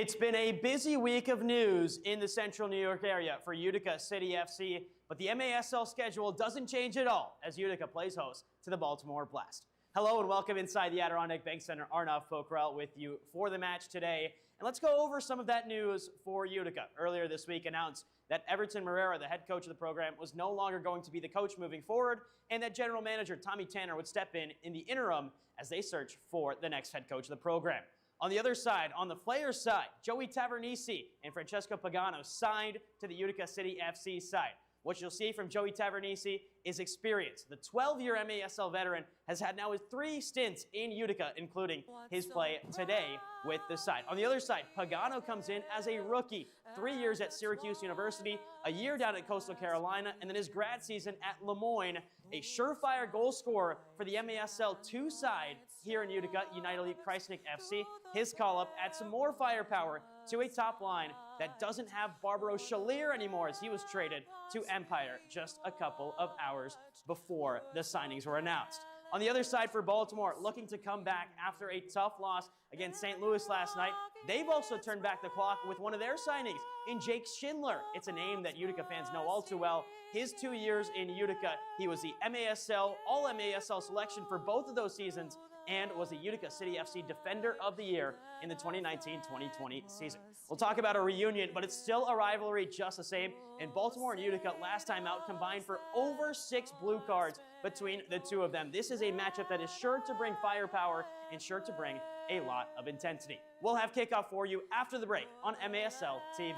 It's been a busy week of news in the central New York area for Utica City FC, but the MASL schedule doesn't change at all as Utica plays host to the Baltimore Blast. Hello and welcome inside the Adirondack Bank Center. Arnav Pokhrel with you for the match today. And let's go over some of that news for Utica. Earlier this week announced that Everton Moreira, the head coach of the program, was no longer going to be the coach moving forward, and that general manager Tommy Tanner would step in the interim as they search for the next head coach of the program. On the other side, on the players' side, Joey Tavernisi and Francesco Pagano signed to the Utica City FC side. What you'll see from Joey Tavernisi is experience. The 12-year MASL veteran has had now 3 stints in Utica, including his play today with the side. On the other side, Pagano comes in as a rookie, 3 years at Syracuse University, a year down at Coastal Carolina, and then his grad season at Lemoyne, a surefire goal scorer for the MASL 2 side here in Utica, United League Kreisnick FC. His call-up adds some more firepower to a top line that doesn't have Barbaro Shalier anymore, as he was traded to Empire just a couple of hours before the signings were announced. On the other side for Baltimore, looking to come back after a tough loss against St. Louis last night, they've also turned back the clock with one of their signings in Jake Schindler. It's a name that Utica fans know all too well. His 2 years in Utica, he was the MASL, All-MASL selection for both of those seasons, and was the Utica City FC Defender of the Year in the 2019-2020 season. We'll talk about a reunion, but it's still a rivalry just the same. And Baltimore and Utica last time out combined for over 6 blue cards between the two of them. This is a matchup that is sure to bring firepower and sure to bring a lot of intensity. We'll have kickoff for you after the break on MASL TV.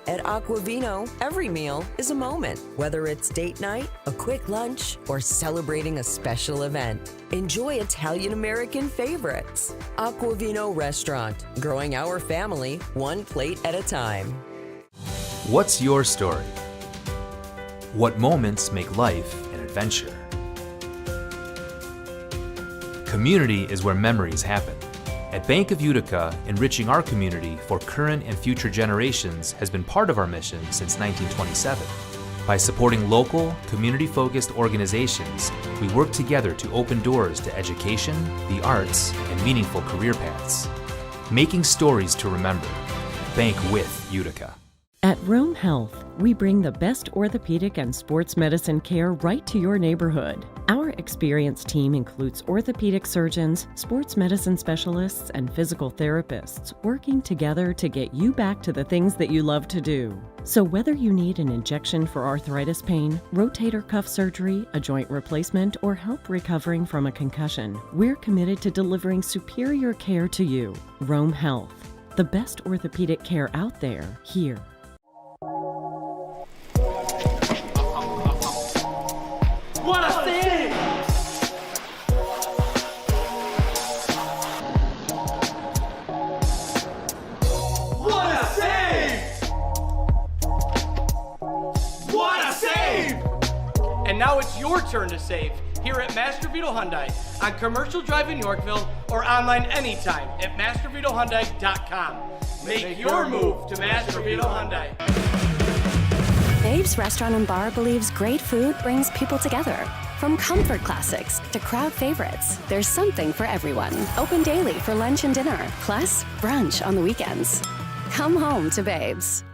At Aquavino, every meal is a moment. Whether it's date night, a quick lunch, or celebrating a special event, enjoy Italian-American favorites. Aquavino Restaurant, growing our family one plate at a time. What's your story? What moments make life an adventure? Community is where memories happen. At Bank of Utica, enriching our community for current and future generations has been part of our mission since 1927. By supporting local, community-focused organizations, we work together to open doors to education, the arts, and meaningful career paths. Making stories to remember. Bank with Utica. At Rome Health, we bring the best orthopedic and sports medicine care right to your neighborhood. Our experienced team includes orthopedic surgeons, sports medicine specialists, and physical therapists working together to get you back to the things that you love to do. So whether you need an injection for arthritis pain, rotator cuff surgery, a joint replacement, or help recovering from a concussion, we're committed to delivering superior care to you. Rome Health, the best orthopedic care out there, here. What a save! What a save! What a save! And now it's your turn to save here at Master Vito Hyundai on Commercial Drive in Yorkville or online anytime at mastervitohyundai.com. Make your move to Master Vito Hyundai. Babe's Restaurant and Bar believes great food brings people together. From comfort classics to crowd favorites, there's something for everyone. Open daily for lunch and dinner, plus brunch on the weekends. Come home to Babe's.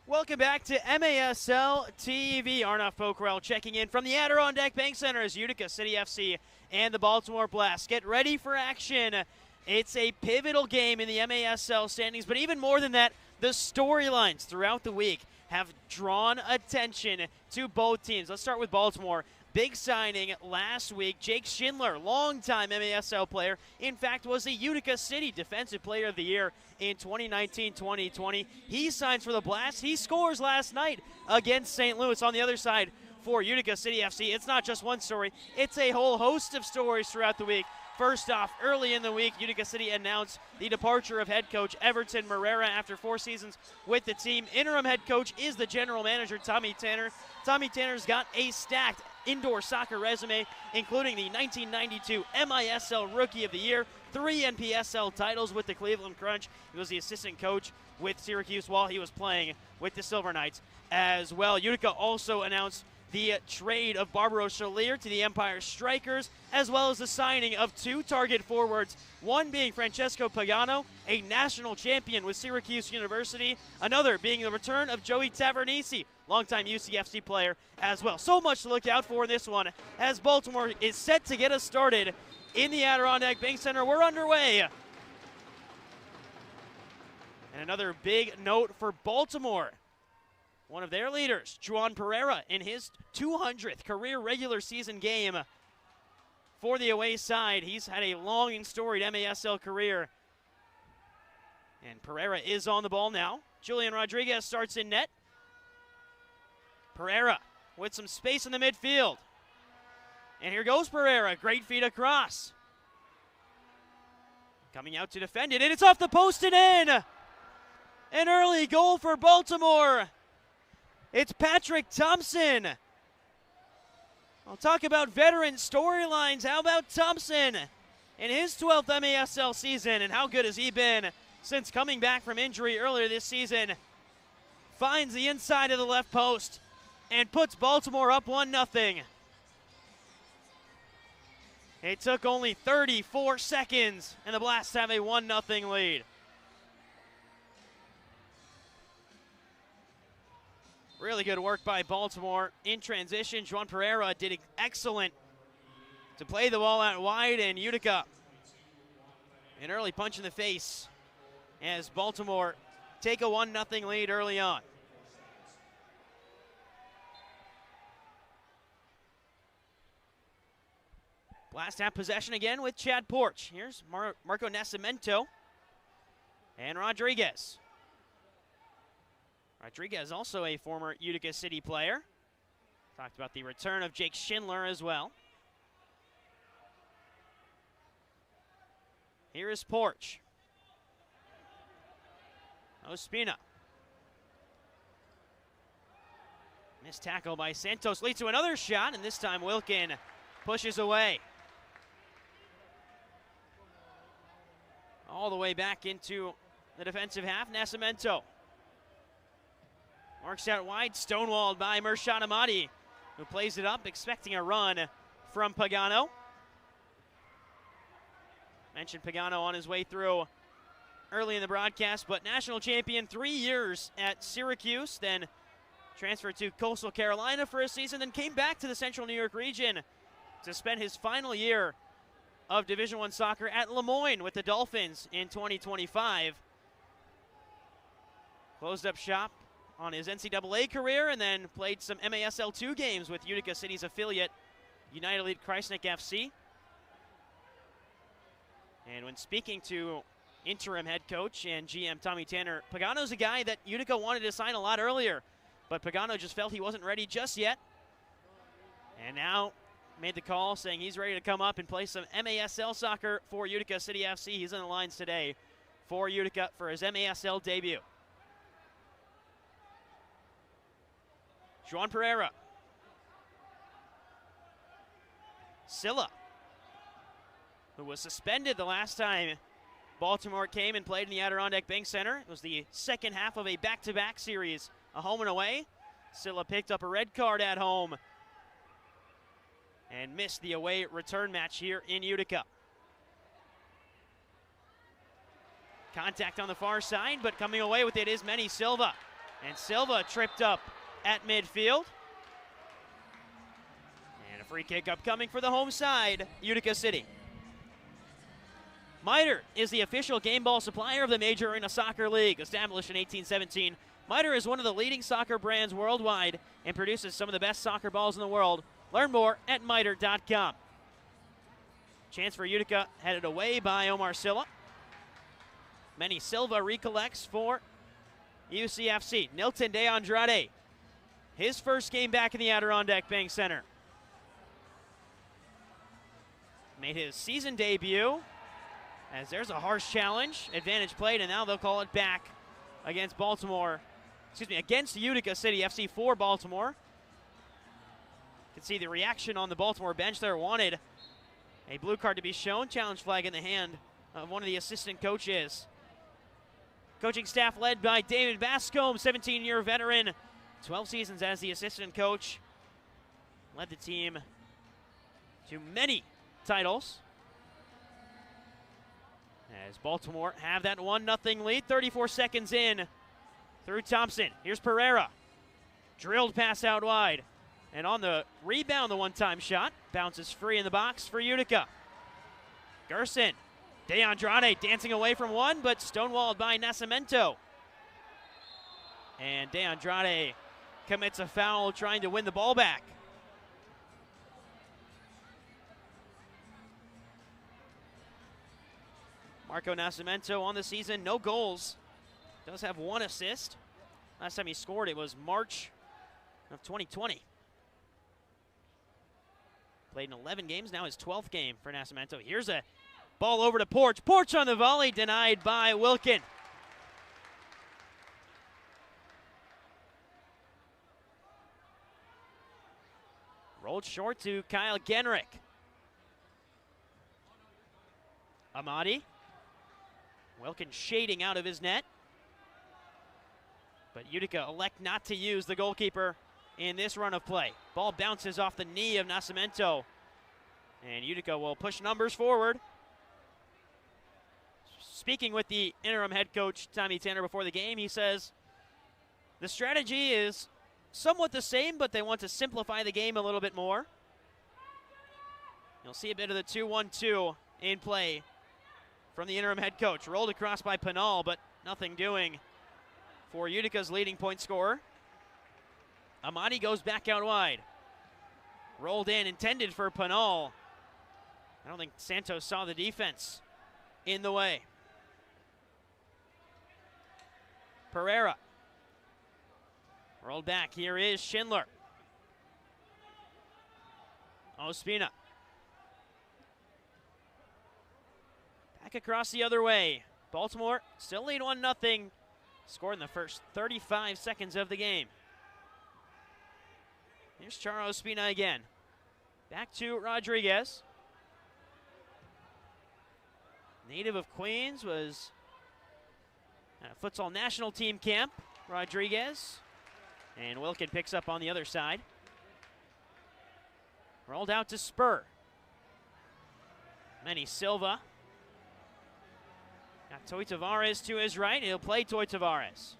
Welcome back to MASL TV. Arnav Pokhrel checking in from the Adirondack Bank Center as Utica City FC and the Baltimore Blast get ready for action. It's a pivotal game in the MASL standings, but even more than that, the storylines throughout the week have drawn attention to both teams. Let's start with Baltimore. Big signing last week. Jake Schindler, longtime MASL player, in fact was the Utica City Defensive Player of the Year in 2019-2020. He signs for the Blast. He scores last night against St. Louis. On the other side for Utica City FC, it's not just one story. It's a whole host of stories throughout the week. First off, early in the week, Utica City announced the departure of head coach Everton Moreira after 4 seasons with the team. Interim head coach is the general manager, Tommy Tanner. Tommy Tanner's got a stacked indoor soccer resume, including the 1992 MISL Rookie of the Year, 3 NPSL titles with the Cleveland Crunch. He was the assistant coach with Syracuse while he was playing with the Silver Knights as well. Utica also announced the trade of Barbaro Chalier to the Empire Strikers, as well as the signing of 2 target forwards, one being Francesco Pagano, a national champion with Syracuse University, another being the return of Joey Tavernisi, longtime UCFC player as well. So much to look out for in this one, as Baltimore is set to get us started in the Adirondack Bank Center. We're underway. And another big note for Baltimore. One of their leaders, Juan Pereira, in his 200th career regular season game for the away side. He's had a long and storied MASL career. And Pereira is on the ball now. Julian Rodriguez starts in net. Pereira with some space in the midfield. And here goes Pereira, great feed across. Coming out to defend it, and it's off the post and in! An early goal for Baltimore. It's Patrick Thompson. I'll talk about veteran storylines. How about Thompson in his 12th MASL season, and how good has he been since coming back from injury earlier this season? Finds the inside of the left post and puts Baltimore up 1-0. It took only 34 seconds, and the Blast have a 1-0 lead. Really good work by Baltimore in transition. Juan Pereira did excellent to play the ball out wide, and Utica an early punch in the face as Baltimore take a 1-0 lead early on. Blast have possession again with Chad Porch. Here's Marco Nascimento and Rodriguez. Rodriguez, also a former Utica City player. Talked about the return of Jake Schindler as well. Here is Porch. Ospina. Missed tackle by Santos leads to another shot, and this time Wilkin pushes away. All the way back into the defensive half, Nascimento. Marks out wide, stonewalled by Mershad Ahmadi, who plays it up, expecting a run from Pagano. Mentioned Pagano on his way through early in the broadcast, but national champion 3 years at Syracuse, then transferred to Coastal Carolina for a season, then came back to the Central New York region to spend his final year of Division I soccer at Lemoyne with the Dolphins in 2025. Closed up shop on his NCAA career, and then played some MASL 2 games with Utica City's affiliate, United Elite Kreisnick FC. And when speaking to interim head coach and GM Tommy Tanner, Pagano's a guy that Utica wanted to sign a lot earlier, but Pagano just felt he wasn't ready just yet. And now made the call saying he's ready to come up and play some MASL soccer for Utica City FC. He's in the lines today for Utica for his MASL debut. Juan Pereira. Silla, who was suspended the last time Baltimore came and played in the Adirondack Bank Center. It was the second half of a back-to-back series, a home and away. Silla picked up a red card at home and missed the away return match here in Utica. Contact on the far side, but coming away with it is Manny Silva. And Silva tripped up at midfield. And a free kick upcoming for the home side, Utica City. Mitre is the official game ball supplier of the Major Arena Soccer League. Established in 1817, Mitre is one of the leading soccer brands worldwide and produces some of the best soccer balls in the world. Learn more at mitre.com. Chance for Utica headed away by Omar Silla. Manny Silva recollects for UCFC. Nilton de Andrade, his first game back in the Adirondack Bank Center. Made his season debut, as there's a harsh challenge. Advantage played, and now they'll call it back against against Utica City FC for Baltimore. You can see the reaction on the Baltimore bench there. Wanted a blue card to be shown. Challenge flag in the hand of one of the assistant coaches. Coaching staff led by David Bascombe, 17-year veteran, 12 seasons as the assistant coach. Led the team to many titles. As Baltimore have that 1-0 lead, 34 seconds in through Thompson. Here's Pereira. Drilled pass out wide. And on the rebound, the one-time shot. Bounces free in the box for Utica. Gerson. DeAndrade dancing away from one, but stonewalled by Nascimento. And DeAndrade commits a foul trying to win the ball back. Marco Nascimento on the season, no goals. Does have 1 assist. Last time he scored, it was March of 2020. Played in 11 games, now his 12th game for Nascimento. Here's a ball over to Porch. Porch on the volley, denied by Wilkin. Rolled short to Kyle Genrick. Amadi. Wilkin shading out of his net. But Utica elect not to use the goalkeeper in this run of play. Ball bounces off the knee of Nascimento. And Utica will push numbers forward. Speaking with the interim head coach, Tommy Tanner, before the game, he says the strategy is somewhat the same, but they want to simplify the game a little bit more. You'll see a bit of the 2-1-2 in play from the interim head coach. Rolled across by Pinal, but nothing doing for Utica's leading point scorer. Amadi goes back out wide. Rolled in, intended for Pinal. I don't think Santos saw the defense in the way. Pereira. Rolled back. Here is Schindler. Ospina. Back across the other way. Baltimore still lead 1-0. Scored in the first 35 seconds of the game. Here's Charo Ospina again. Back to Rodriguez. Native of Queens, was at a futsal national team camp. Rodriguez. And Wilkin picks up on the other side. Rolled out to Spur. Manny Silva. Got Toy Tavares to his right. He'll play Toy Tavares.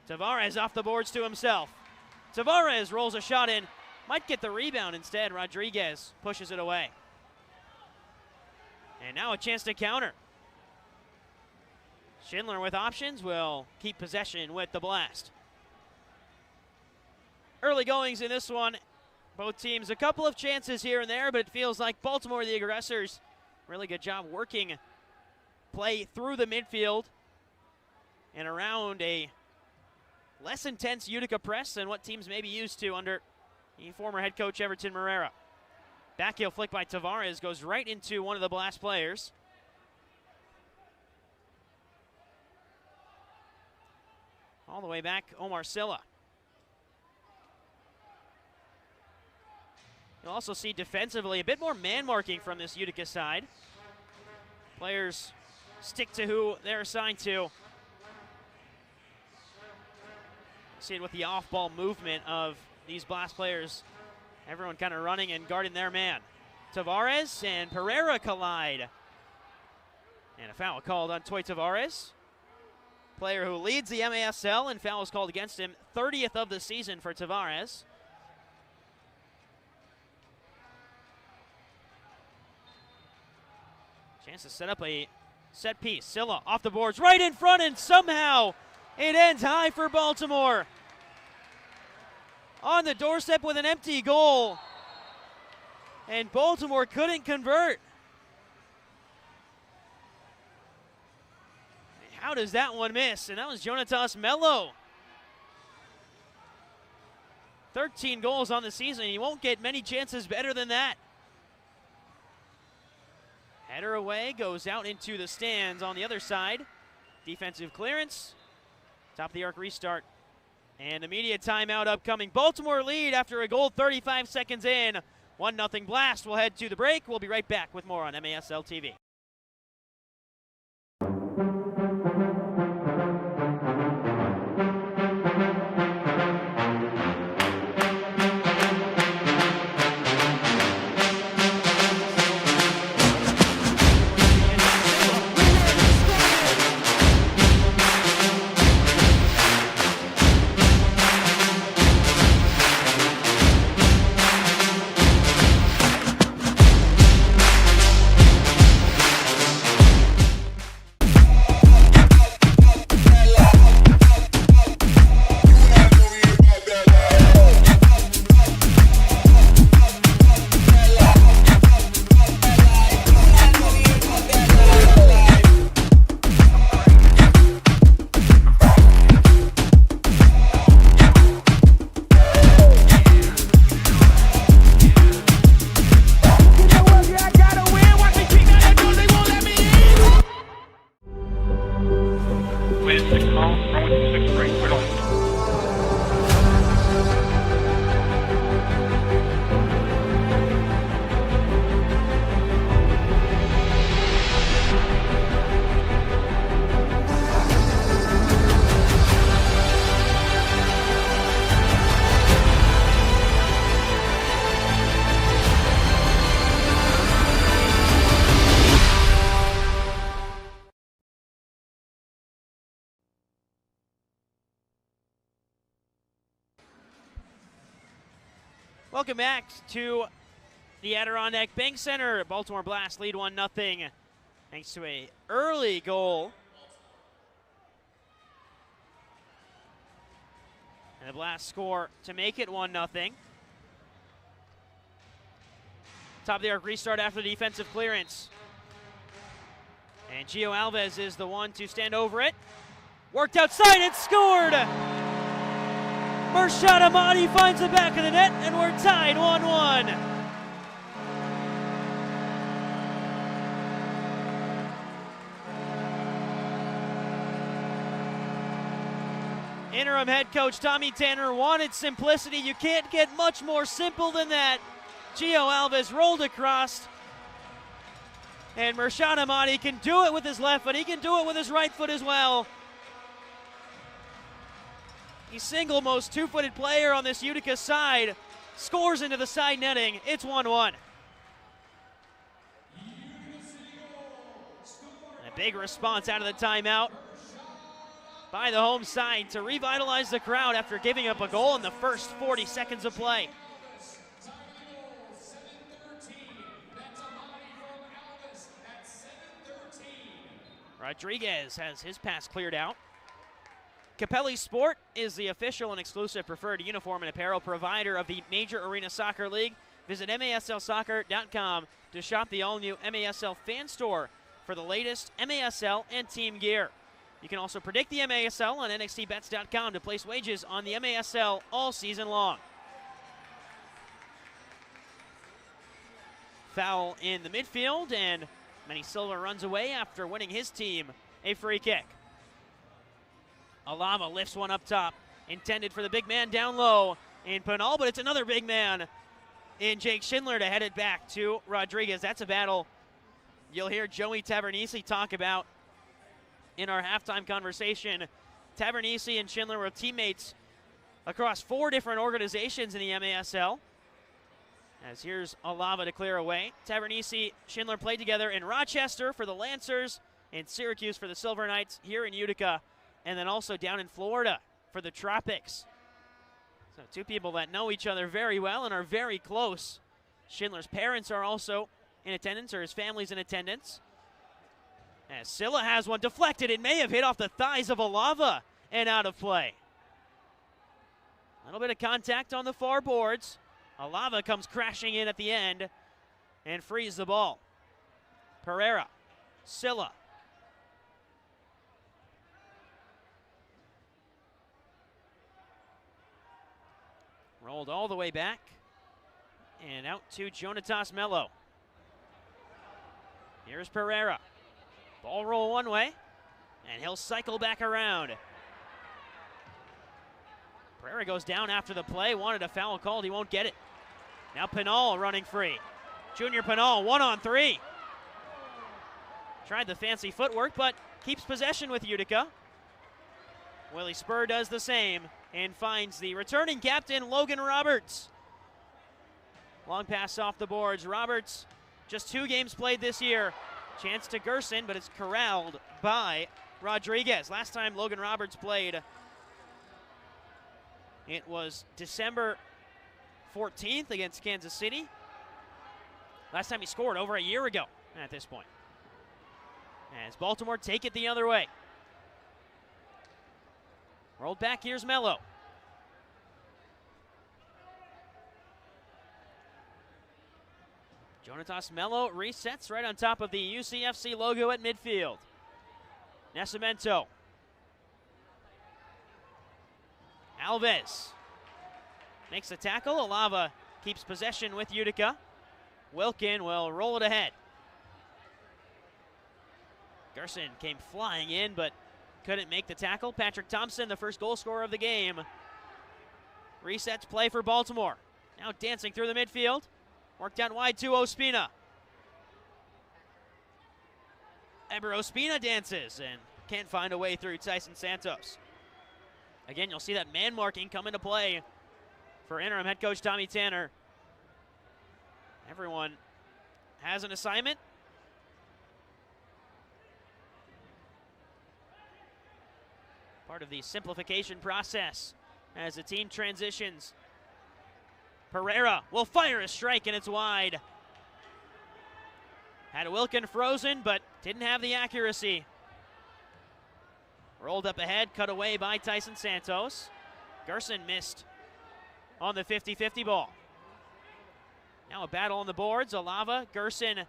Tavares off the boards to himself. Tavares rolls a shot in. Might get the rebound instead. Rodriguez pushes it away. And now a chance to counter. Schindler with options will keep possession with the Blast. Early goings in this one. Both teams a couple of chances here and there, but it feels like Baltimore, the aggressors, really good job working play through the midfield and around a less intense Utica press than what teams may be used to under the former head coach Everton Moreira. Backheel flick by Tavares goes right into one of the Blast players. All the way back, Omar Silla. You'll also see defensively a bit more man marking from this Utica side. Players stick to who they're assigned to. See it with the off-ball movement of these Blast players. Everyone kind of running and guarding their man. Tavares and Pereira collide. And a foul called on Toy Tavares. Player who leads the MASL, and foul is called against him. 30th of the season for Tavares. Chance to set up a set piece. Silla off the boards, right in front, and somehow it ends high for Baltimore. On the doorstep with an empty goal. And Baltimore couldn't convert. How does that one miss? And that was Jonatas Mello. 13 goals on the season. He won't get many chances better than that. Header away, goes out into the stands on the other side. Defensive clearance. Top of the arc restart. And immediate timeout upcoming. Baltimore lead after a goal 35 seconds in. 1-0 Blast. We'll head to the break. We'll be right back with more on MASL TV. Welcome back to the Adirondack Bank Center. Baltimore Blast lead 1-0 thanks to an early goal. And the Blast score to make it 1-0. Top of the arc restart after the defensive clearance. And Gio Alves is the one to stand over it. Worked outside and scored! Mershad Amadi finds the back of the net, and we're tied 1-1. Interim head coach Tommy Tanner wanted simplicity. You can't get much more simple than that. Gio Alves rolled across, and Mershad Amadi can do it with his left foot. He can do it with his right foot as well. The single most two-footed player on this Utica side scores into the side netting. It's 1-1. A big response out of the timeout by the home side to revitalize the crowd after giving up a goal in the first 40 seconds of play. Rodriguez has his pass cleared out. Capelli Sport is the official and exclusive preferred uniform and apparel provider of the Major Arena Soccer League. Visit maslsoccer.com to shop the all-new MASL fan store for the latest MASL and team gear. You can also predict the MASL on nxtbets.com to place wagers on the MASL all season long. Foul in the midfield, and Manny Silva runs away after winning his team a free kick. Alava lifts one up top, intended for the big man down low in Pinal, but it's another big man in Jake Schindler to head it back to Rodriguez. That's a battle you'll hear Joey Tavernisi talk about in our halftime conversation. Tavernisi and Schindler were teammates across 4 different organizations in the MASL. As here's Alava to clear away. Tavernisi, Schindler played together in Rochester for the Lancers, in Syracuse for the Silver Knights, here in Utica, and then also down in Florida for the Tropics. So 2 people that know each other very well and are very close. Schindler's parents are also in attendance, or his family's in attendance. As Silla has one deflected, it may have hit off the thighs of Alava and out of play. A little bit of contact on the far boards. Alava comes crashing in at the end and frees the ball. Pereira, Silla. Rolled all the way back and out to Jonatas Mello. Here's Pereira. Ball roll one way, and he'll cycle back around. Pereira goes down after the play, wanted a foul called, he won't get it. Now Pinal running free. Junior Pinal, 1-on-3. Tried the fancy footwork, but keeps possession with Utica. Willie Spur does the same and finds the returning captain, Logan Roberts. Long pass off the boards. Roberts, just 2 games played this year. Chance to Gerson, but it's corralled by Rodriguez. Last time Logan Roberts played, it was December 14th against Kansas City. Last time he scored over a year ago at this point. As Baltimore take it the other way. Rolled back, here's Mello. Jonatas Mello resets right on top of the UCFC logo at midfield. Nascimento. Alves makes the tackle. Alava keeps possession with Utica. Wilkin will roll it ahead. Gerson came flying in, but couldn't make the tackle. Patrick Thompson, the first goal scorer of the game. Resets play for Baltimore. Now dancing through the midfield. Worked out wide to Ospina. Eber Ospina dances and can't find a way through Tyson Santos. Again, you'll see that man marking come into play for interim head coach Tommy Tanner. Everyone has an assignment. Part of the simplification process as the team transitions Pereira will fire a strike, and it's wide. Had Wilkin frozen, but didn't have the accuracy. Rolled up ahead, cut away by Tyson Santos. Gerson missed on the 50-50 ball. Now a battle on the boards. Alava, Gerson,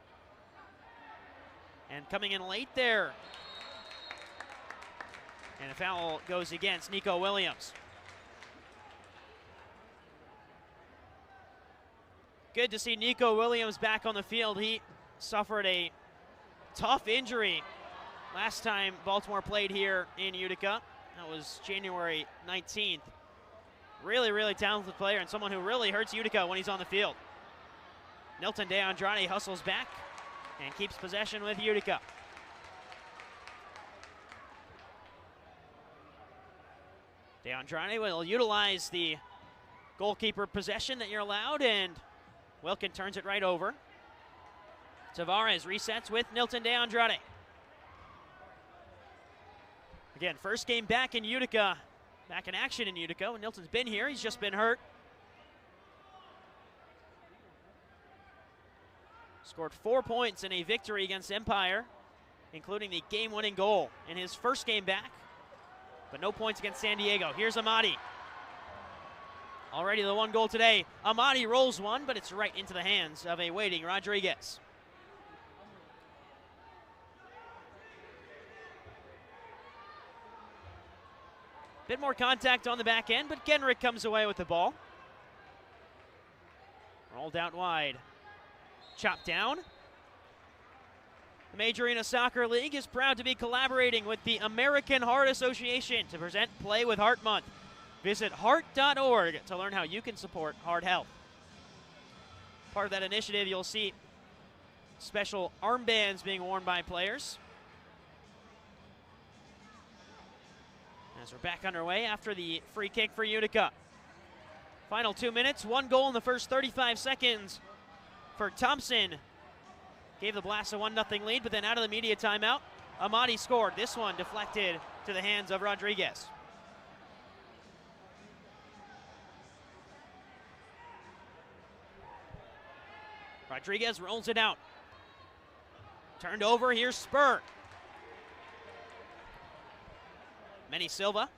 and coming in late there. And a foul goes against Nico Williams. Good to see Nico Williams back on the field. He suffered a tough injury last time Baltimore played here in Utica. That was January 19th. Really, really talented player and someone who really hurts Utica when he's on the field. Nilton De Andrade hustles back and keeps possession with Utica. De Andrade will utilize the goalkeeper possession that you're allowed, and Wilkin turns it right over. Tavares resets with Nilton De Andrade. Again, first game back in Utica, back in action in Utica. When Nilton's been here, he's just been hurt. Scored 4 points in a victory against Empire, including the game-winning goal in his first game back, but no points against San Diego. Here's Amati. Already the one goal today. Amati rolls one, but it's right into the hands of a waiting Rodriguez. Bit more contact on the back end, but Genrick comes away with the ball. Rolled out wide. Chopped down. The Major Arena Soccer League is proud to be collaborating with the American Heart Association to present Play with Heart Month. Visit heart.org to learn how you can support heart health. Part of that initiative, you'll see special armbands being worn by players. As we're back underway after the free kick for Utica. Final 2 minutes, one goal in the first 35 seconds for Thompson. Gave the Blast a 1-0 lead, but then out of the media timeout, Amati scored. This one deflected to the hands of Rodriguez. Rodriguez rolls it out. Turned over, here's Spur. Manny Silva.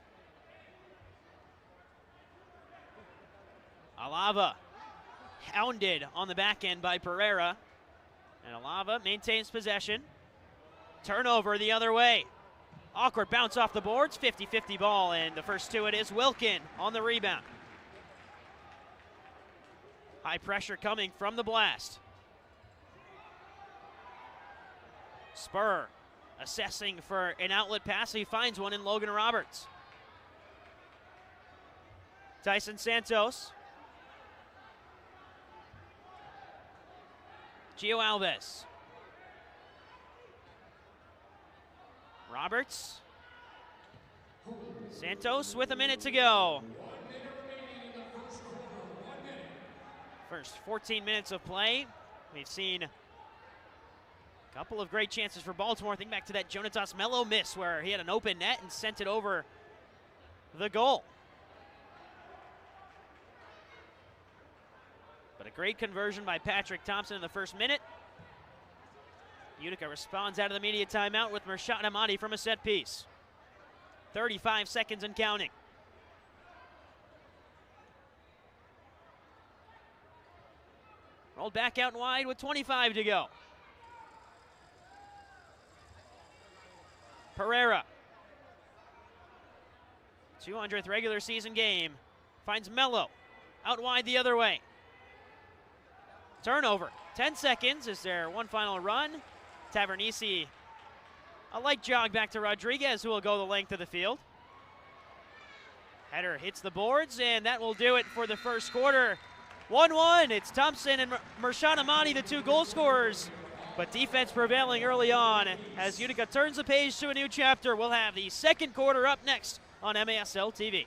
Alava hounded on the back end by Pereira. And Alava maintains possession. Turnover the other way. Awkward bounce off the boards, 50-50 ball, and the first to it is Wilkin on the rebound. High pressure coming from the Blast. Spur assessing for an outlet pass. He finds one in Logan Roberts. Tyson Santos. Gio Alves. Roberts. Santos with a minute to go. First 14 minutes of play. We've seen a couple of great chances for Baltimore. Think back to that Jonatas Mello miss where he had an open net and sent it over the goal. But a great conversion by Patrick Thompson in the first minute. Utica responds out of the media timeout with Mershad Amati from a set piece. 35 seconds and counting. Rolled back out wide with 25 to go. Pereira. 200th regular season game. Finds Mello. Out wide the other way. Turnover. 10 seconds. Is there one final run? Tavernisi. A light jog back to Rodriguez, who will go the length of the field. Header hits the boards, and that will do it for the first quarter. 1-1. It's Thompson and Mershad Amati, the two goal scorers. But defense prevailing early on as Utica turns the page to a new chapter. We'll have the second quarter up next on MASL TV.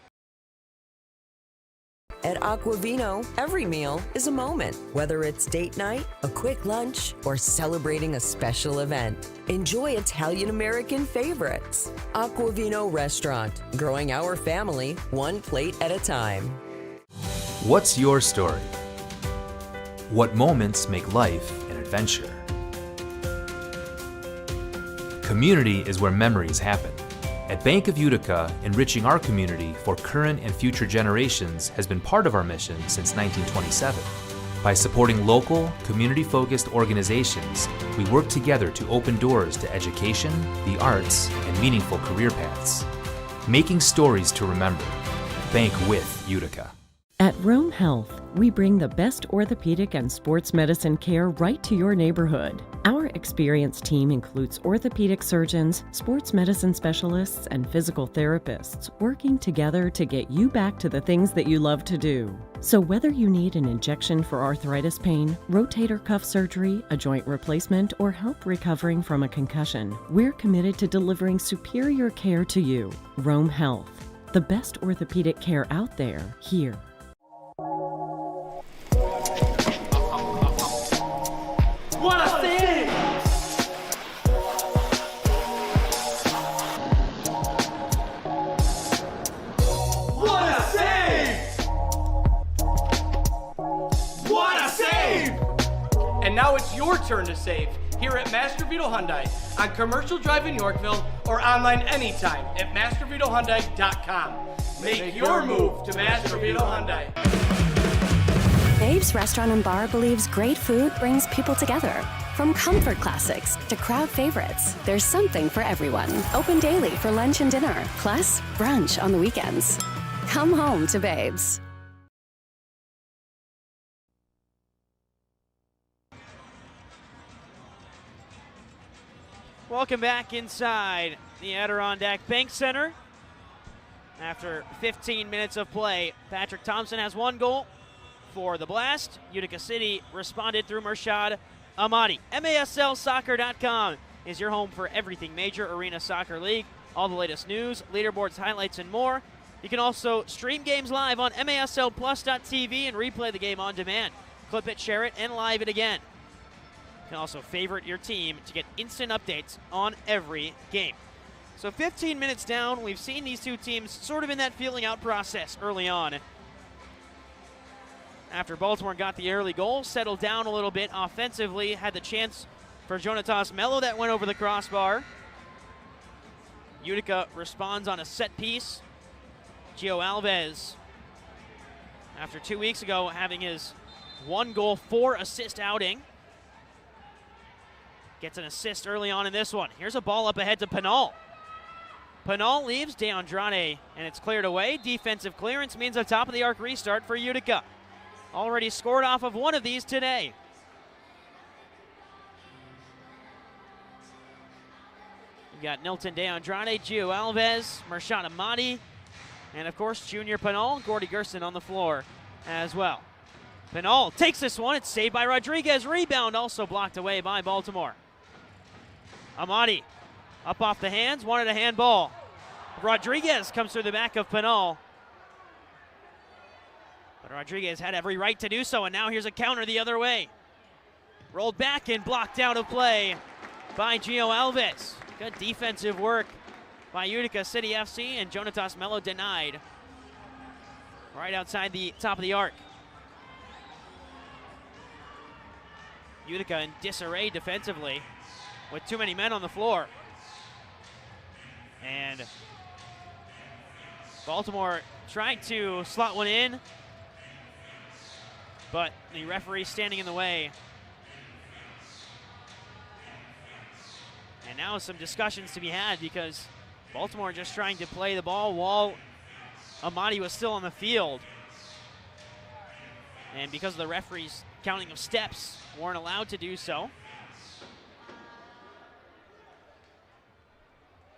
At Aquavino, every meal is a moment. Whether it's date night, a quick lunch, or celebrating a special event. Enjoy Italian-American favorites. Aquavino Restaurant, growing our family one plate at a time. What's your story? What moments make life an adventure? Community is where memories happen. At Bank of Utica, enriching our community for current and future generations has been part of our mission since 1927. By supporting local, community-focused organizations, we work together to open doors to education, the arts, and meaningful career paths. Making stories to remember. Bank with Utica. At Rome Health, we bring the best orthopedic and sports medicine care right to your neighborhood. Our experienced team includes orthopedic surgeons, sports medicine specialists, and physical therapists working together to get you back to the things that you love to do. So whether you need an injection for arthritis pain, rotator cuff surgery, a joint replacement, or help recovering from a concussion, we're committed to delivering superior care to you. Rome Health, the best orthopedic care out there, here. What a save! What a save! What a save! And now it's your turn to save here at Master Vito Hyundai on Commercial Drive in Yorkville or online anytime at mastervitohyundai.com. Make your move to Master Vito Hyundai. Babe's Restaurant and Bar believes great food brings people together. From comfort classics to crowd favorites, there's something for everyone. Open daily for lunch and dinner, plus brunch on the weekends. Come home to Babe's. Welcome back inside the Adirondack Bank Center. After 15 minutes of play, Patrick Thompson has one goal for the Blast. Utica City responded through Murshad Ahmadi. MASLsoccer.com is your home for everything Major Arena Soccer League, all the latest news, leaderboards, highlights, and more. You can also stream games live on MASLplus.tv and replay the game on demand. Clip it, share it, and live it again. You can also favorite your team to get instant updates on every game. So 15 minutes down, we've seen these two teams sort of in that feeling out process early on. After Baltimore got the early goal, settled down a little bit offensively, had the chance for Jonatas Mello that went over the crossbar. Utica responds on a set piece. Gio Alves, after 2 weeks ago having his 1-goal, 4-assist outing, gets an assist early on in this one. Here's a ball up ahead to Pinal. Pinal leaves De Andrade, and it's cleared away. Defensive clearance means a top-of-the-arc restart for Utica. Already scored off of one of these today. You've got Nilton De Andrade, Gio Alves, Murshad Ahmadi, and of course Junior Pinal, Gordy Gerson on the floor as well. Pinal takes this one, it's saved by Rodriguez. Rebound also blocked away by Baltimore. Ahmadi up off the hands, wanted a handball. Rodriguez comes through the back of Pinal. But Rodriguez had every right to do so, and now here's a counter the other way. Rolled back and blocked out of play by Gio Alves. Good defensive work by Utica City FC, and Jonatas Mello denied right outside the top of the arc. Utica in disarray defensively with too many men on the floor. And Baltimore trying to slot one in, but the referee standing in the way. And now some discussions to be had because Baltimore just trying to play the ball while Ahmadi was still on the field. And because of the referee's counting of steps, weren't allowed to do so.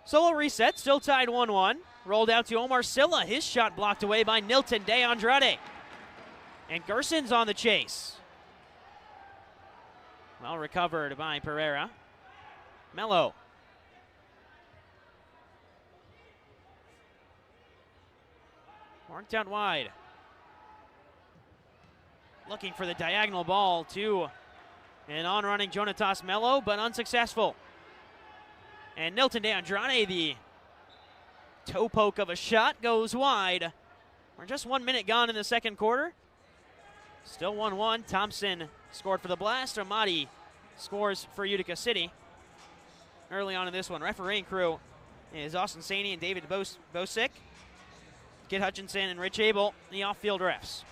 So a reset, still tied 1-1. Rolled out to Omar Silla. His shot blocked away by Nilton De Andrade. And Gerson's on the chase. Well recovered by Pereira. Mello. Marked out wide. Looking for the diagonal ball to an on-running Jonatas Mello, but unsuccessful. And Nilton De Andrade, the toe poke of a shot, goes wide. We're just 1 minute gone in the second quarter. Still 1-1. Thompson scored for the Blast. Amadi scores for Utica City early on in this one. Refereeing crew is Austin Saney and David Bosick. Kit Hutchinson and Rich Abel, the off-field refs.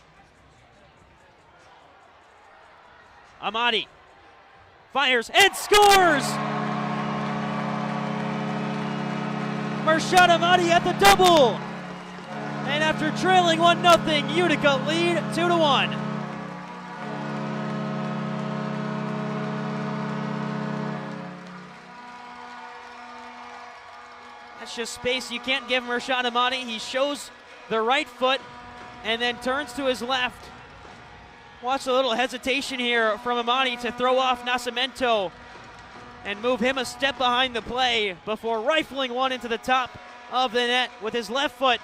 Amadi fires and scores! Mershad Amadi at the double! And after trailing 1-0, Utica lead 2-1. That's just space you can't give Mershad Amadi. He shows the right foot and then turns to his left. Watch a little hesitation here from Amadi to throw off Nascimento and move him a step behind the play before rifling one into the top of the net with his left foot.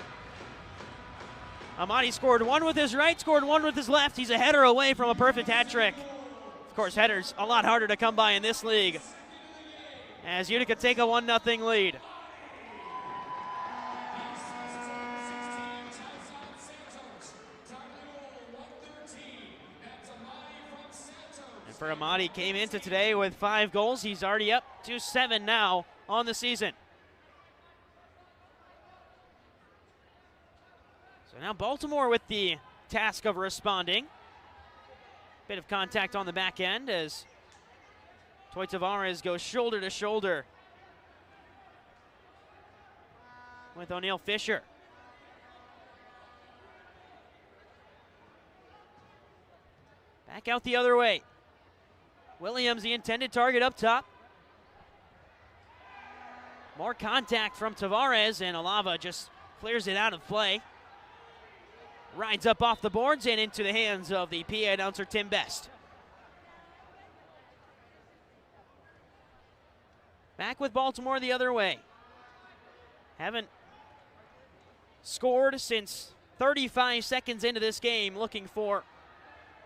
Amadi scored one with his right, scored one with his left. He's a header away from a perfect hat trick. Of course, headers a lot harder to come by in this league as Utica take a 1-0 lead. For Amadi, came into today with 5 goals. He's already up to 7 now on the season. So now Baltimore with the task of responding. Bit of contact on the back end as Toy Tavares goes shoulder to shoulder with O'Neal Fisher. Back out the other way. Williams, the intended target up top. More contact from Tavares, and Alava just clears it out of play. Rides up off the boards and into the hands of the PA announcer, Tim Best. Back with Baltimore the other way. Haven't scored since 35 seconds into this game, looking for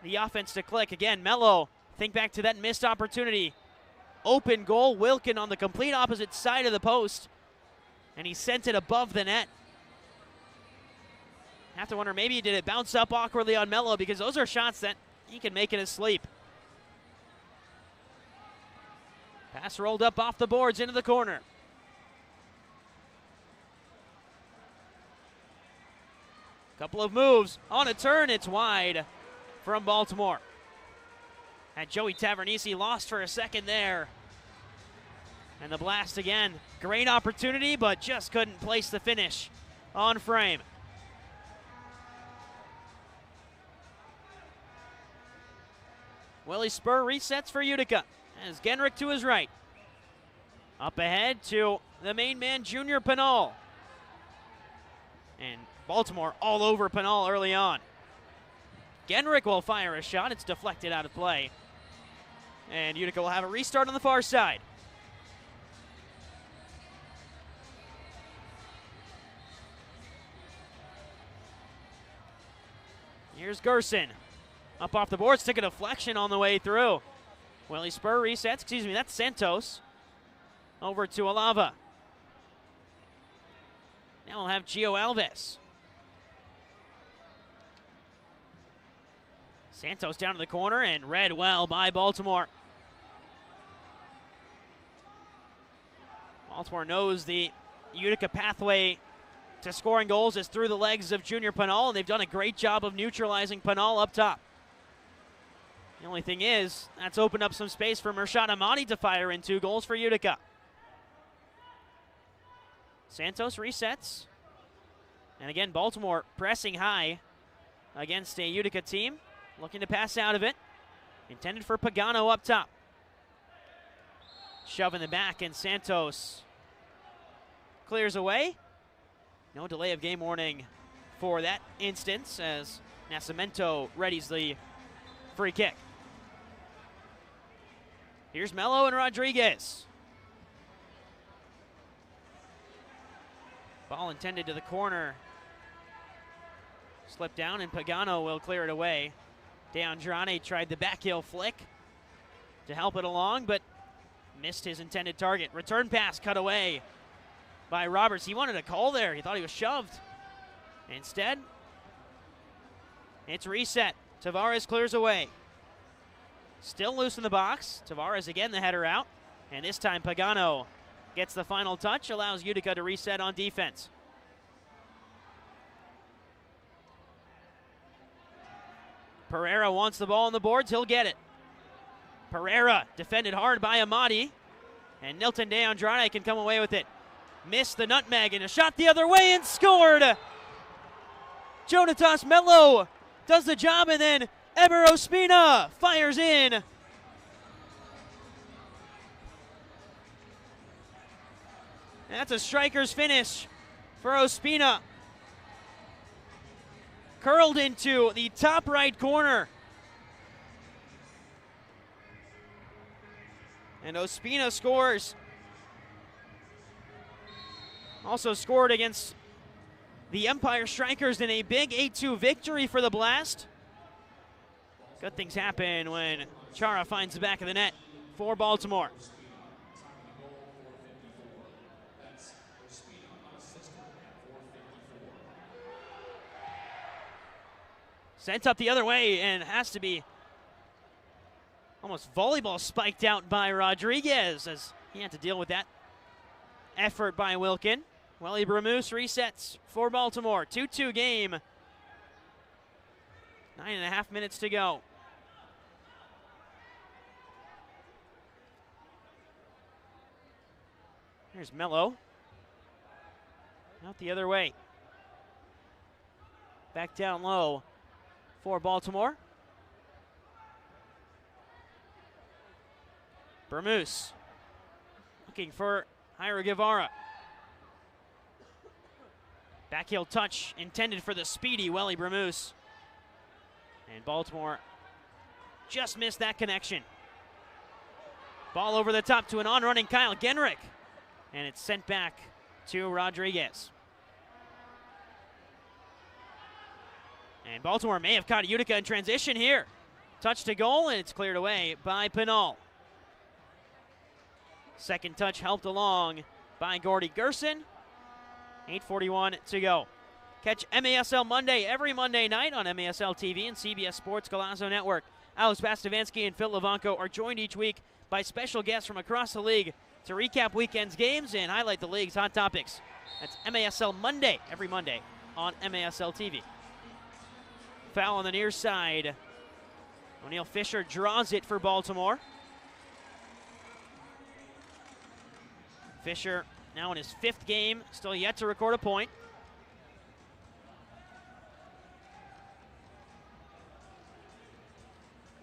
the offense to click. Again, Mello. Think back to that missed opportunity. Open goal, Wilkin on the complete opposite side of the post, and he sent it above the net. Have to wonder, maybe did it bounce up awkwardly on Mello, because those are shots that he can make in his sleep. Pass rolled up off the boards into the corner. Couple of moves on a turn, it's wide from Baltimore. And Joey Tavernisi lost for a second there. And the Blast again, great opportunity, but just couldn't place the finish on frame. Willie Spur resets for Utica as Genrick to his right. Up ahead to the main man, Junior Pinal. And Baltimore all over Pinal early on. Genrick will fire a shot. It's deflected out of play. And Utica will have a restart on the far side. Here's Gerson. Up off the boards, took a deflection on the way through. Willie Spur resets, that's Santos. Over to Alava. Now we'll have Gio Alves. Santos down to the corner and read well by Baltimore. Baltimore knows the Utica pathway to scoring goals is through the legs of Junior Pinal, and they've done a great job of neutralizing Pinal up top. The only thing is, that's opened up some space for Mershad Amadi to fire in 2 goals for Utica. Santos resets. And again, Baltimore pressing high against a Utica team. Looking to pass out of it. Intended for Pagano up top. Shove in the back, and Santos clears away. No delay of game warning for that instance as Nascimento readies the free kick. Here's Mello and Rodriguez. Ball intended to the corner. Slipped down, and Pagano will clear it away. De Andrade tried the backheel flick to help it along, but missed his intended target. Return pass cut away by Roberts. He wanted a call there. He thought he was shoved. Instead, it's reset Tavares clears away. Still loose in the box. Tavares again the header out. And this time Pagano gets the final touch, allows Utica to reset on defense. Pereira wants the ball on the boards. He'll get it. Pereira defended hard by Amati. And Nilton de Andrade can come away with it. Missed the nutmeg and a shot the other way and scored. Jonatas Mello does the job, and then Eber Ospina fires in. That's a striker's finish for Ospina. Curled into the top right corner. And Ospina scores. Also scored against the Empire Strikers in a big 8-2 victory for the Blast. Good things happen when Chara finds the back of the net for Baltimore. Sent up the other way and has to be almost volleyball spiked out by Rodriguez as he had to deal with that effort by Wilkin. Welly Bramoose resets for Baltimore. 2-2 game. 9.5 minutes to go. Here's Mello. Out the other way. Back down low for Baltimore. Bramoose looking for Jairo Guevara. Backheel touch intended for the speedy Welly Bramoose. And Baltimore just missed that connection. Ball over the top to an on-running Kyle Genrick. And it's sent back to Rodriguez. And Baltimore may have caught Utica in transition here. Touch to goal, and it's cleared away by Pinal. Second touch helped along by Gordy Gerson. 8:41 to go. Catch MASL Monday every Monday night on MASL TV and CBS Sports Golazo Network. Alex Pastavansky and Phil Levanko are joined each week by special guests from across the league to recap weekend's games and highlight the league's hot topics. That's MASL Monday, every Monday on MASL TV. Foul on the near side. O'Neal Fisher draws it for Baltimore. Fisher now in his 5th game, still yet to record a point.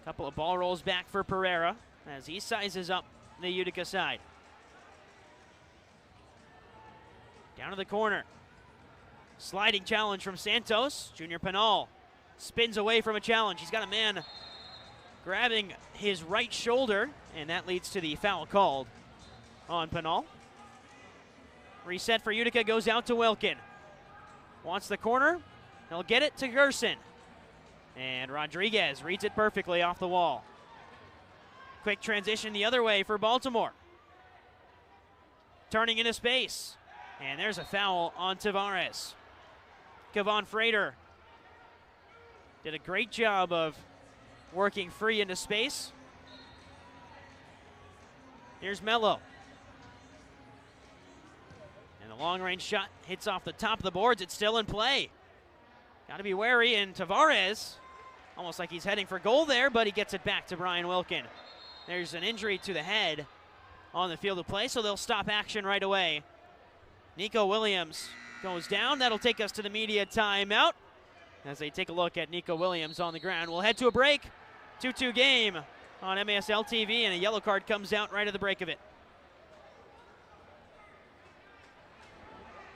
Couple of ball rolls back for Pereira as he sizes up the Utica side. Down to the corner. Sliding challenge from Santos. Junior Pinal spins away from a challenge. He's got a man grabbing his right shoulder, and that leads to the foul called on Pinal. Reset for Utica goes out to Wilkin. Wants the corner. He'll get it to Gerson. And Rodriguez reads it perfectly off the wall. Quick transition the other way for Baltimore. Turning into space. And there's a foul on Tavares. Kevon Frater did a great job of working free into space. Here's Mello. And the long-range shot hits off the top of the boards. It's still in play. Got to be wary, and Tavares, almost like he's heading for goal there, but he gets it back to Brian Wilkin. There's an injury to the head on the field of play, so they'll stop action right away. Nico Williams goes down. That'll take us to the media timeout as they take a look at Nico Williams on the ground. We'll head to a break. 2-2 game on MASL TV, and a yellow card comes out right at the break of it.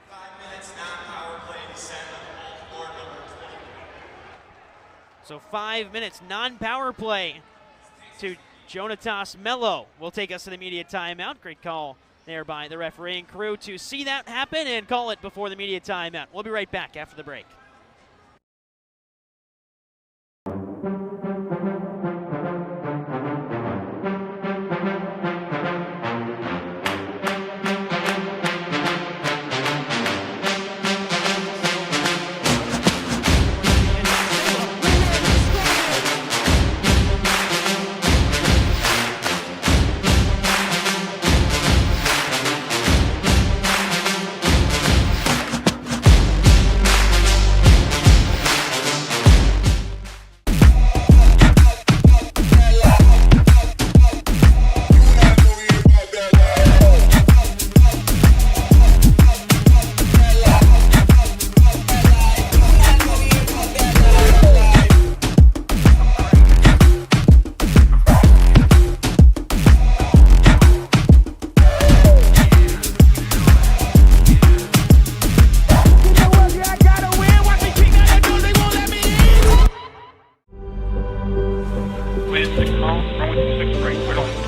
5 minutes non-power play descent of Baltimore number 20. So 5 minutes non-power play to Jonatas Mello will take us to the media timeout. Great call there by the refereeing crew to see that happen and call it before the media timeout. We'll be right back after the break. call, runway 26 right, cleared on.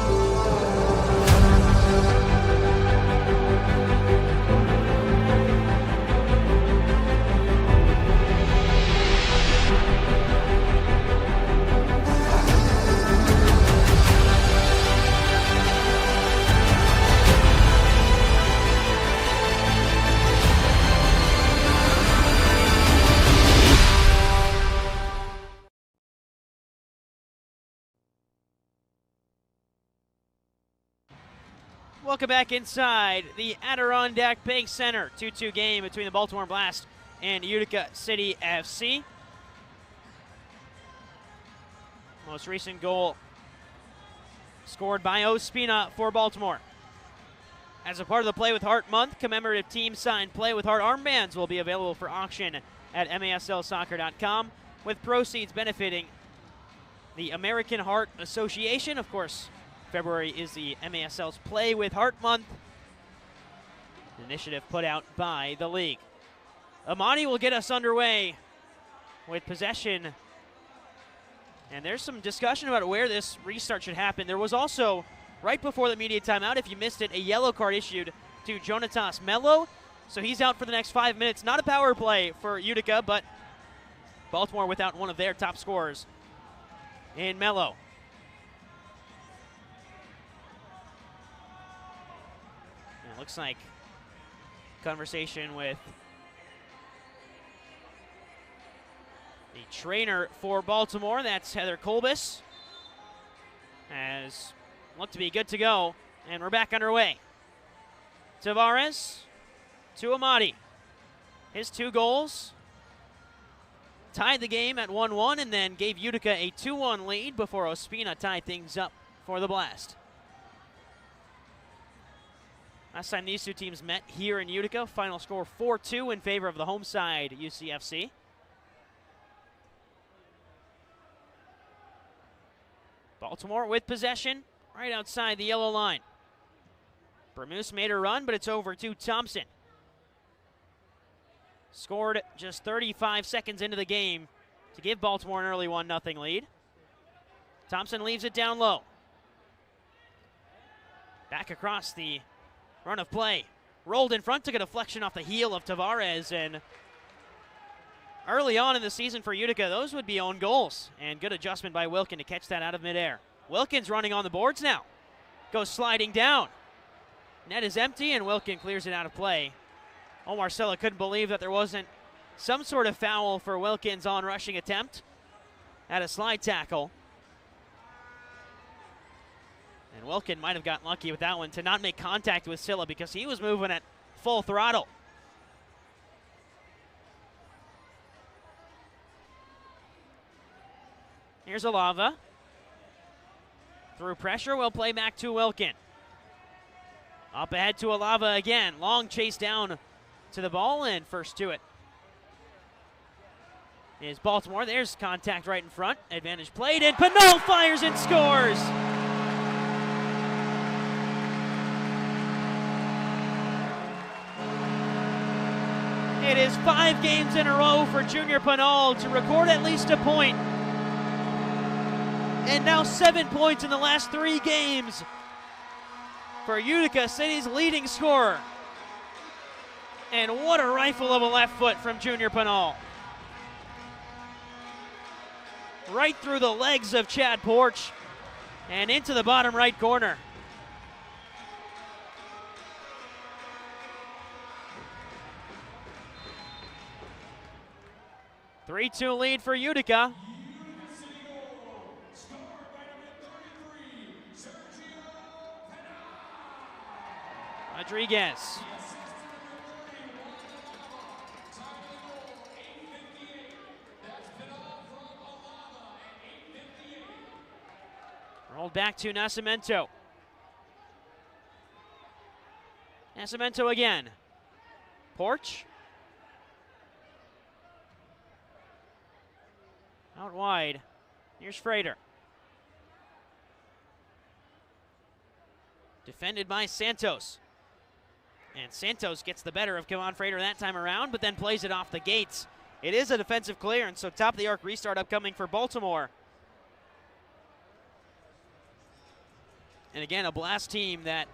Welcome back inside the Adirondack Bank Center. 2-2 game between the Baltimore Blast and Utica City FC. Most recent goal scored by Ospina for Baltimore. As a part of the Play with Heart month, commemorative team-signed Play with Heart armbands will be available for auction at maslsoccer.com, with proceeds benefiting the American Heart Association. Of course, February is the MASL's Play with Heart month, an initiative put out by the league. Amani will get us underway with possession. And there's some discussion about where this restart should happen. There was also, right before the media timeout, if you missed it, a yellow card issued to Jonatas Mello. So he's out for the next 5 minutes. Not a power play for Utica, but Baltimore without one of their top scorers in Mello. And it looks like conversation with the trainer for Baltimore, that's Heather Kolbus, has looked to be good to go, and we're back underway. Tavares to Amadi. His 2 goals tied the game at 1-1 and then gave Utica a 2-1 lead before Ospina tied things up for the Blast. Last time these two teams met here in Utica, final score 4-2 in favor of the home side, UCFC. Baltimore with possession right outside the yellow line. Bermuse made a run, but it's over to Thompson. Scored just 35 seconds into the game to give Baltimore an early 1-0 lead. Thompson leaves it down low. Back across the run of play. Rolled in front, took a deflection off the heel of Tavares, and early on in the season for Utica, those would be own goals. And good adjustment by Wilkin to catch that out of midair. Wilkin's running on the boards now. Goes sliding down. Net is empty, and Wilkin clears it out of play. Omar Sella couldn't believe that there wasn't some sort of foul for Wilkin's on-rushing attempt at a slide tackle. And Wilkin might have gotten lucky with that one to not make contact with Silla because he was moving at full throttle. Here's Alava. Through pressure, will play back to Wilkin. Up ahead to Alava again. Long chase down to the ball, and first to it is Baltimore. There's contact right in front. Advantage played, and Pinot fires and scores! It is 5 games in a row for Junior Pinot to record at least a point. And now 7 points in the last 3 games for Utica City's leading scorer. And what a rifle of a left foot from Junior Pinot. Right through the legs of Chad Porch and into the bottom right corner. A 3-2 lead for Utica. Rodriguez. Rolled back to Nascimento. Nascimento again. Porch. Out wide. Here's Frater. Defended by Santos. And Santos gets the better of Kevon Frater that time around, but then plays it off the gates. It is a defensive clearance, so top of the arc restart upcoming for Baltimore. And again, a Blast team that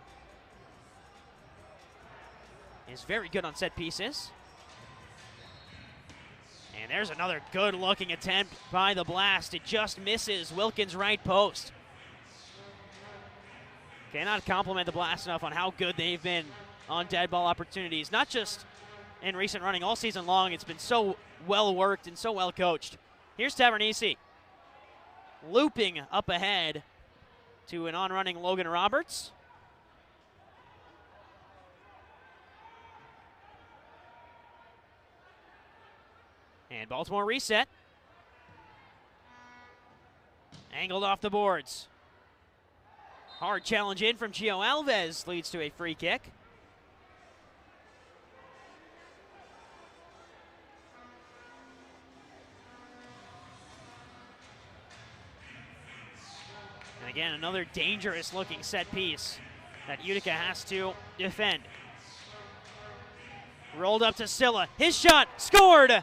is very good on set pieces. And there's another good-looking attempt by the Blast. It just misses Wilkins' right post. Cannot compliment the Blast enough on how good they've been on dead ball opportunities. Not just in recent running, all season long. It's been so well worked and so well coached. Here's Tavernisi looping up ahead to an on-running Logan Roberts. And Baltimore reset. Angled off the boards. Hard challenge in from Gio Alves leads to a free kick. And again, another dangerous looking set piece that Utica has to defend. Rolled up to Silla. His shot scored!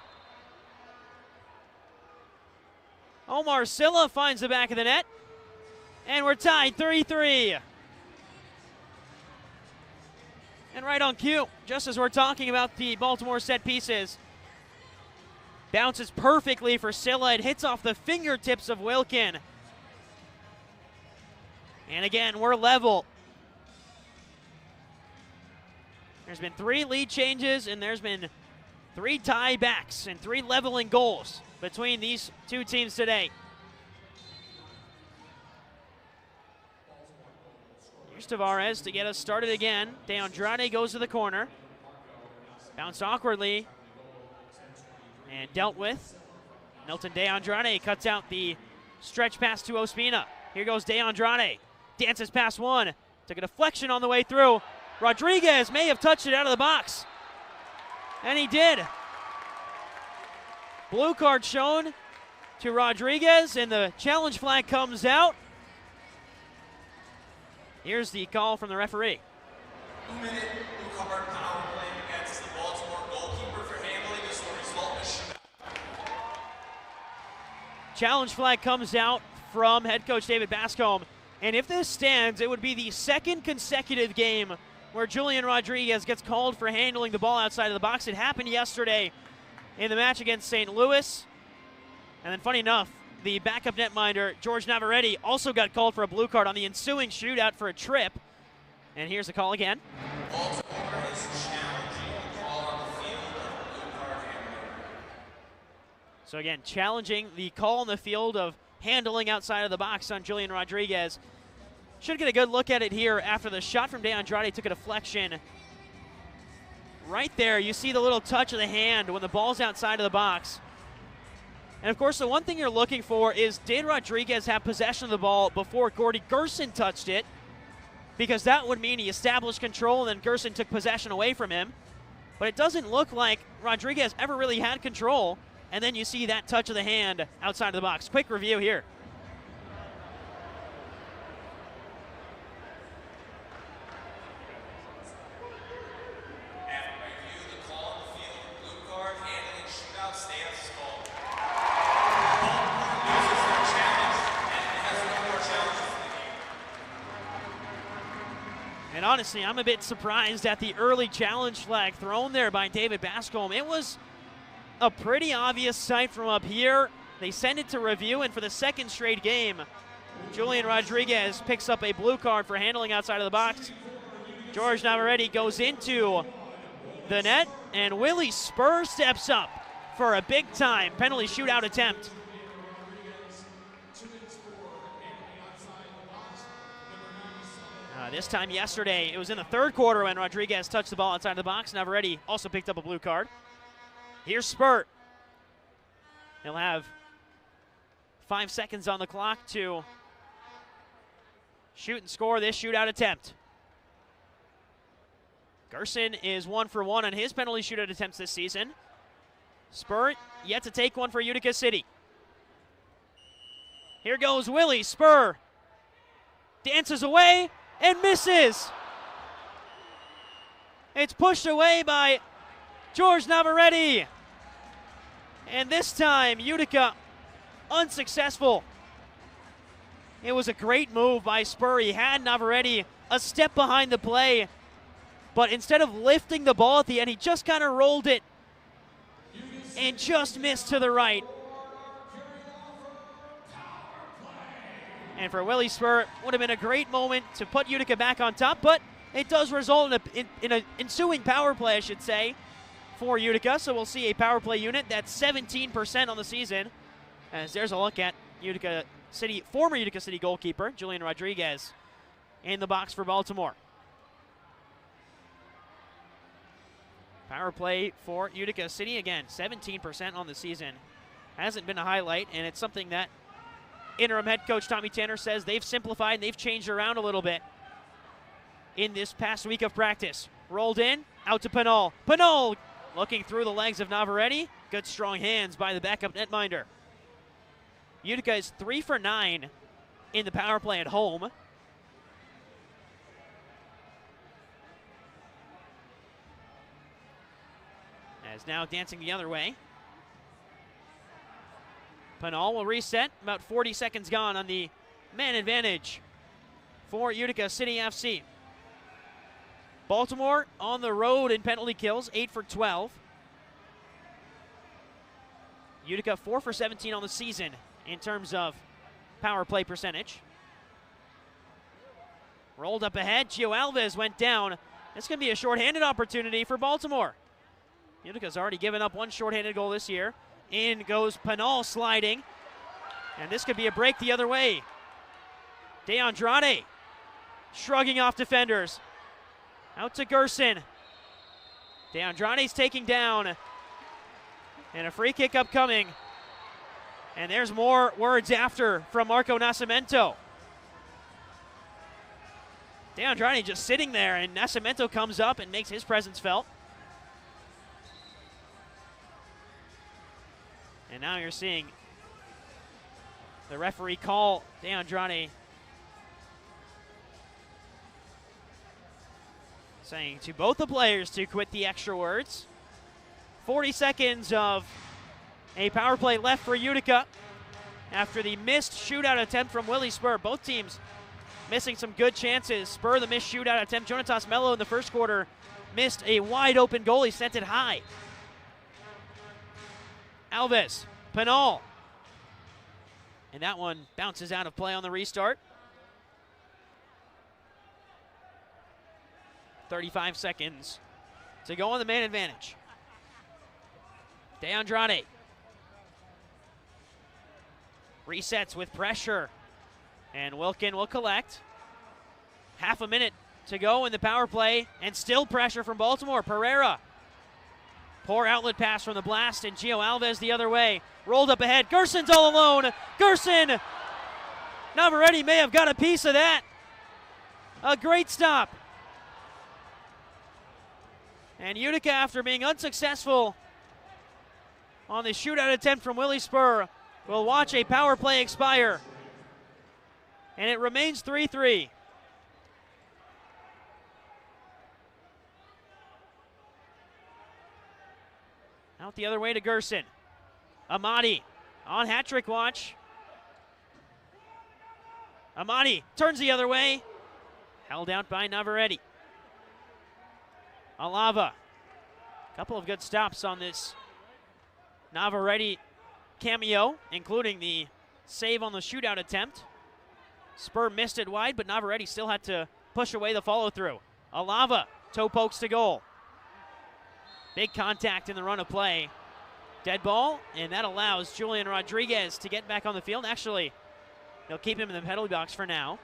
Omar Silla finds the back of the net. And we're tied 3-3. And right on cue, just as we're talking about the Baltimore set pieces, bounces perfectly for Silla. It hits off the fingertips of Wilkin. And again, we're level. There's been 3 lead changes, and there's been 3 tiebacks and 3 leveling goals between these two teams today. Here's Tavares to get us started again. De Andrade goes to the corner. Bounced awkwardly and dealt with. Milton De Andrade cuts out the stretch pass to Ospina. Here goes De Andrade. Dances past one. Took a deflection on the way through. Rodriguez may have touched it out of the box. And he did. Blue card shown to Rodriguez, and the challenge flag comes out. Here's the call from the referee. 2-minute blue card power play against the Baltimore goalkeeper for handling this will result in a shootout. Challenge flag comes out from head coach David Bascombe. And if this stands, it would be the second consecutive game where Julian Rodriguez gets called for handling the ball outside of the box. It happened yesterday in the match against St. Louis. And then funny enough, the backup netminder, George Navarrete, also got called for a blue card on the ensuing shootout for a trip. And here's the call again. Baltimore is challenging the call on the field of blue card handling. So again, challenging the call on the field of handling outside of the box on Julian Rodriguez. Should get a good look at it here after the shot from De Andrade took a deflection. Right there, you see the little touch of the hand when the ball's outside of the box. And of course, the one thing you're looking for is, did Rodriguez have possession of the ball before Gordy Gerson touched it? Because that would mean he established control and then Gerson took possession away from him. But it doesn't look like Rodriguez ever really had control. And then you see that touch of the hand outside of the box. Quick review here. After review, the call on the field of blue card handling shootout stands as called. Baltimore loses their challenge and has no more challenges in the game. And honestly, I'm a bit surprised at the early challenge flag thrown there by David Bascombe. It was a pretty obvious sight from up here. They send it to review, and for the second straight game, Julian Rodriguez picks up a blue card for handling outside of the box. George Navarrete goes into the net, and Willie Spur steps up for a big-time penalty shootout attempt. This time yesterday, it was in the third quarter when Rodriguez touched the ball outside of the box. Navarrete also picked up a blue card. Here's Spurt. He'll have 5 seconds on the clock to shoot and score this shootout attempt. Gerson is 1 for 1 on his penalty shootout attempts this season. Spurt yet to take one for Utica City. Here goes Willie Spur. Dances away and misses. It's pushed away by George Navarrete. And this time, Utica unsuccessful. It was a great move by Spur. He had Navarrete a step behind the play, but instead of lifting the ball at the end, he just kind of rolled it and just missed to the right. And for Willie Spur, would have been a great moment to put Utica back on top, but it does result in an ensuing power play, I should say, for Utica. So we'll see a power play unit that's 17% on the season. As there's a look at Utica City, former Utica City goalkeeper Julian Rodriguez in the box for Baltimore. Power play for Utica City, again, 17% on the season. Hasn't been a highlight, and it's something that interim head coach Tommy Tanner says they've simplified and they've changed around a little bit in this past week of practice. Rolled in, out to Pinal. Pinal looking through the legs of Navarrete. Good strong hands by the backup netminder. Utica is 3 for 9 in the power play at home. As now dancing the other way. Pinal will reset. About 40 seconds gone on the man advantage for Utica City FC. Baltimore on the road in penalty kills, 8 for 12. Utica 4 for 17 on the season in terms of power play percentage. Rolled up ahead. Gio Alves went down. It's going to be a shorthanded opportunity for Baltimore. Utica's already given up one shorthanded goal this year. In goes Pinal sliding. And this could be a break the other way. De Andrade shrugging off defenders. Out to Gerson. De Andrade's taking down. And a free kick upcoming. And there's more words after from Marco Nascimento. De Andrade just sitting there, and Nascimento comes up and makes his presence felt. And now you're seeing the referee call De Andrade, saying to both the players to quit the extra words. 40 seconds of a power play left for Utica after the missed shootout attempt from Willie Spur. Both teams missing some good chances. Spur, the missed shootout attempt. Jonatas Mello in the first quarter missed a wide open goal. He sent it high. Alves, Pinal. And that one bounces out of play on the restart. 35 seconds to go on the man advantage. De Andrade resets with pressure, and Wilkin will collect. Half a minute to go in the power play, and still pressure from Baltimore. Pereira. Poor outlet pass from the Blast, and Gio Alves the other way. Rolled up ahead. Gerson's all alone. Gerson! Navarrete may have got a piece of that. A great stop. And Utica, after being unsuccessful on the shootout attempt from Willie Spur, will watch a power play expire. And it remains 3-3. Out the other way to Gerson. Amadi on hat-trick watch. Amadi turns the other way. Held out by Navarrete. Alava. Couple of good stops on this Navarrete cameo, including the save on the shootout attempt. Spur missed it wide, but Navarrete still had to push away the follow-through. Alava, toe pokes to goal. Big contact in the run of play. Dead ball, and that allows Julian Rodriguez to get back on the field. Actually, they'll keep him in the penalty box for now.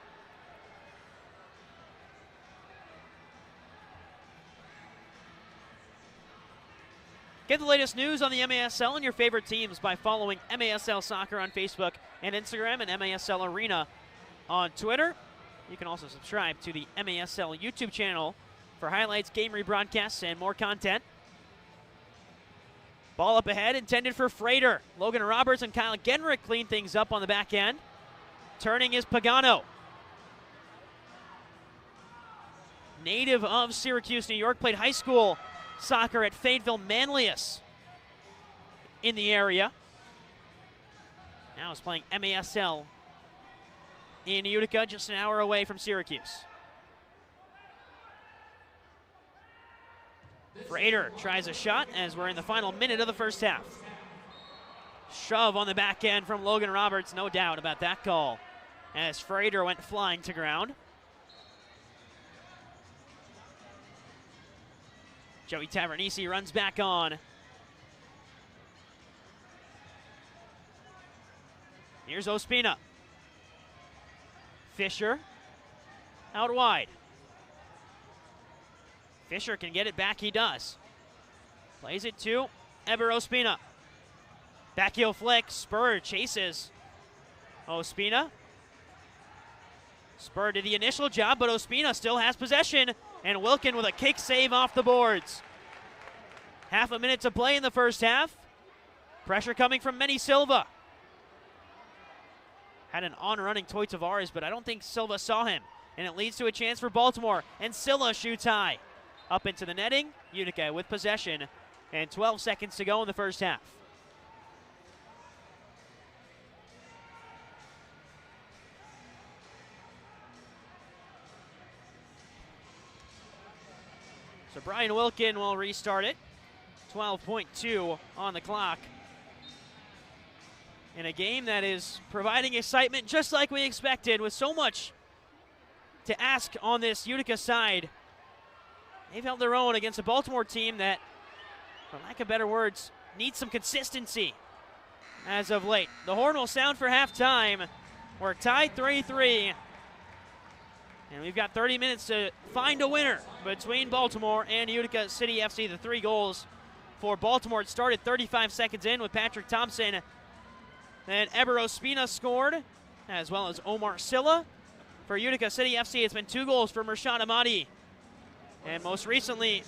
Get the latest news on the MASL and your favorite teams by following MASL Soccer on Facebook and Instagram, and MASL Arena on Twitter. You can also subscribe to the MASL YouTube channel for highlights, game rebroadcasts, and more content. Ball up ahead, intended for Frater. Logan Roberts and Kyle Genrick clean things up on the back end. Turning is Pagano. Native of Syracuse, New York, played high school soccer at Fayetteville Manlius in the area. Now is playing MASL in Utica, just an hour away from Syracuse. Frater tries a shot as we're in the final minute of the first half. Shove on the back end from Logan Roberts, no doubt about that call, as Frater went flying to ground. Joey Tavernisi runs back on. Here's Ospina. Fisher out wide. Fisher can get it back, he does. Plays it to Eber Ospina. Backheel flick, Spur chases Ospina. Spur did the initial job, but Ospina still has possession, and Wilkin with a kick save off the boards. Half a minute to play in the first half. Pressure coming from Manny Silva. Had an on-running Toy Tavares, but I don't think Silva saw him, and it leads to a chance for Baltimore, and Silla shoots high. Up into the netting, Utica with possession, and 12 seconds to go in the first half. So Brian Wilkin will restart it. 12.2 on the clock. In a game that is providing excitement just like we expected, with so much to ask on this Utica side. They've held their own against a Baltimore team that, for lack of better words, needs some consistency as of late. The horn will sound for halftime. We're tied 3-3. And we've got 30 minutes to find a winner between Baltimore and Utica City FC. The 3 goals for Baltimore. It started 35 seconds in with Patrick Thompson. Then Eber Ospina scored, as well as Omar Silla. For Utica City FC, it's been 2 goals for Mershad Ahmadi. And most recently,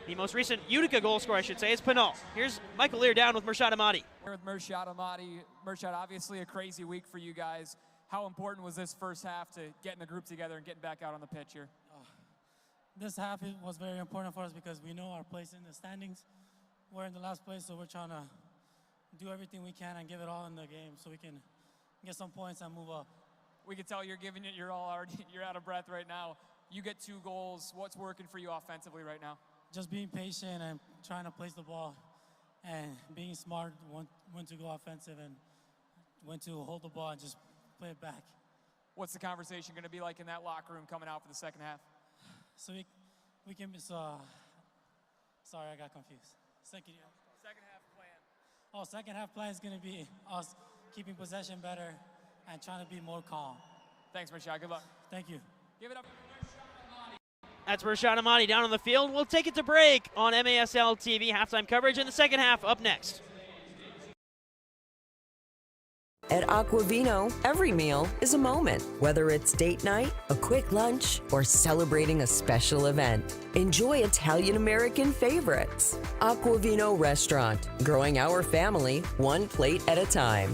the most recent Utica goal scorer, I should say, is Pinal. Here's Michael Lear down with Mershad Ahmadi. Here with Mershad Ahmadi. Mershad, obviously a crazy week for you guys. How important was this first half to getting the group together and getting back out on the pitch here? This half was very important for us because we know our place in the standings. We're in the last place, so we're trying to do everything we can and give it all in the game so we can get some points and move up. We can tell you're giving it your all already. You're out of breath right now. You get 2 goals. What's working for you offensively right now? Just being patient and trying to place the ball and being smart when to go offensive and when to hold the ball and just play it back. What's the conversation going to be like in that locker room coming out for the second half? So we can be, sorry, I got confused. Second half plan. Oh, second half plan is going to be us keeping possession better and trying to be more calm. Thanks, Mershad. Good luck. Thank you. Give it up. That's Mershad Ahmadi down on the field. We'll take it to break on MASL TV. Halftime coverage in the second half up next. At Aquavino, every meal is a moment. Whether it's date night, a quick lunch, or celebrating a special event. Enjoy Italian-American favorites. Aquavino Restaurant, growing our family one plate at a time.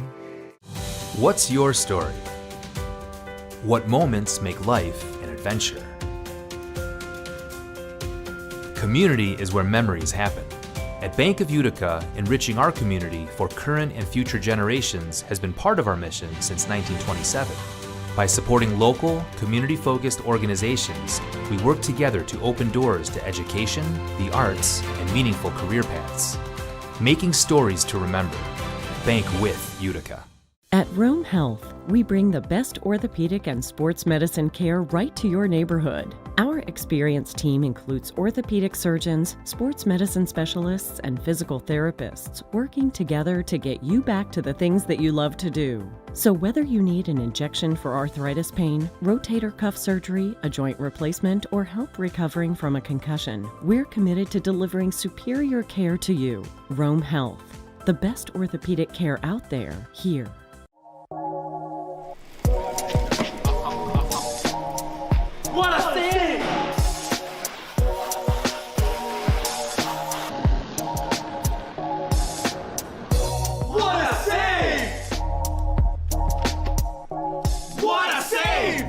What's your story? What moments make life an adventure? Community is where memories happen. At Bank of Utica, enriching our community for current and future generations has been part of our mission since 1927. By supporting local, community-focused organizations, we work together to open doors to education, the arts, and meaningful career paths. Making stories to remember. Bank with Utica. At Rome Health, we bring the best orthopedic and sports medicine care right to your neighborhood. Our experienced team includes orthopedic surgeons, sports medicine specialists, and physical therapists working together to get you back to the things that you love to do. So whether you need an injection for arthritis pain, rotator cuff surgery, a joint replacement, or help recovering from a concussion, we're committed to delivering superior care to you. Rome Health, the best orthopedic care out there, here. What a save! What a save! What a save!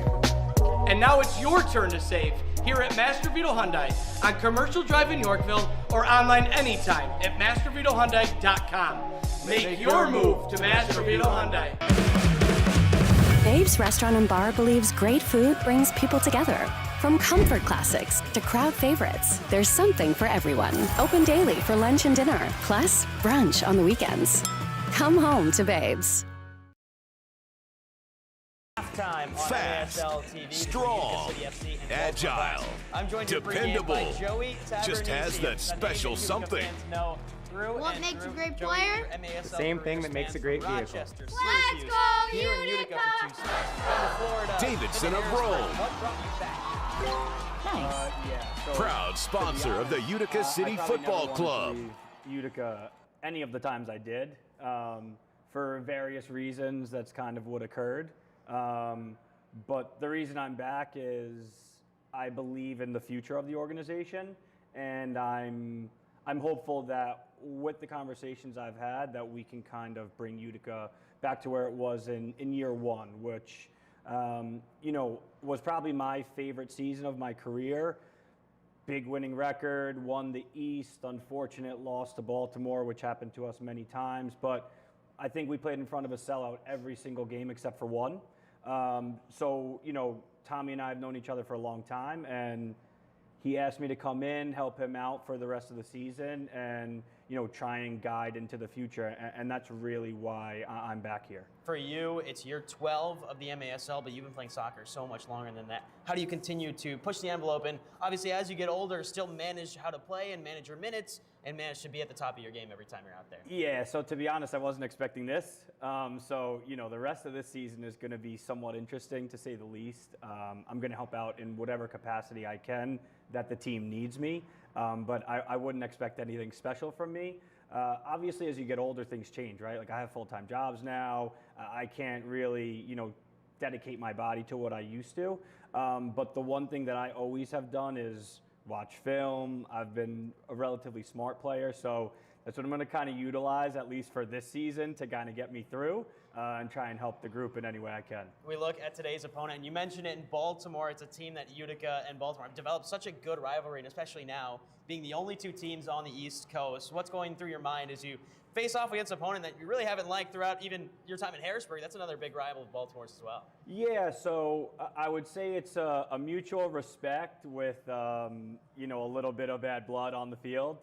And now it's your turn to save here at Master Vito Hyundai on Commercial Drive in Yorkville or online anytime at mastervitohyundai.com. Make your move to Master Vito Hyundai. Babe's Restaurant and Bar believes great food brings people together. From comfort classics to crowd favorites, there's something for everyone. Open daily for lunch and dinner, plus brunch on the weekends. Come home to Babe's. Halftime on Fast, ASL TV, strong, Utica City FC and agile, I'm joined here dependable, by Joey just has that special something. What makes a great player? The same thing that makes a great vehicle. Let's go, here in Utica for 2 seasons. Davidson of Rome. What brought you back? Nice. Proud sponsor of the Utica City Football Club. Utica, any of the times I did, for various reasons, that's kind of what occurred. But the reason I'm back is I believe in the future of the organization, and I'm hopeful that with the conversations I've had that we can kind of bring Utica back to where it was in year one, which was probably my favorite season of my career. Big winning record, won the East, unfortunate loss to Baltimore, which happened to us many times, but I think we played in front of a sellout every single game except for one. So, Tommy and I have known each other for a long time, and he asked me to come in, help him out for the rest of the season, and try and guide into the future, and that's really why I'm back here. For you, it's year 12 of the MASL, but you've been playing soccer so much longer than that. How do you continue to push the envelope and obviously as you get older, still manage how to play and manage your minutes and manage to be at the top of your game every time you're out there? Yeah, so to be honest, I wasn't expecting this. The rest of this season is going to be somewhat interesting to say the least. I'm going to help out in whatever capacity I can that the team needs me, but I wouldn't expect anything special from me. Obviously, as you get older, things change, right? Like I have full-time jobs now. I can't really, dedicate my body to what I used to. But the one thing that I always have done is watch film. I've been a relatively smart player, so that's what I'm going to kind of utilize, at least for this season, to kind of get me through and try and help the group in any way I can. We look at today's opponent, and you mentioned it in Baltimore. It's a team that Utica and Baltimore have developed such a good rivalry, and especially now, being the only two teams on the East Coast. What's going through your mind as you face off against an opponent that you really haven't liked throughout even your time in Harrisburg? That's another big rival of Baltimore's as well. Yeah, so I would say it's a mutual respect with, a little bit of bad blood on the field.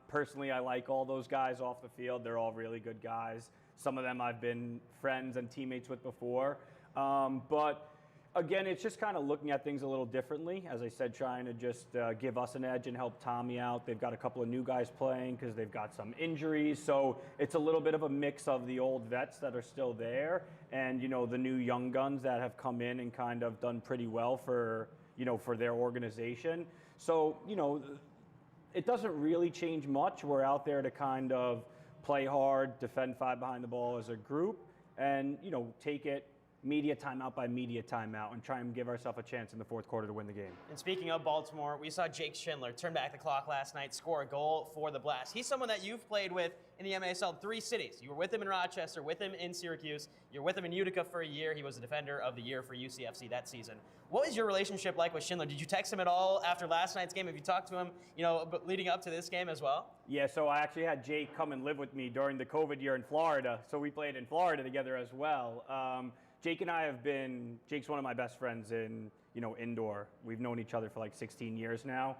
Personally, I like all those guys off the field. They're all really good guys. Some of them I've been friends and teammates with before. But again, it's just kind of looking at things a little differently. As I said, trying to just give us an edge and help Tommy out. They've got a couple of new guys playing because they've got some injuries. So it's a little bit of a mix of the old vets that are still there and, the new young guns that have come in and kind of done pretty well for their organization. So, it doesn't really change much. We're out there to kind of play hard, defend 5 behind the ball as a group, and, take it media timeout by media timeout and try and give ourselves a chance in the fourth quarter to win the game. And speaking of Baltimore, we saw Jake Schindler turn back the clock last night, score a goal for the Blast. He's someone that you've played with in the MASL 3 cities. You were with him in Rochester, with him in Syracuse. You're with him in Utica for a year. He was the defender of the year for UCFC that season. What was your relationship like with Schindler? Did you text him at all after last night's game? Have you talked to him, leading up to this game as well? Yeah, so I actually had Jake come and live with me during the COVID year in Florida. So we played in Florida together as well. Jake and I Jake's one of my best friends in, indoor. We've known each other for like 16 years now.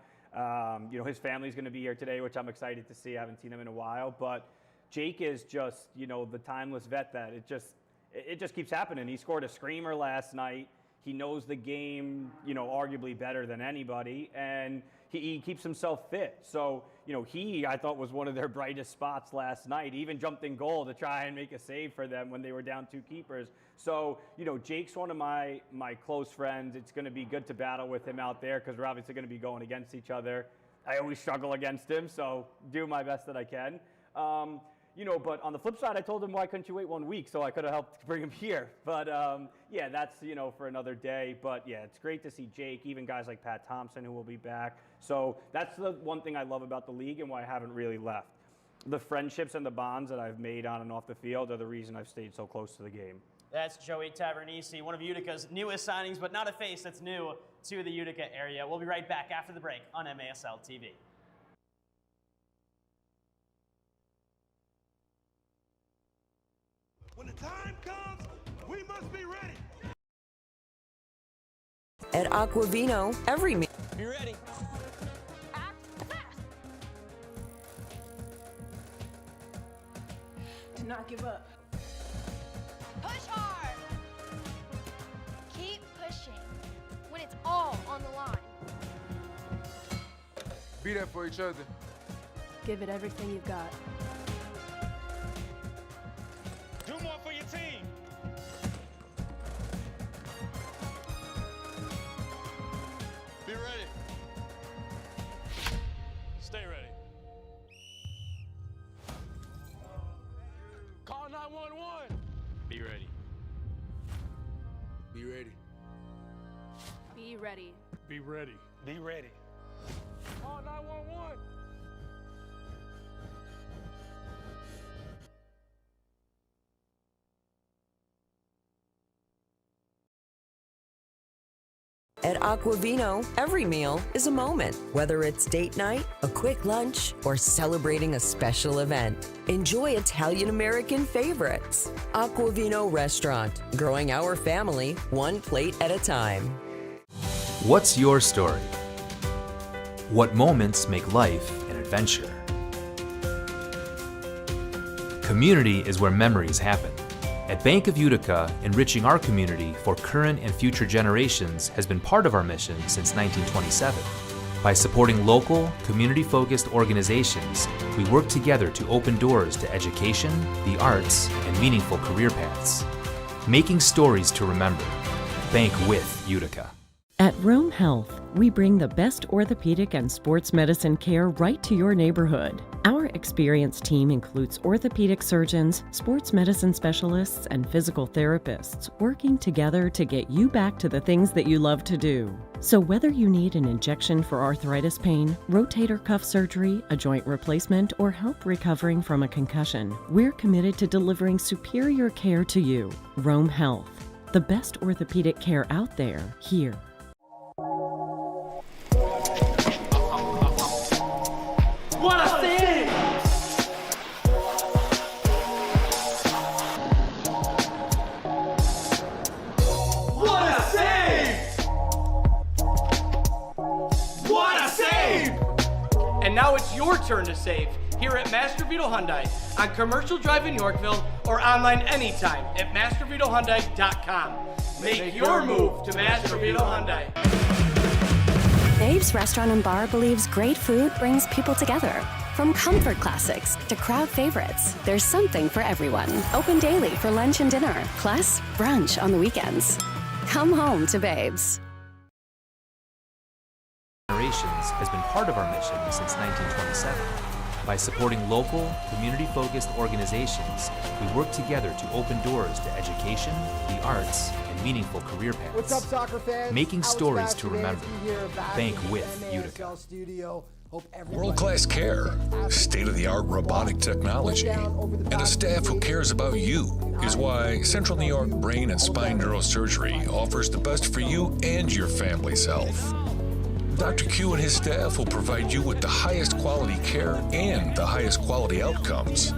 His family's going to be here today, which I'm excited to see. I haven't seen him in a while, but Jake is just, the timeless vet that it just keeps happening. He scored a screamer last night. He knows the game, arguably better than anybody, and he keeps himself fit. So, I thought was one of their brightest spots last night. He even jumped in goal to try and make a save for them when they were down 2 keepers. So, Jake's one of my close friends. It's going to be good to battle with him out there because we're obviously going to be going against each other. I always struggle against him, so do my best that I can. But on the flip side, I told him, why couldn't you wait 1 week so I could have helped bring him here? But yeah, that's, for another day. But yeah, it's great to see Jake, even guys like Pat Thompson who will be back. So that's the one thing I love about the league and why I haven't really left. The friendships and the bonds that I've made on and off the field are the reason I've stayed so close to the game. That's Joey Tavernisi, one of Utica's newest signings, but not a face that's new to the Utica area. We'll be right back after the break on MASL TV. When the time comes, we must be At Aquavino, every meal. Be ready. Do not give up. Push hard. Keep pushing when it's all on the line. Be there for each other. Give it everything you've got. Do more for your team. Be ready. Stay ready. Call 911. Be ready. Be ready. Be ready. Be ready. Be ready. Call 911. At Aquavino, every meal is a moment. Whether it's date night, a quick lunch, or celebrating a special event, enjoy Italian-American favorites. Aquavino Restaurant, growing our family one plate at a time. What's your story? What moments make life an adventure? Community is where memories happen. At Bank of Utica, enriching our community for current and future generations has been part of our mission since 1927. By supporting local, community-focused organizations, we work together to open doors to education, the arts, and meaningful career paths. Making stories to remember. Bank with Utica. At Rome Health, we bring the best orthopedic and sports medicine care right to your neighborhood. Our experienced team includes orthopedic surgeons, sports medicine specialists, and physical therapists working together to get you back to the things that you love to do. So whether you need an injection for arthritis pain, rotator cuff surgery, a joint replacement, or help recovering from a concussion, we're committed to delivering superior care to you. Rome Health, the best orthopedic care out there, here. What a save! What a save! What a save! And now it's your turn to save here at Master Vito Hyundai on Commercial Drive in Yorkville or online anytime at mastervitohyundai.com. Make your move to Master Vito Hyundai. Babe's Restaurant and Bar believes great food brings people together. From comfort classics to crowd favorites, there's something for everyone. Open daily for lunch and dinner, plus brunch on the weekends. Come home to Babe's. Generations has been part of our mission since 1927. By supporting local, community-focused organizations, we work together to open doors to education, the arts, and meaningful career paths. What's up, soccer fans? Making Alex stories Bass to remember. here, back Bank in the with MASL Utica. Studio. Hope everybody- World-class care, state-of-the-art robotic technology, and a staff who cares about you is why Central New York Brain and Spine Neurosurgery offers the best for you and your family's health. Dr. Q and his staff will provide you with the highest quality care and the highest quality outcomes.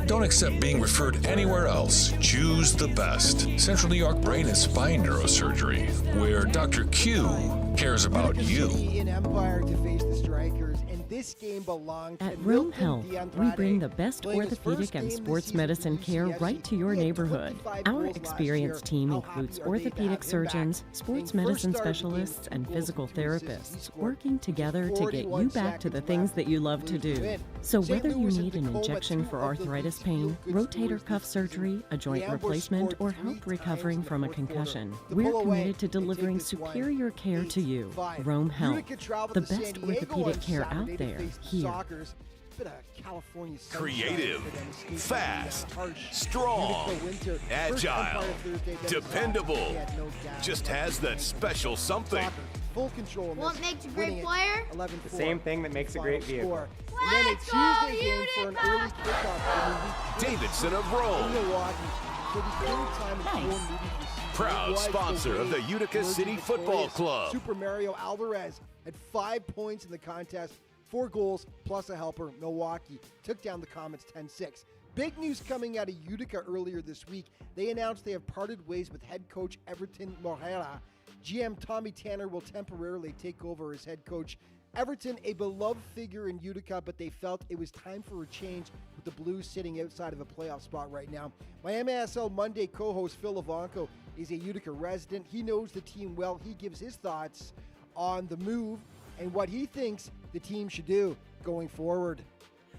Don't accept being referred anywhere else. Choose the best. Central New York Brain and Spine Neurosurgery, where Dr. Q cares about you. In Empire to face the Strikers, and this game belonged to At Rome Milton Health, we DeAndrade, bring the best playing his orthopedic first and game sports this medicine season care for right to your UCFC. He had neighborhood. 25 Our goals last experienced year. team How includes happy are they to orthopedic have him back? surgeons, sports Playing first medicine start of the game, specialists, 2 and goals, physical 2 assists. He therapists scored working together to get 41 you back to the seconds things left that you love to to lose do. win. So St. whether you Louis and need an Tacoma, injection 2 for of the arthritis least pain, feel-good rotator scores cuff this season. surgery, a joint The Amber replacement, scored or 3 help times recovering in the from a fourth quarter. concussion, To we're pull away committed to and take delivering this one, superior care to you. 8-5. Rome Health, Utica traveled the to San best Diego orthopedic on care Saturday out to there, face the here. Sockers. Bit of California sunshine Creative, for them, escaping fast, the harsh strong, Utica winter. First agile, Empire Thursday against dependable, Sockers, they had no doubt. just has that special something. Sockers, full control in What this, makes a great winning it player? 11-4. The same thing that makes a great vehicle. Score. And then a Let's go, Tuesday game for an early kickoff in week 2 Davidson of in Rome, Milwaukee. For the third time in 4 meetings this season, proud it was sponsor of the Wade Utica emerging City Football victorious. Club. Super Mario Alvarez had 5 points in the contest, 4 goals plus a helper. Milwaukee took down the Comets 10-6. Big news coming out of Utica earlier this week. They announced they have parted ways with head coach Everton Morera. GM Tommy Tanner will temporarily take over as head coach. Everton, a beloved figure in Utica, but they felt it was time for a change with the Blues sitting outside of a playoff spot right now. My MASL Monday co-host Phil Ivanko is a Utica resident. He knows the team well. He gives his thoughts on the move and what he thinks the team should do going forward.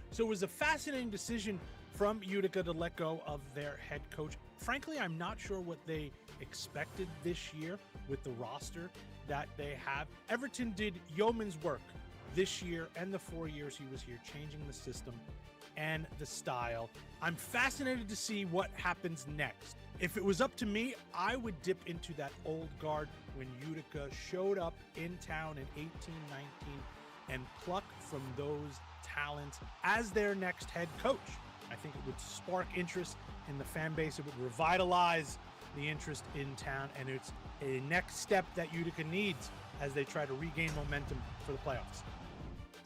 So it was a fascinating decision from Utica to let go of their head coach. Frankly, I'm not sure what they expected this year with the roster that they have. Everton did yeoman's work this year and the 4 years he was here, changing the system and the style. I'm fascinated to see what happens next. If it was up to me, I would dip into that old guard when Utica showed up in town in 18-19 and pluck from those talents as their next head coach. I think it would spark interest in the fan base. It would revitalize the interest in town, and it's a next step that Utica needs as they try to regain momentum for the playoffs.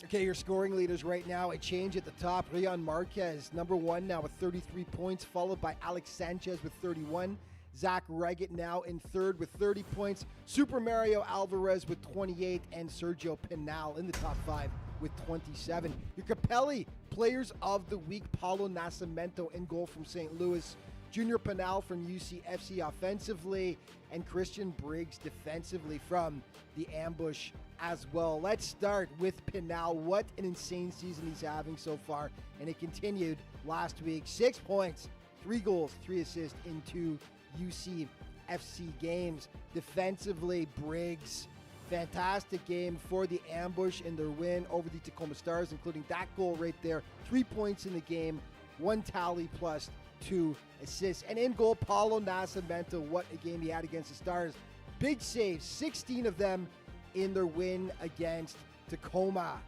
Okay, your scoring leaders right now, a change at the top. Rion Marquez, number one now with 33 points, followed by Alex Sanchez with 31. Zach Reggett now in third with 30 points. Super Mario Alvarez with 28, and Sergio Pinal in the top five with 27. Your Capelli Players of the Week, Paulo Nascimento in goal from St. Louis. Junior Pinal from UCFC offensively, and Christian Briggs defensively from the Ambush as well. Let's start with Pinal. What an insane season he's having so far, and it continued last week. 6 points, 3 goals, 3 assists in 2 UCFC games. Defensively, Briggs, fantastic game for the Ambush in their win over the Tacoma Stars, including that goal right there. 3 points in the game, 1 tally plus 2 assists. And in goal, Paulo Nascimento, what a game he had against the Stars. Big saves, 16 of them in their win against Tacoma.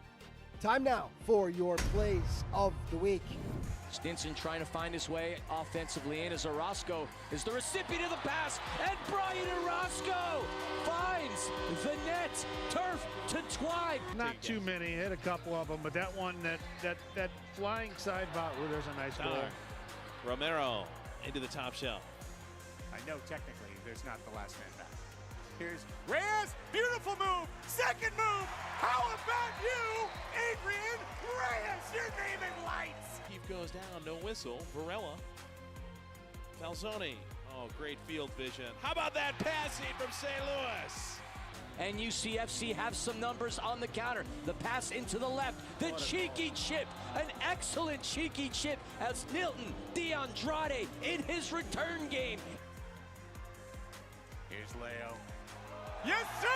Time now for your plays of the week. Stinson trying to find his way offensively in as Orozco is the recipient of the pass, and Brian Orozco finds the net. Turf to Twine. Not too many, hit a couple of them, but that one, that flying side volley, there's a nice goal. Romero into the top shelf. I know technically there's not the last man back. Here's Reyes, beautiful move, second move. How about you, Adrian Reyes? Your name in lights. Keep goes down, no whistle. Varela. Falzoni. Oh, great field vision. How about that passing from St. Louis? And UCFC have some numbers on the counter. The pass into the left, the cheeky chip, an excellent cheeky chip as Nilton DeAndrade in his return game. Here's Leo. Yes, sir!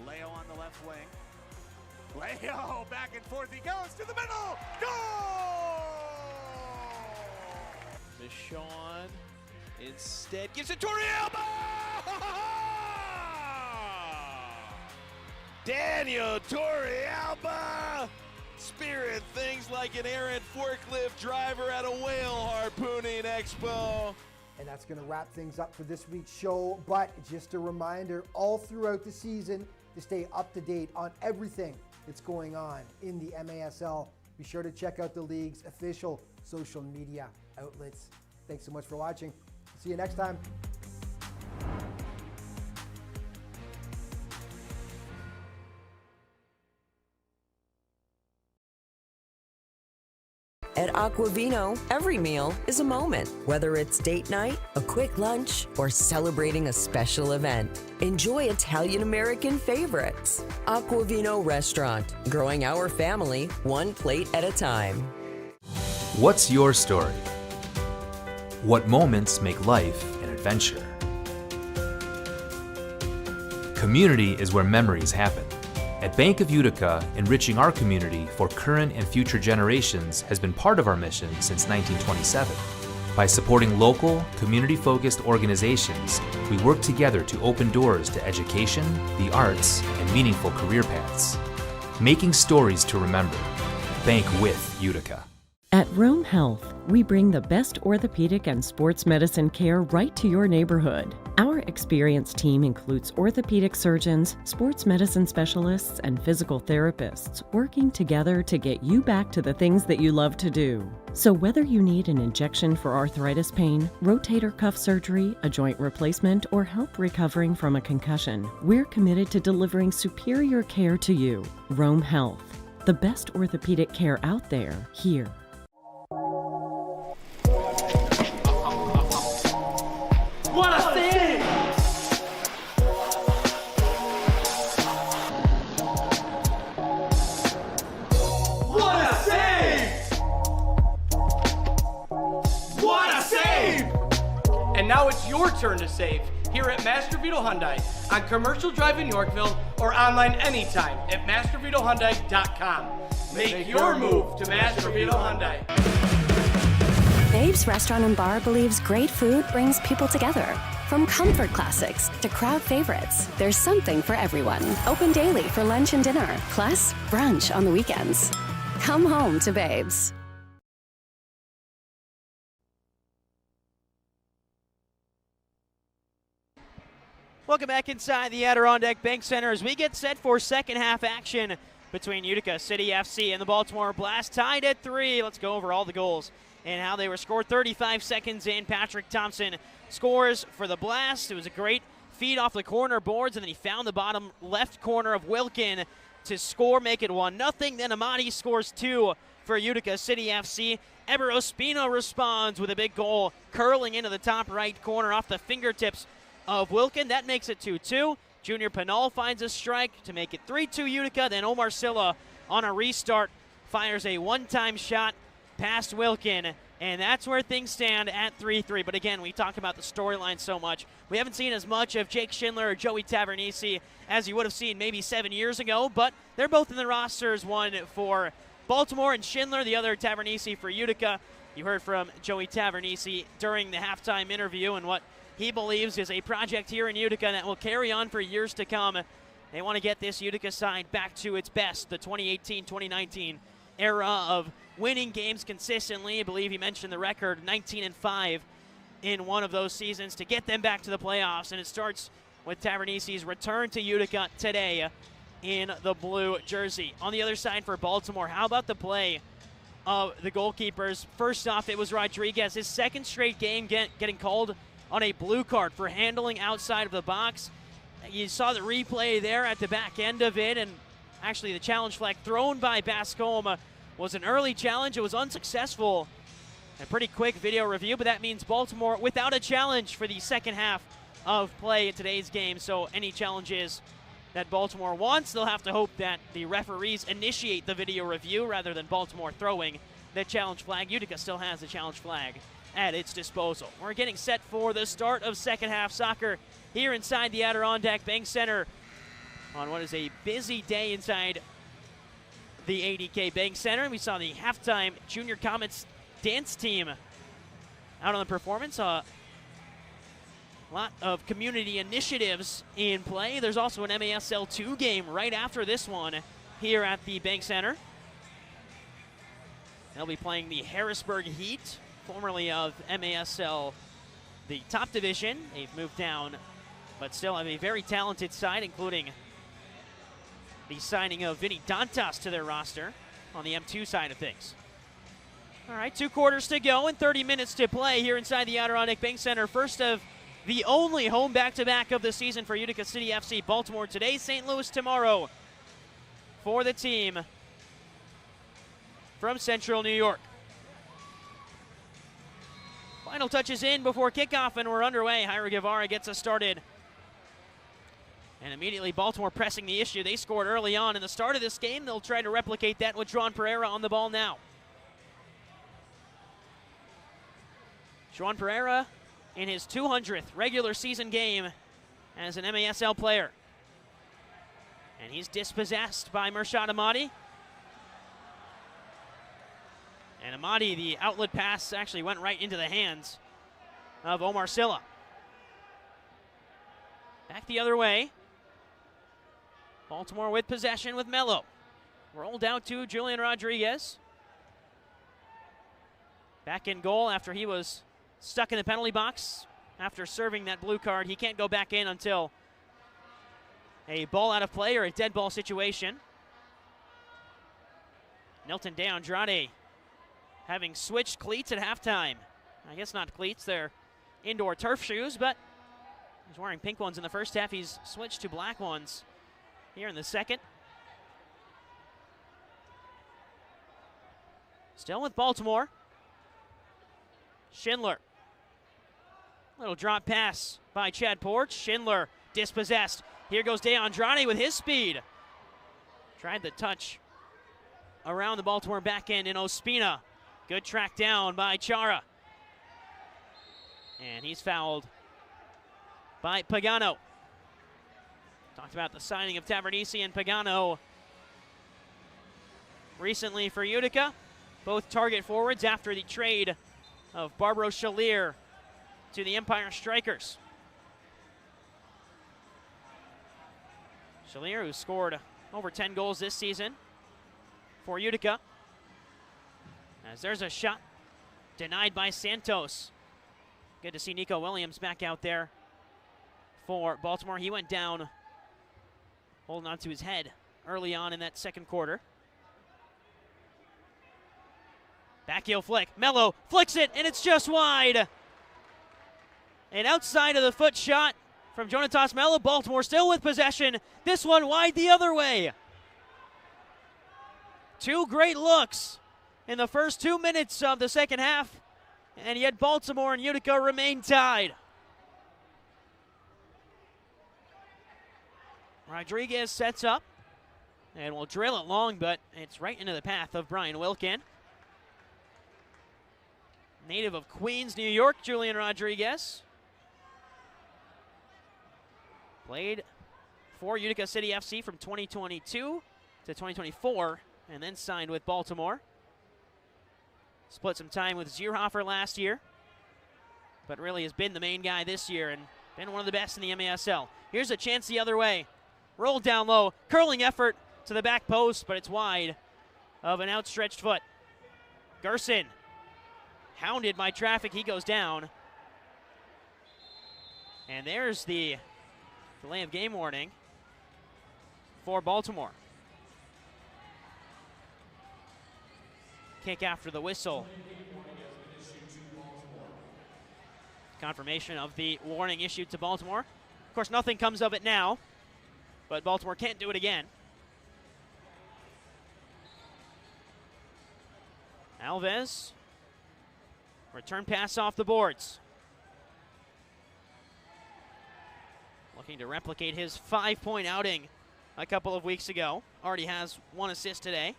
Leo on the left wing. Leo back and forth he goes to the middle. Goal! Michon instead gives it to Torrealba! Daniel Torrealba! Spirit things like an errant forklift driver at a whale harpooning expo. And that's going to wrap things up for this week's show. But just a reminder, all throughout the season, to stay up to date on everything that's going on in the MASL, be sure to check out the league's official social media outlets. Thanks so much for watching. See you next time. At Aquavino, every meal is a moment. Whether it's date night, a quick lunch, or celebrating a special event, enjoy Italian-American favorites. Aquavino Restaurant, growing our family one plate at a time. What's your story? What moments make life an adventure? Community is where memories happen. At Bank of Utica, enriching our community for current and future generations has been part of our mission since 1927. By supporting local, community-focused organizations, we work together to open doors to education, the arts, and meaningful career paths. Making stories to remember. Bank with Utica. At Rome Health, we bring the best orthopedic and sports medicine care right to your neighborhood. Our experienced team includes orthopedic surgeons, sports medicine specialists, and physical therapists working together to get you back to the things that you love to do. So whether you need an injection for arthritis pain, rotator cuff surgery, a joint replacement, or help recovering from a concussion, we're committed to delivering superior care to you. Rome Health, the best orthopedic care out there, here. What a save! What a save! What a save! And now it's your turn to save here at Master Vito Hyundai on Commercial Drive in Yorkville or online anytime at mastervitohyundai.com. Make your move to Master Vito Hyundai. Babe's Restaurant and Bar believes great food brings people together. From comfort classics to crowd favorites, there's something for everyone. Open daily for lunch and dinner, plus brunch on the weekends. Come home to Babe's. Welcome back inside the Adirondack Bank Center as we get set for second half action between Utica City FC and the Baltimore Blast, tied at 3. Let's go over all the goals and how they were scored. 35 seconds in, Patrick Thompson scores for the Blast. It was a great feed off the corner boards, and then he found the bottom left corner of Wilkin to score, make it 1-0. Then Amadi scores 2 for Utica City FC. Eber Ospino responds with a big goal, curling into the top right corner off the fingertips of Wilkin. That makes it 2-2. Junior Pinal finds a strike to make it 3-2 Utica. Then Omar Silla on a restart fires a one-time shot past Wilkin, and that's where things stand at 3-3. But again, we talk about the storyline so much. We haven't seen as much of Jake Schindler or Joey Tavernisi as you would have seen maybe 7 years ago, but they're both in the rosters, one for Baltimore and Schindler, the other Tavernisi for Utica. You heard from Joey Tavernisi during the halftime interview and what he believes is a project here in Utica that will carry on for years to come. They want to get this Utica side back to its best, the 2018-2019 era of winning games consistently. I believe he mentioned the record, 19-5 in one of those seasons, to get them back to the playoffs. And it starts with Tavernisi's return to Utica today in the blue jersey. On the other side for Baltimore, how about the play of the goalkeepers? First off, it was Rodriguez, his second straight game getting called on a blue card for handling outside of the box. You saw the replay there at the back end of it, and actually the challenge flag thrown by Bascombe was an early challenge. It was unsuccessful. A pretty quick video review, but that means Baltimore without a challenge for the second half of play in today's game. So any challenges that Baltimore wants, they'll have to hope that the referees initiate the video review rather than Baltimore throwing the challenge flag. Utica still has the challenge flag at its disposal. We're getting set for the start of second half soccer here inside the Adirondack Bank Center on what is a busy day inside the ADK Bank Center. We saw the halftime Junior Comets dance team out on the performance. A lot of community initiatives in play. There's also an MASL 2 game right after this one here at the Bank Center. They'll be playing the Harrisburg Heat, formerly of MASL, the top division. They've moved down, but still have a very talented side, including the signing of Vinny Dantas to their roster on the M2 side of things. All right, 2 quarters to go and 30 minutes to play here inside the Adirondack Bank Center. First of the only home back-to-back of the season for Utica City FC. Baltimore today, St. Louis tomorrow for the team from Central New York. Final touches in before kickoff, and we're underway. Jairo Guevara gets us started. And immediately Baltimore pressing the issue. They scored early on in the start of this game. They'll try to replicate that with Juan Pereira on the ball now. Juan Pereira in his 200th regular season game as an MASL player. And he's dispossessed by Murshad Amadi. And Amadi, the outlet pass actually went right into the hands of Omar Silla. Back the other way. Baltimore with possession with Mello. Rolled out to Julian Rodriguez. Back in goal after he was stuck in the penalty box after serving that blue card. He can't go back in until a ball out of play or a dead ball situation. Nilton De Andrade having switched cleats at halftime. I guess not cleats, they're indoor turf shoes, but he's wearing pink ones in the first half. He's switched to black ones here in the second. Still with Baltimore. Schindler. Little drop pass by Chad Porch. Schindler dispossessed. Here goes De Andrade with his speed. Tried the touch around the Baltimore back end in Ospina. Good track down by Chara. And he's fouled by Pagano. Talked about the signing of Tavernisi and Pagano recently for Utica. Both target forwards after the trade of Barbaro Chalier to the Empire Strikers. Chalier, who scored over 10 goals this season for Utica. As there's a shot denied by Santos. Good to see Nico Williams back out there for Baltimore. He went down holding on to his head early on in that second quarter. Backheel flick. Mello flicks it, and it's just wide. An outside of the foot shot from Jonatas Mello. Baltimore still with possession. This one wide the other way. Two great looks in the first 2 minutes of the second half, and yet Baltimore and Utica remain tied. Rodriguez sets up and will drill it long, but it's right into the path of Brian Wilkin. Native of Queens, New York, Julian Rodriguez. Played for Utica City FC from 2022 to 2024, and then signed with Baltimore. Split some time with Zierhofer last year, but really has been the main guy this year and been one of the best in the MASL. Here's a chance the other way. Rolled down low, curling effort to the back post, but it's wide of an outstretched foot. Gerson, hounded by traffic, he goes down. And there's the delay of game warning for Baltimore. Kick after the whistle. Confirmation of the warning issued to Baltimore. Of course, nothing comes of it now, but Baltimore can't do it again. Alves. Return pass off the boards. Looking to replicate his 5-point outing a couple of weeks ago. Already has 1 assist today.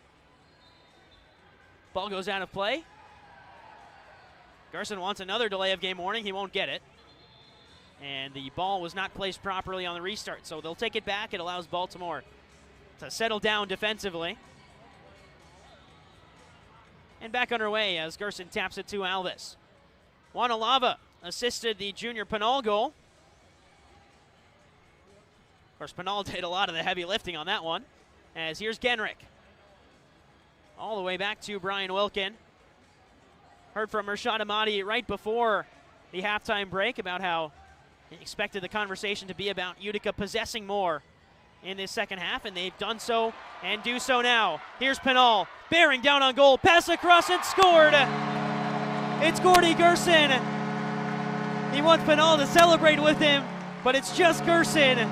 Ball goes out of play. Gerson wants another delay of game warning. He won't get it. And the ball was not placed properly on the restart, so they'll take it back. It allows Baltimore to settle down defensively. And back underway as Gerson taps it to Alves. Wanalava assisted the junior Pinal goal. Of course, Pinal did a lot of the heavy lifting on that one. As here's Genrick. All the way back to Brian Wilkin. Heard from Rashad Ahmadi right before the halftime break about how he expected the conversation to be about Utica possessing more in this second half, and they've done so and do so now. Here's Pinal, bearing down on goal, pass across and scored. It's Gordy Gerson. He wants Pinal to celebrate with him, but it's just Gerson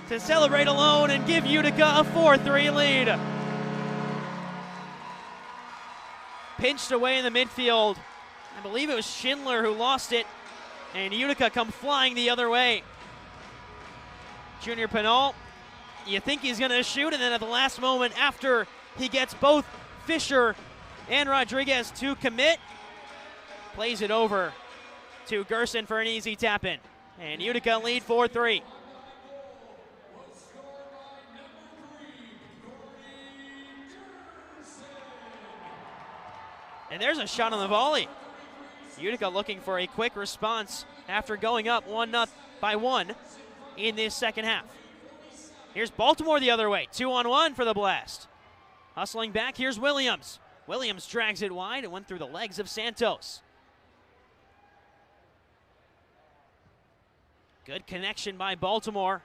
to celebrate alone and give Utica a 4-3 lead. Pinched away in the midfield. I believe it was Schindler who lost it, and Utica come flying the other way. Junior Pinal, you think he's going to shoot, and then at the last moment, after he gets both Fisher and Rodriguez to commit, plays it over to Gerson for an easy tap-in. And Utica lead 4-3. And there's a shot on the volley. Utica looking for a quick response after going up 1-0 by 1 in this second half. Here's Baltimore the other way, 2-on-1 for the Blast. Hustling back, here's Williams. Williams drags it wide. It went through the legs of Santos. Good connection by Baltimore.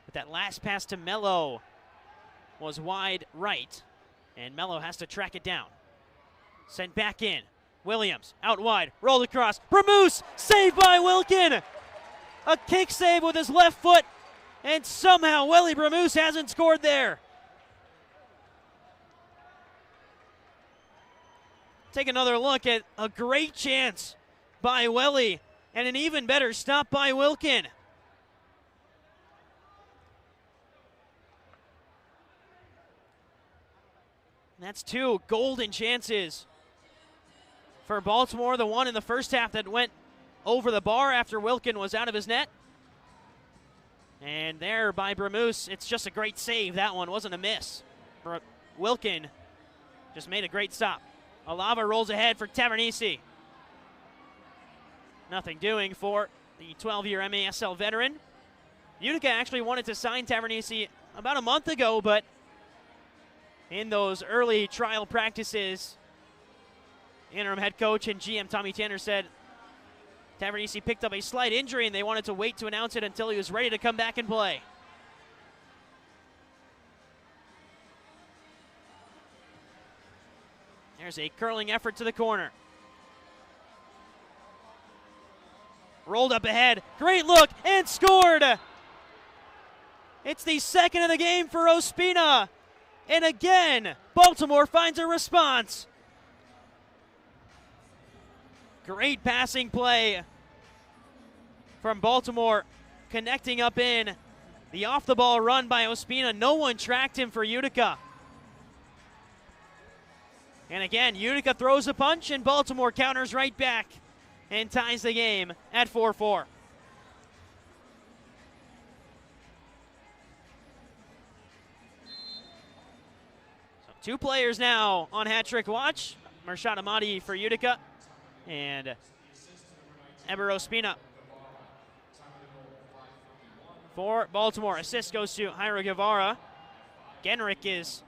But that last pass to Mello was wide right. And Mello has to track it down. Sent back in. Williams out wide. Rolled across. Bramoose saved by Wilkin. A kick save with his left foot. And somehow Willie Bramoose hasn't scored there. Take another look at a great chance by Willie and an even better stop by Wilkin. That's two golden chances for Baltimore. The one in the first half that went over the bar after Wilkin was out of his net. And there by Bramoose, it's just a great save. That one wasn't a miss. Wilkin just made a great stop. Alava rolls ahead for Tavernisi. Nothing doing for the 12-year MASL veteran. Utica actually wanted to sign Tavernisi about a month ago, but in those early trial practices, interim head coach and GM Tommy Tanner said Tavernisi picked up a slight injury and they wanted to wait to announce it until he was ready to come back and play. There's a curling effort to the corner. Rolled up ahead. Great look and scored. It's the second of the game for Ospina. And again, Baltimore finds a response. Great passing play from Baltimore, connecting up in. The off-the-ball run by Ospina. No one tracked him for Utica. And again, Utica throws a punch, and Baltimore counters right back and ties the game at 4-4. So two players now on hat-trick watch. Mershad Ahmadi for Utica and Eber Ospina for Baltimore. Assist goes to Jairo Guevara. Genrich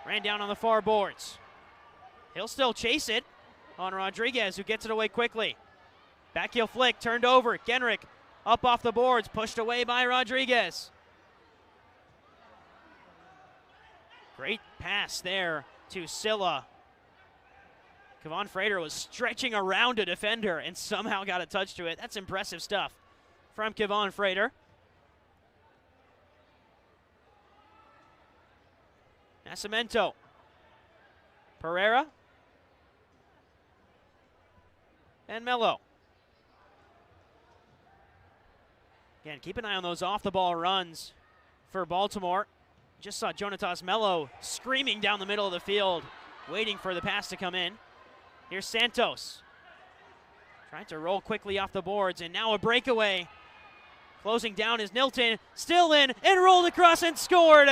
ran down on the far boards. He'll still chase it on Rodriguez, who gets it away quickly. Back heel flick, turned over. Genrich up off the boards, pushed away by Rodriguez. Great pass there to Silla. Kevon Frater was stretching around a defender and somehow got a touch to it. That's impressive stuff from Kevon Frater. Nascimento. Pereira. And Mello. Again, keep an eye on those off-the-ball runs for Baltimore. Just saw Jonatas Mello screaming down the middle of the field, waiting for the pass to come in. Here's Santos. Trying to roll quickly off the boards, and now a breakaway. Closing down is Nilton. Still in, and rolled across and scored.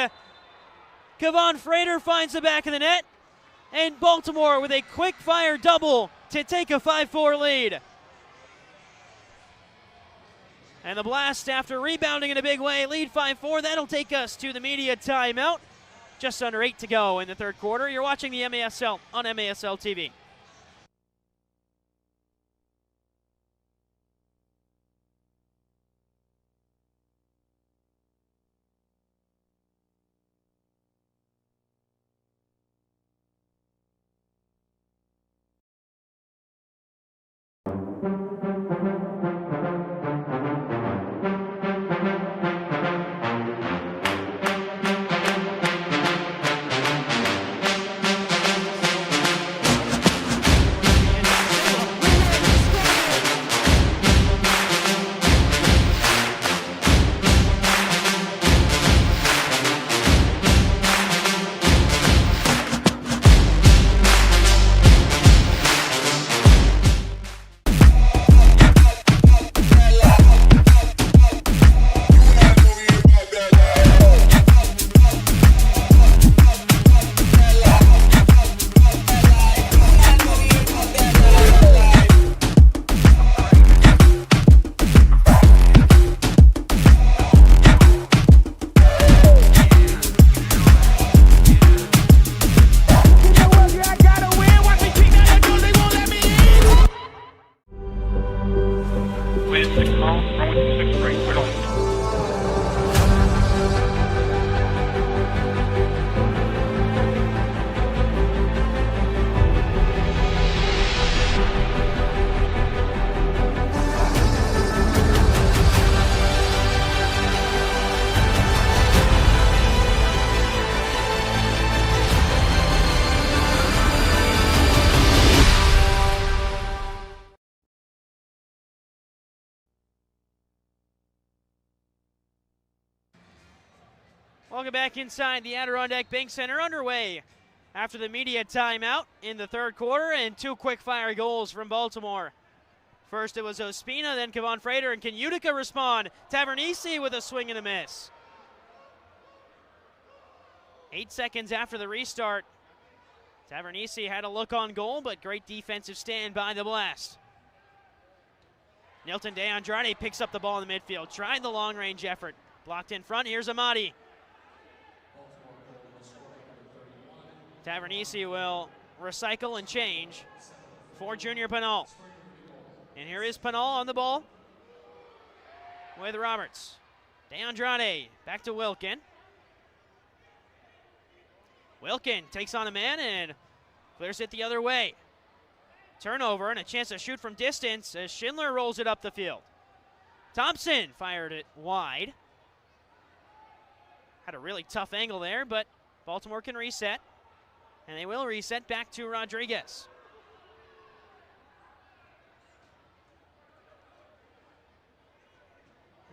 Kevon Frater finds the back of the net, and Baltimore with a quick-fire double to take a 5-4 lead. And the Blast, after rebounding in a big way, lead 5-4. That'll take us to the media timeout. Just under 8 to go in the third quarter. You're watching the MASL on MASL TV. Welcome back inside the Adirondack Bank Center, underway after the media timeout in the third quarter, and 2 quick-fire goals from Baltimore. First it was Ospina, then Kevon Frater, and can Utica respond? Tavernisi with a swing and a miss. 8 seconds after the restart, Tavernisi had a look on goal, but great defensive stand by the Blast. Nilton De Andrade picks up the ball in the midfield, tried the long-range effort. Blocked in front, here's Amati. Tavernisi will recycle and change for Junior Pinal. And here is Pinal on the ball with Roberts. De Andrade back to Wilkin. Wilkin takes on a man and clears it the other way. Turnover and a chance to shoot from distance as Schindler rolls it up the field. Thompson fired it wide. Had a really tough angle there, but Baltimore can reset. And they will reset back to Rodriguez.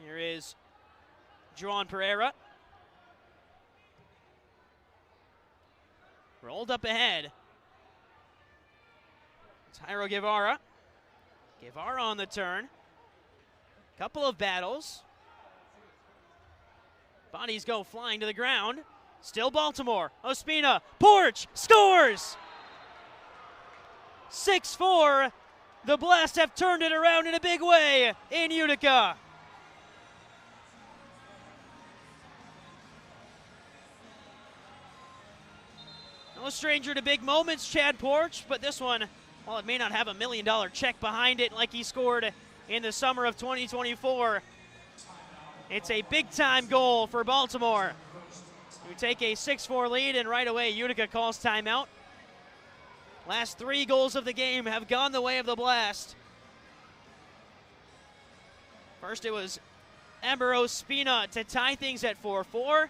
Here is Juan Pereira. Rolled up ahead. It's Jairo Guevara. Guevara on the turn. Couple of battles. Bodies go flying to the ground. Still Baltimore. Ospina. Porch scores! 6-4. The Blast have turned it around in a big way in Utica. No stranger to big moments, Chad Porch, but this one, while it may not have $1 million check behind it like he scored in the summer of 2024, it's a big-time goal for Baltimore. We take a 6-4 lead, and right away Utica calls timeout. Last 3 goals of the game have gone the way of the Blast. First it was Ember Ospina to tie things at 4-4.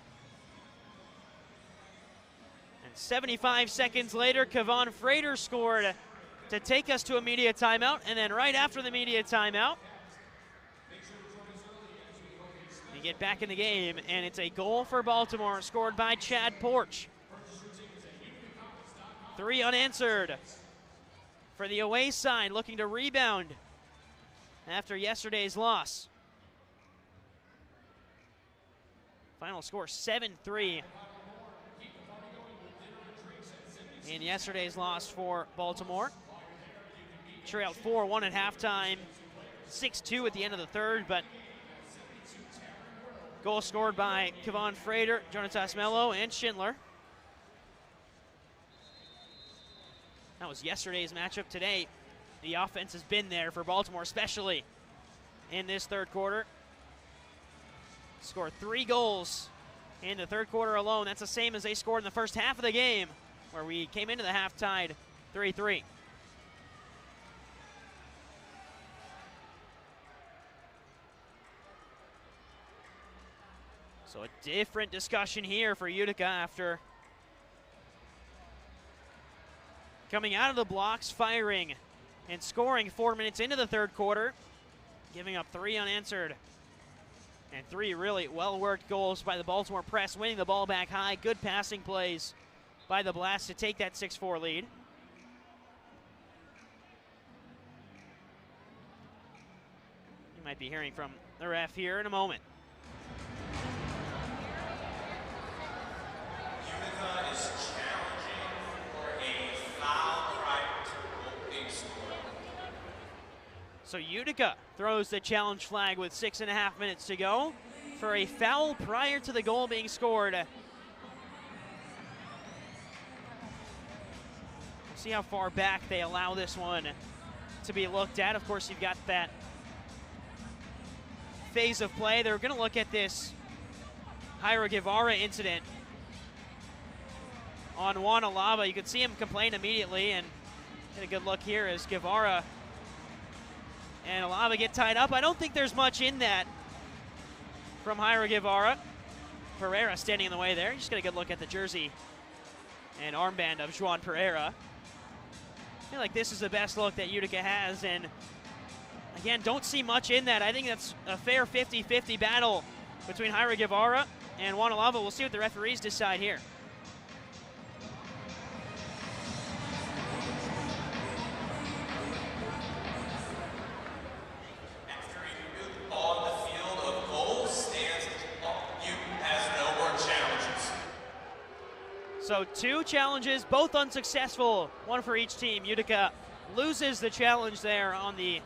And 75 seconds later, Kevon Frater scored to take us to a media timeout. And then right after the media timeout, we get back in the game, and it's a goal for Baltimore scored by Chad Porch. 3 unanswered for the away side, looking to rebound after yesterday's loss. Final score 7-3 in yesterday's loss for Baltimore. Trailed 4-1 at halftime, 6-2 at the end of the third, but goal scored by Kevon Frater, Jonatas Mello, and Schindler. That was yesterday's matchup. Today, the offense has been there for Baltimore, especially in this third quarter. Scored 3 goals in the third quarter alone. That's the same as they scored in the first half of the game, where we came into the half tied 3-3. So a different discussion here for Utica after coming out of the blocks, firing and scoring 4 minutes into the third quarter, giving up 3 unanswered and 3 really well-worked goals by the Baltimore press, winning the ball back high. Good passing plays by the Blast to take that 6-4 lead. You might be hearing from the ref here in a moment. Utica is challenging for a foul prior to the goal being scored. So Utica throws the challenge flag with 6.5 minutes to go for a foul prior to the goal being scored. See how far back they allow this one to be looked at. Of course, you've got that phase of play. They're going to look at this Jairo Guevara incident on Juan Alaba. You can see him complain immediately, and get a good look here as Guevara and Alaba get tied up. I don't think there's much in that from Jairo Guevara. Pereira standing in the way there. You just get a good look at the jersey and armband of Juan Pereira. I feel like this is the best look that Utica has, and again, don't see much in that. I think that's a fair 50-50 battle between Jairo Guevara and Juan Alava. We'll see what the referees decide here. On the field of goal stands you has no more challenges. So 2 challenges, both unsuccessful, 1 for each team. Utica loses the challenge there on the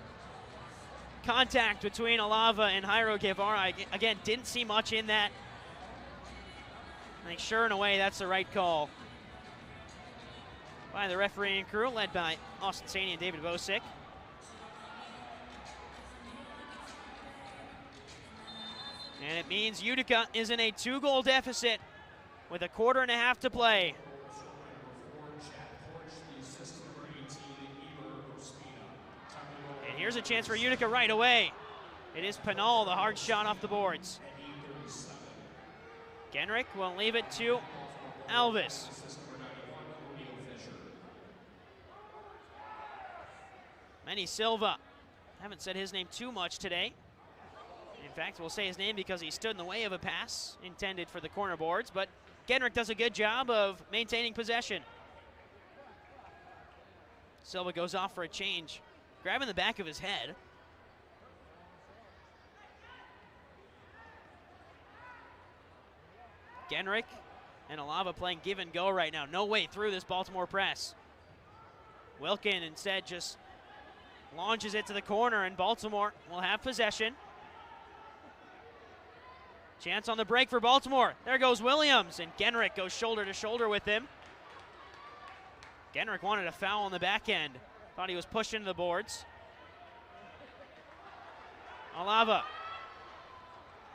contact between Alava and Jairo Guevara. Again, didn't see much in that. I think sure in a way that's the right call by the refereeing crew, led by Austin Saney and David Bosick. And it means Utica is in a 2-goal deficit with a 1/4 to play. And here's a chance for Utica right away. It is Pinal, the hard shot off the boards. Genrick will leave it to Alvis. Manny Silva. Haven't said his name too much today. In fact, we'll say his name because he stood in the way of a pass intended for the corner boards, but Genrick does a good job of maintaining possession. Silva goes off for a change, grabbing the back of his head. Genrick and Alava playing give and go right now. No way through this Baltimore press. Wilkin instead just launches it to the corner, and Baltimore will have possession. Chance on the break for Baltimore. There goes Williams, and Genrick goes shoulder to shoulder with him. Genrick wanted a foul on the back end. Thought he was pushed into the boards. Alava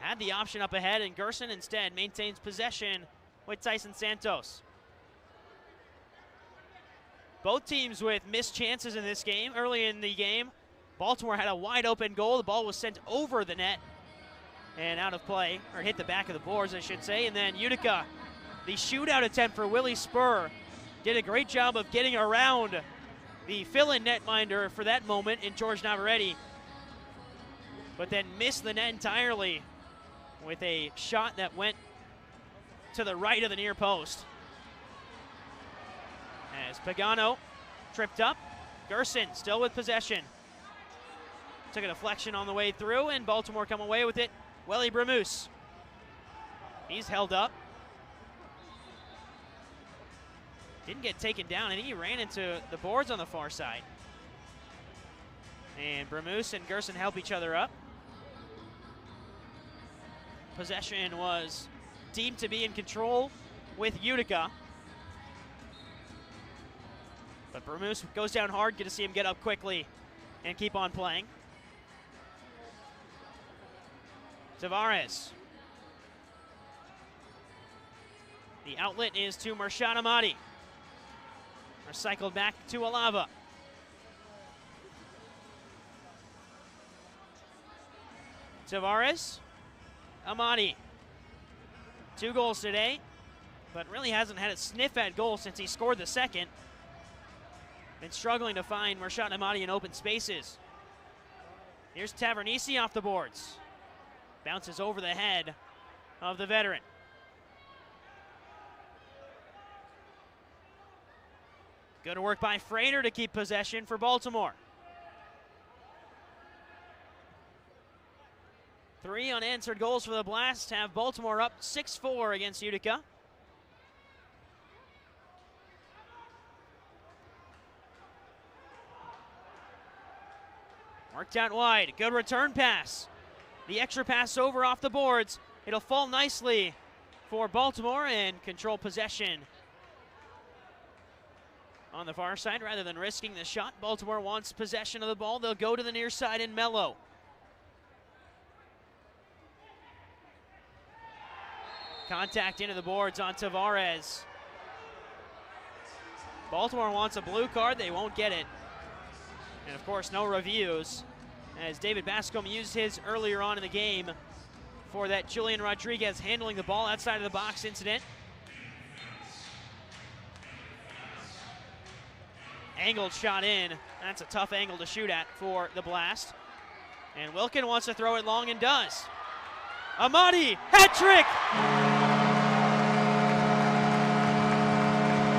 had the option up ahead, and Gerson instead maintains possession with Tyson Santos. Both teams with missed chances in this game. Early in the game, Baltimore had a wide open goal. The ball was sent over the net and out of play, or hit the back of the boards, I should say. And then Utica, the shootout attempt for Willie Spur, did a great job of getting around the fill-in netminder for that moment in George Navarrete, but then missed the net entirely with a shot that went to the right of the near post. As Pagano tripped up, Gerson still with possession. Took a deflection on the way through, and Baltimore come away with it. Welly Bramus, he's held up. Didn't get taken down, and he ran into the boards on the far side. And Bramus and Gerson help each other up. Possession was deemed to be in control with Utica. But Bramus goes down hard. Good to see him get up quickly and keep on playing. Tavares. The outlet is to Marshad Amadi. Recycled back to Alava. Tavares. Amadi. 2 goals today, but really hasn't had a sniff at goal since he scored the second. Been struggling to find Marshad Amadi in open spaces. Here's Tavernisi off the boards. Bounces over the head of the veteran. Good work by Frater to keep possession for Baltimore. 3 unanswered goals for the Blast have Baltimore up 6-4 against Utica. Worked out wide, good return pass. The extra pass over off the boards. It'll fall nicely for Baltimore and control possession on the far side rather than risking the shot. Baltimore wants possession of the ball. They'll go to the near side and mellow. Contact into the boards on Tavares. Baltimore wants a blue card. They won't get it. And of course, no reviews, as David Bascom used his earlier on in the game for that Julian Rodriguez handling the ball outside of the box incident. Angled shot in. That's a tough angle to shoot at for the Blast. And Wilkin wants to throw it long and does. Amati, hat trick!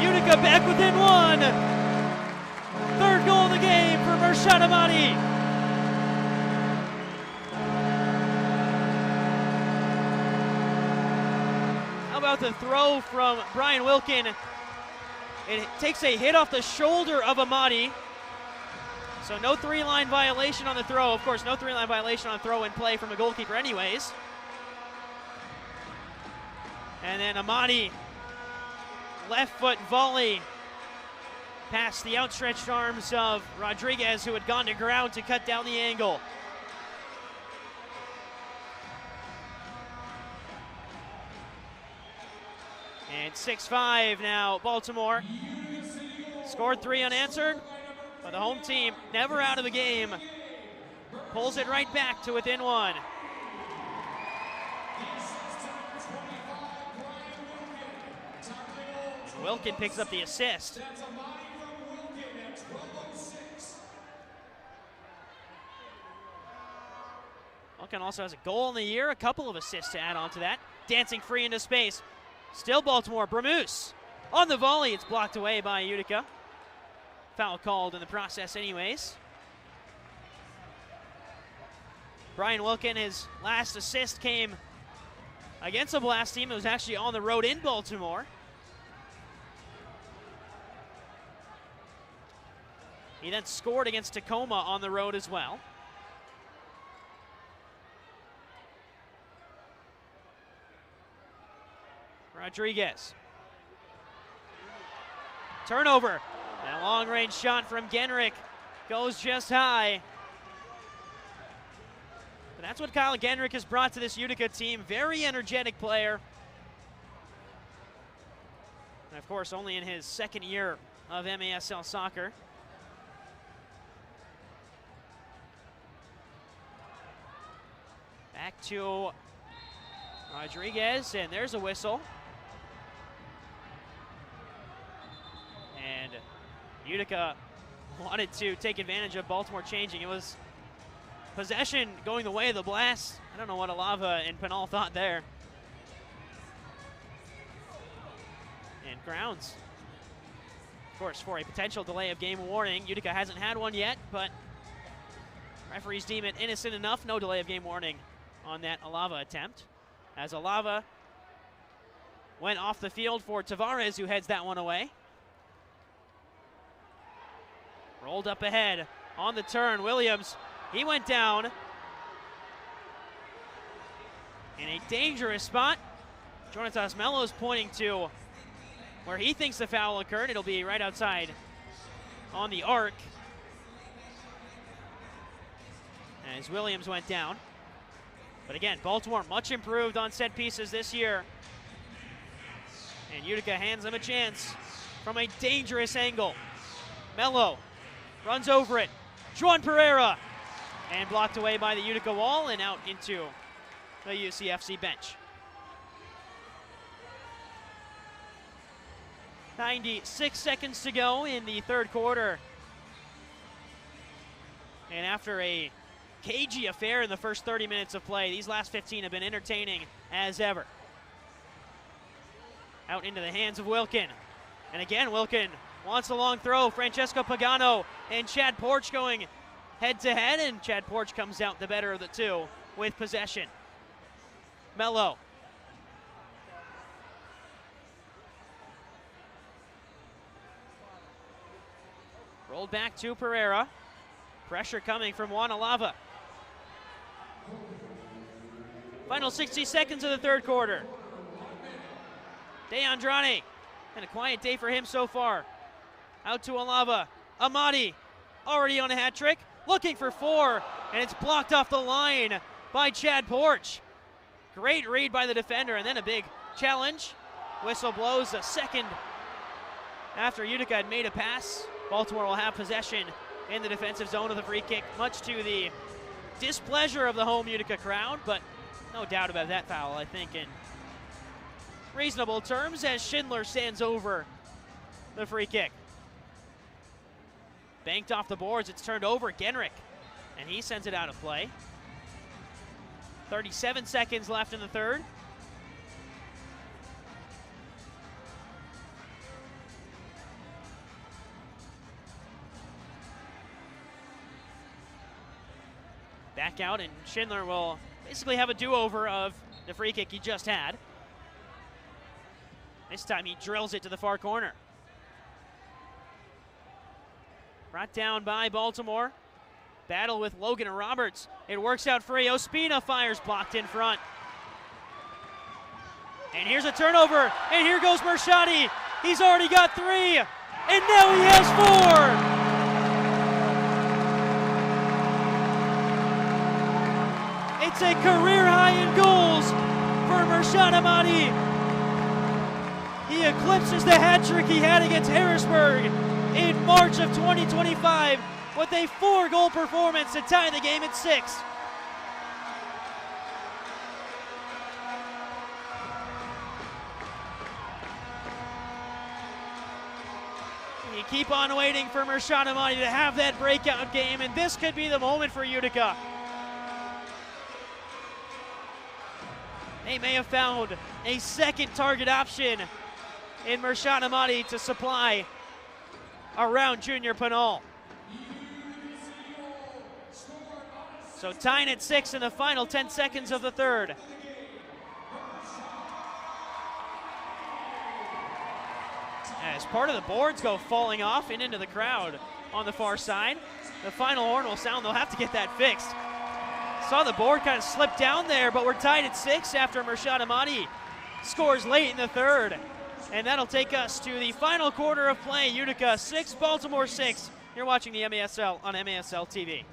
Utica back within one. Third goal of the game for Mershad Amati. How about the throw from Brian Wilkin? It takes a hit off the shoulder of Amati. So no three-line violation on the throw. Of course, no three-line violation on throw and play from the goalkeeper anyways. And then Amati, left foot volley past the outstretched arms of Rodriguez, who had gone to ground to cut down the angle. And 6-5 now, Baltimore. Scored 3 unanswered, but the home team never out of the game. Pulls it right back to within 1. Wilkin picks up the assist. Wilkin also has a goal in the year, a couple of assists to add on to that. Dancing free into space. Still Baltimore. Bramoose on the volley. It's blocked away by Utica. Foul called in the process anyways. Brian Wilkin, his last assist came against a Blast team. It was actually on the road in Baltimore. He then scored against Tacoma on the road as well. Rodriguez. Turnover. And a long-range shot from Genrick goes just high. But that's what Kyle Genrick has brought to this Utica team. Very energetic player. And of course, only in his second year of MASL soccer. Back to Rodriguez, and there's a whistle. And Utica wanted to take advantage of Baltimore changing. It was possession going the way of the Blast. I don't know what Alava and Pinal thought there. And grounds, of course, for a potential delay of game warning. Utica hasn't had one yet, but referees deem it innocent enough. No delay of game warning on that Alava attempt, as Alava went off the field for Tavares, who heads that one away. Rolled up ahead on the turn. Williams, he went down in a dangerous spot. Jonatas Mello is pointing to where he thinks the foul occurred. It'll be right outside on the arc as Williams went down. But again, Baltimore much improved on set pieces this year. And Utica hands them a chance from a dangerous angle. Mello runs over it. Juan Pereira. And blocked away by the Utica wall and out into the UCFC bench. 96 seconds to go in the third quarter. And after a cagey affair in the first 30 minutes of play, these last 15 have been entertaining as ever. Out into the hands of Wilkin. And again, Wilkin wants a long throw. Francesco Pagano and Chad Porch going head-to-head, and Chad Porch comes out the better of the two with possession. Mello. Rolled back to Pereira. Pressure coming from Juan Alava. Final 60 seconds of the third quarter. De Andrade, and a quiet day for him so far. Out to Alava. Amati, already on a hat trick, looking for 4, and it's blocked off the line by Chad Porch. Great read by the defender, and then a big challenge. Whistle blows a second after Utica had made a pass. Baltimore will have possession in the defensive zone of the free kick, much to the displeasure of the home Utica crowd, but no doubt about that foul, I think, in reasonable terms, as Schindler stands over the free kick. Banked off the boards, it's turned over. Genrick, and he sends it out of play. 37 seconds left in the third. Back out, and Schindler will basically have a do-over of the free kick he just had. This time he drills it to the far corner. Brought down by Baltimore. Battle with Logan and Roberts. It works out free. Ospina fires, blocked in front. And here's a turnover, and here goes Mershadi. He's already got 3, and now he has 4. It's a career high in goals for Mershad Ahmadi. He eclipses the hat trick he had against Harrisburg in March of 2025 with a 4-goal performance to tie the game at 6. You keep on waiting for Mershad Ahmadi to have that breakout game, and this could be the moment for Utica. They may have found a second target option in Mershad Ahmadi to supply around Junior Pinal. So tying at 6 in the final 10 seconds of the third. As part of the boards go falling off and into the crowd on the far side, the final horn will sound. They'll have to get that fixed. Saw the board kind of slip down there, but we're tied at 6 after Mershad Ahmadi scores late in the third. And that'll take us to the final quarter of play. Utica 6, Baltimore 6. You're watching the MASL on MASL TV.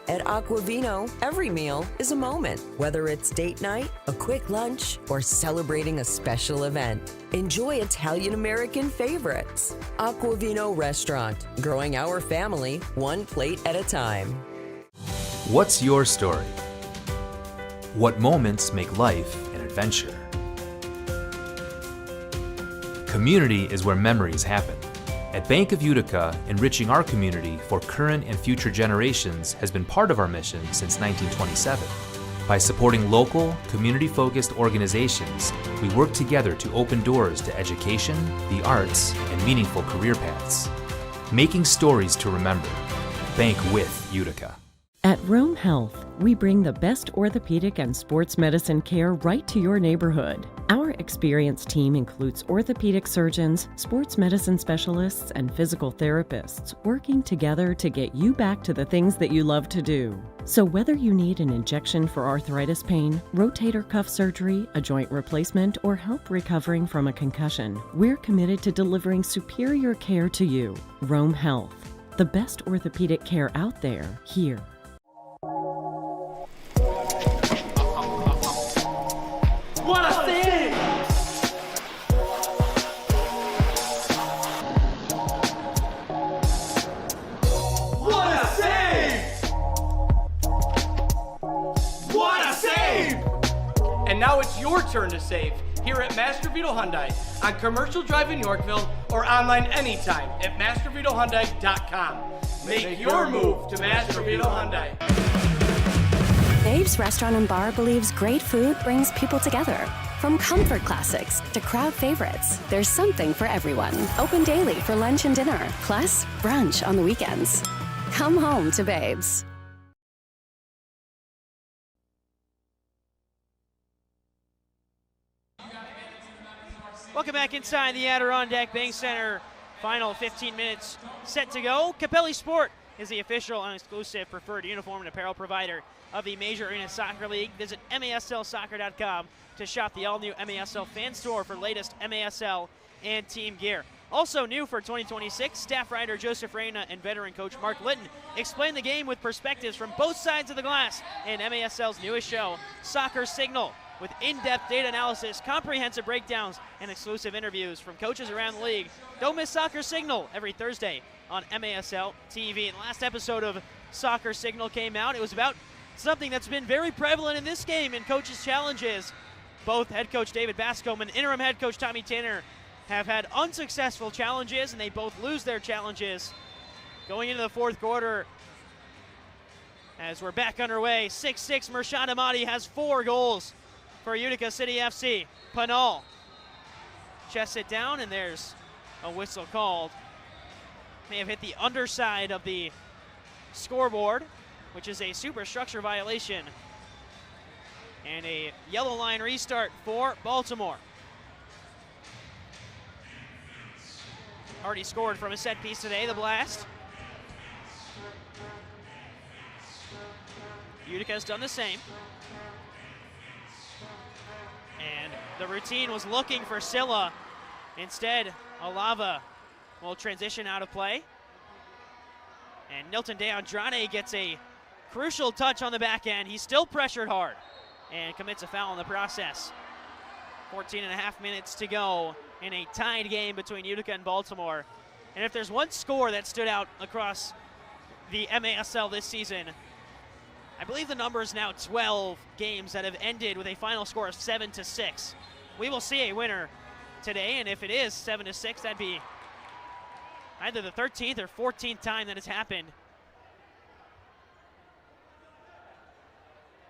At Aquavino, every meal is a moment, whether it's date night, a quick lunch, or celebrating a special event. Enjoy Italian-American favorites. Aquavino Restaurant, growing our family one plate at a time. What's your story? What moments make life an adventure? Community is where memories happen. At Bank of Utica, enriching our community for current and future generations has been part of our mission since 1927. By supporting local, community-focused organizations, we work together to open doors to education, the arts, and meaningful career paths. Making stories to remember. Bank with Utica. At Rome Health, we bring the best orthopedic and sports medicine care right to your neighborhood. Our experienced team includes orthopedic surgeons, sports medicine specialists, and physical therapists working together to get you back to the things that you love to do. So whether you need an injection for arthritis pain, rotator cuff surgery, a joint replacement, or help recovering from a concussion, we're committed to delivering superior care to you. Rome Health, the best orthopedic care out there, here. What a save! What a save! What a save! And now it's your turn to save here at Master Vito Hyundai on Commercial Drive in Yorkville or online anytime at mastervitohyundai.com. Make your move to Master Vito Hyundai. Babe's Restaurant and Bar believes great food brings people together. From comfort classics to crowd favorites, there's something for everyone. Open daily for lunch and dinner, plus brunch on the weekends. Come home to Babe's. Welcome back inside the Adirondack Bank Center. Final 15 minutes set to go. Capelli Sport is the official and exclusive preferred uniform and apparel provider of the Major Arena Soccer League. Visit MASLsoccer.com to shop the all-new MASL fan store for latest MASL and team gear. Also new for 2026, staff writer Joseph Reyna and veteran coach Mark Litton explain the game with perspectives from both sides of the glass in MASL's newest show, Soccer Signal, with in-depth data analysis, comprehensive breakdowns, and exclusive interviews from coaches around the league. Don't miss Soccer Signal every Thursday on MASL TV. And the last episode of Soccer Signal came out. It was about something that's been very prevalent in this game in coaches' challenges. Both head coach David Bascombe and interim head coach Tommy Tanner have had unsuccessful challenges, and they both lose their challenges. Going into the fourth quarter, As we're back underway, 6'6", Mershad Ahmadi has 4 goals for Utica City FC. Pinal chests it down, and there's a whistle called. May have hit the underside of the scoreboard, which is a superstructure violation. And a yellow line restart for Baltimore. Already scored from a set piece today, the Blast. Utica's done the same. And the routine was looking for Silla. Instead, Alava will transition out of play. And Nilton De Andrade gets a crucial touch on the back end. He's still pressured hard and commits a foul in the process. 14 and a half minutes to go in a tied game between Utica and Baltimore. And if there's one score that stood out across the MASL this season, I believe the number is now 12 games that have ended with a final score of 7-6. We will see a winner today, and if it is 7-6, that'd be either the 13th or 14th time that it's happened.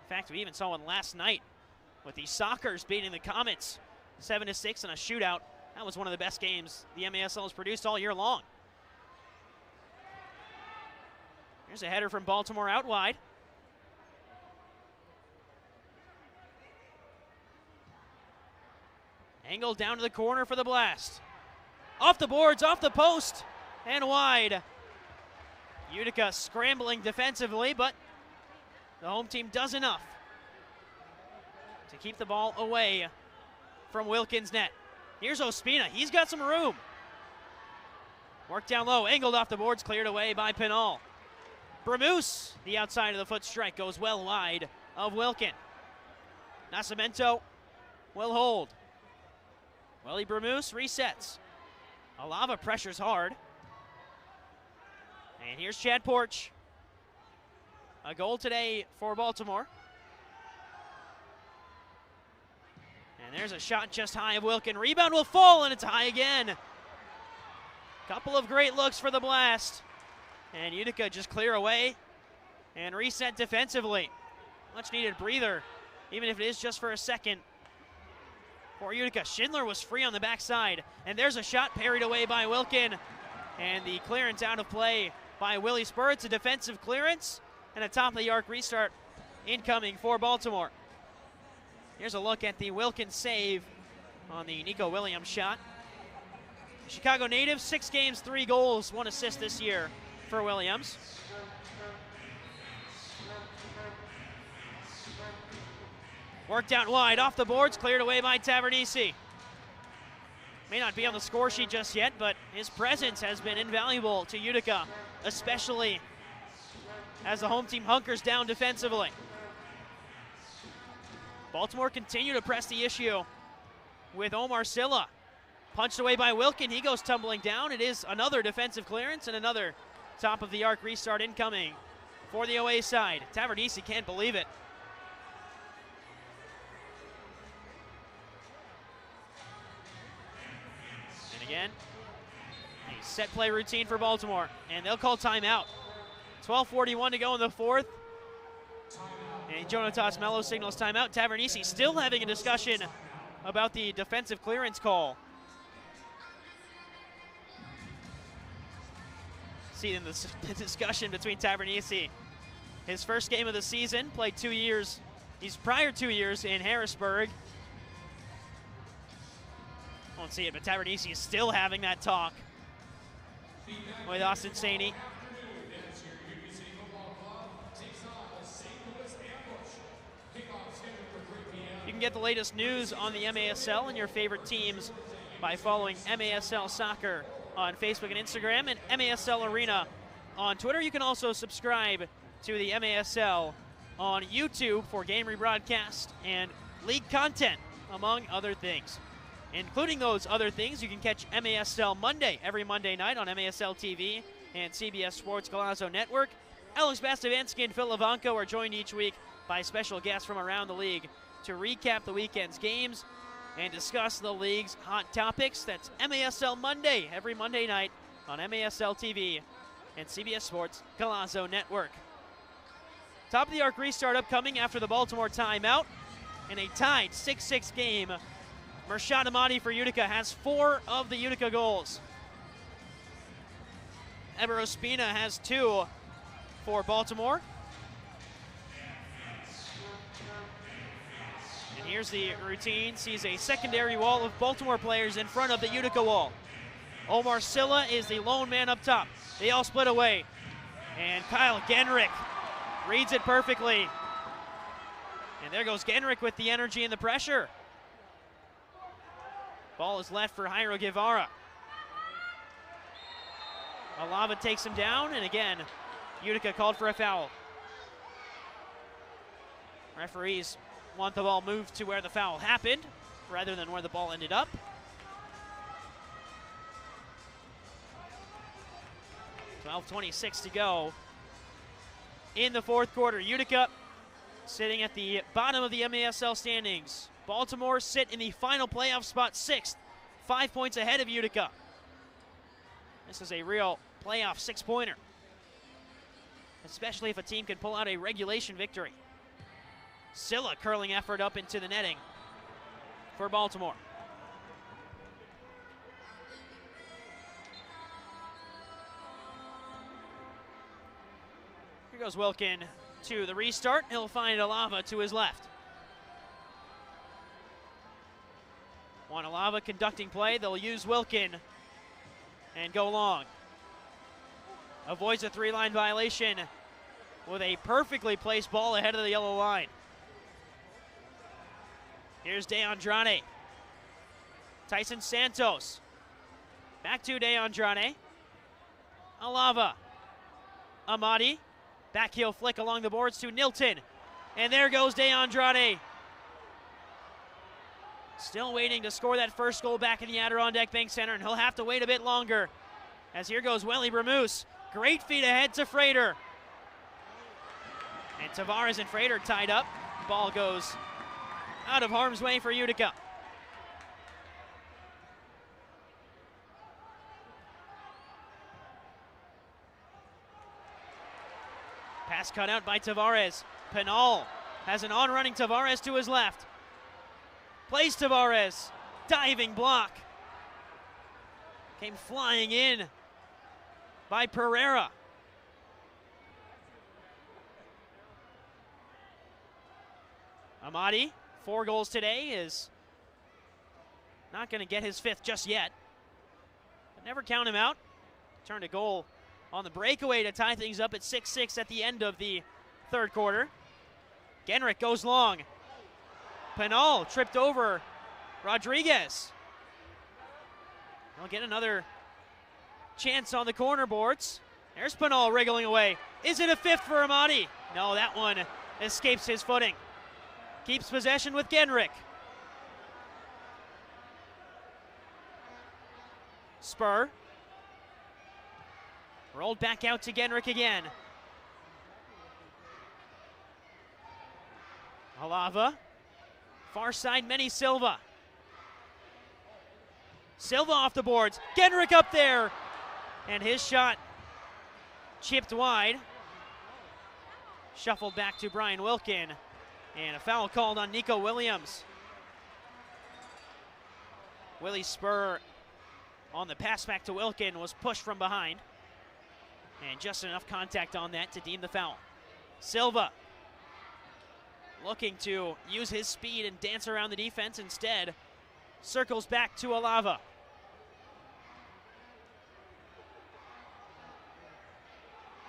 In fact, we even saw one last night with the Sockers beating the Comets 7-6 in a shootout. That was one of the best games the MASL has produced all year long. Here's a header from Baltimore out wide. Angled down to the corner for the Blast. Off the boards, off the post, and wide. Utica scrambling defensively, but the home team does enough to keep the ball away from Wilkins' net. Here's Ospina. He's got some room. Work down low, angled off the boards, cleared away by Pinal. Bramus, the outside of the foot strike, goes well wide of Wilkin. Nascimento will hold. Welly Bramus resets. Alava pressures hard. And here's Chad Porch. A goal today for Baltimore. And there's a shot just high of Wilkin. Rebound will fall, and it's high again. Couple of great looks for the Blast. And Utica just clear away and reset defensively. Much needed breather, even if it is just for a second. For Utica, Schindler was free on the backside. And there's a shot parried away by Wilkin. And the clearance out of play by Willie Spur. It's a defensive clearance and a top-of-the-arc restart incoming for Baltimore. Here's a look at the Wilkins save on the Nico Williams shot. Chicago native, 6 games, 3 goals, 1 assist this year for Williams. Worked out wide, off the boards, cleared away by Tavernisi. May not be on the score sheet just yet, but his presence has been invaluable to Utica, especially as the home team hunkers down defensively. Baltimore continue to press the issue with Omar Silla. Punched away by Wilkin, he goes tumbling down. It is another defensive clearance and another top-of-the-arc restart incoming for the away side. Tavernisi can't believe it. And again, a set play routine for Baltimore, and they'll call timeout. 12:41 to go in the fourth. And Jonatas Mello signals timeout. Tavernisi still having a discussion about the defensive clearance call. See in the discussion between Tavernisi. His first game of the season, played 2 years, he's prior 2 years in Harrisburg. Won't see it, but Tavernisi is still having that talk with Austin Saney. You can get the latest news on the MASL and your favorite teams by following MASL Soccer on Facebook and Instagram and MASL Arena on Twitter. You can also subscribe to the MASL on YouTube for game rebroadcast and league content, among other things. Including those other things, you can catch MASL Monday every Monday night on MASL TV and CBS Sports Golazo Network. Alex Bastavinsky and Phil Levanko are joined each week by special guests from around the league to recap the weekend's games and discuss the league's hot topics. That's MASL Monday every Monday night on MASL TV and CBS Sports Golazo Network. Top of the arc restart upcoming after the Baltimore timeout. In a tied 6-6 game, Mershad Amadi for Utica has 4 of the Utica goals. Eber Ospina has 2 for Baltimore. And here's the routine. Sees a secondary wall of Baltimore players in front of the Utica wall. Omar Silla is the lone man up top. They all split away. And Kyle Genrich reads it perfectly. And there goes Genrich with the energy and the pressure. Ball is left for Jairo Guevara. Alava takes him down, and again, Utica called for a foul. Referees want the ball moved to where the foul happened rather than where the ball ended up. .26 to go in the fourth quarter. Utica sitting at the bottom of the MASL standings. Baltimore sit in the final playoff spot, 6th, 5 points ahead of Utica. This is a real playoff 6-pointer, especially if a team can pull out a regulation victory. Silla curling effort up into the netting for Baltimore. Here goes Wilkin to the restart. He'll find Alava to his left. Juan Alava conducting play. They'll use Wilkin and go long. Avoids a 3-line violation with a perfectly placed ball ahead of the yellow line. Here's De Andrade. Tyson Santos. Back to De Andrade. Alava. Amadi. Back heel flick along the boards to Nilton. And there goes De Andrade. Still waiting to score that first goal back in the Adirondack Bank Center, and he'll have to wait a bit longer. As here goes Welly Bramus. Great feed ahead to Frater. And Tavares and Frater tied up. Ball goes out of harm's way for Utica. Pass cut out by Tavares. Penal has an on-running Tavares to his left. Plays Tavares. Diving block. Came flying in by Pereira. Amadi, 4 goals today, is not going to get his 5th just yet. But never count him out. Turned a goal on the breakaway to tie things up at 6-6 at the end of the third quarter. Genrich goes long. Penal tripped over Rodriguez. He'll get another chance on the corner boards. There's Penal wriggling away. Is it a 5th for Amadi? No, that one escapes his footing. Keeps possession with Genrich. Spur. Rolled back out to Genrich again. Alava. Far side, Manny Silva. Silva off the boards. Genrich up there. And his shot chipped wide. Shuffled back to Brian Wilkin. And a foul called on Nico Williams. Willie Spur on the pass back to Wilkin was pushed from behind. And just enough contact on that to deem the foul. Silva looking to use his speed and dance around the defense. Instead, circles back to Alava.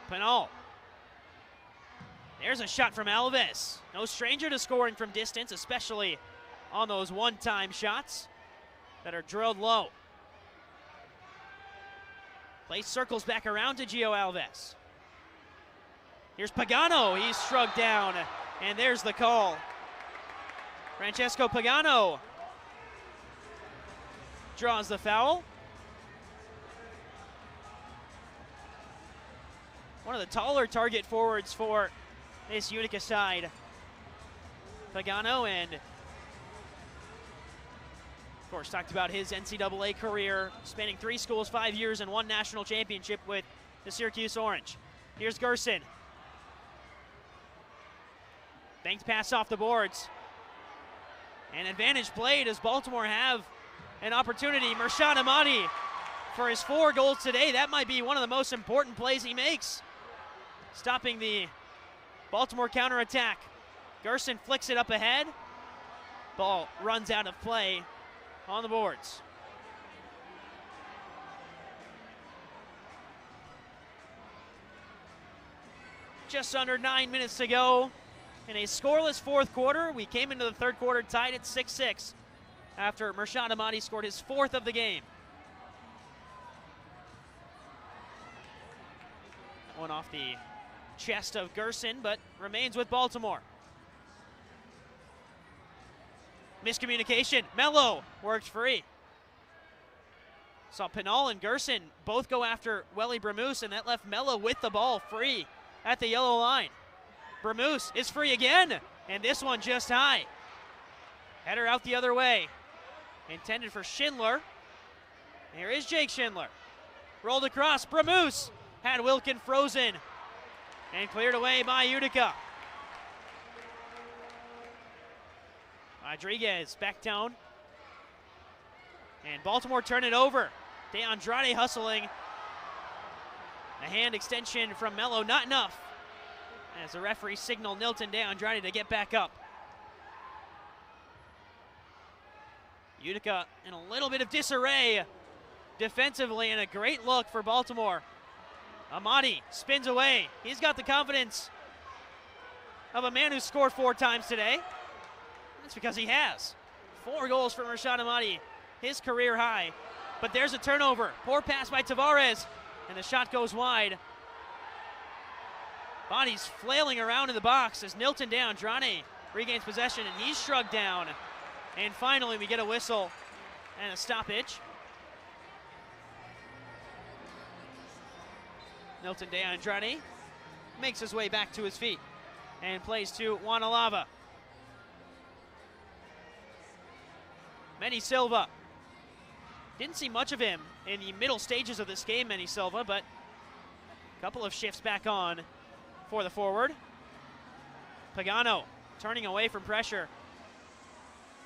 Penal. There's a shot from Alves. No stranger to scoring from distance, especially on those one-time shots that are drilled low. Play circles back around to Gio Alves. Here's Pagano. He's shrugged down, and there's the call. Francesco Pagano draws the foul. One of the taller target forwards for this Utica side. Pagano, and of course talked about his NCAA career, spanning 3 schools, 5 years, and 1 national championship with the Syracuse Orange. Here's Gerson. Banked pass off the boards. And advantage played as Baltimore have an opportunity. Mershad Amadi for his 4 goals today. That might be one of the most important plays he makes, stopping the Baltimore counterattack. Gerson flicks it up ahead. Ball runs out of play on the boards. Just under 9 minutes to go in a scoreless fourth quarter. We came into the third quarter tied at 6-6 after Mershad Amadi scored his 4th of the game. That one off the chest of Gerson, but remains with Baltimore. Miscommunication. Mello worked free. Saw Pinal and Gerson both go after Welly Bramoose, and that left Mello with the ball free at the yellow line. Bramoose is free again, and this one just high. Header out the other way. Intended for Schindler. Here is Jake Schindler. Rolled across. Bramoose had Wilkin frozen and cleared away by Utica. Rodriguez back down. And Baltimore turn it over. DeAndrade hustling. A hand extension from Mello, not enough, as the referee signaled Nilton DeAndrade to get back up. Utica in a little bit of disarray defensively, and a great look for Baltimore. Amadi spins away. He's got the confidence of a man who scored 4 times today. That's because he has. 4 goals for Mershad Amadi, his career high. But there's a turnover. Poor pass by Tavares, and the shot goes wide. Body's flailing around in the box as Nilton DeAndrade regains possession, and he's shrugged down. And finally, we get a whistle and a stoppage. Nilton DeAndrade makes his way back to his feet and plays to Wanalava. Manny Silva. Didn't see much of him in the middle stages of this game, Manny Silva, but a couple of shifts back on for the forward. Pagano turning away from pressure.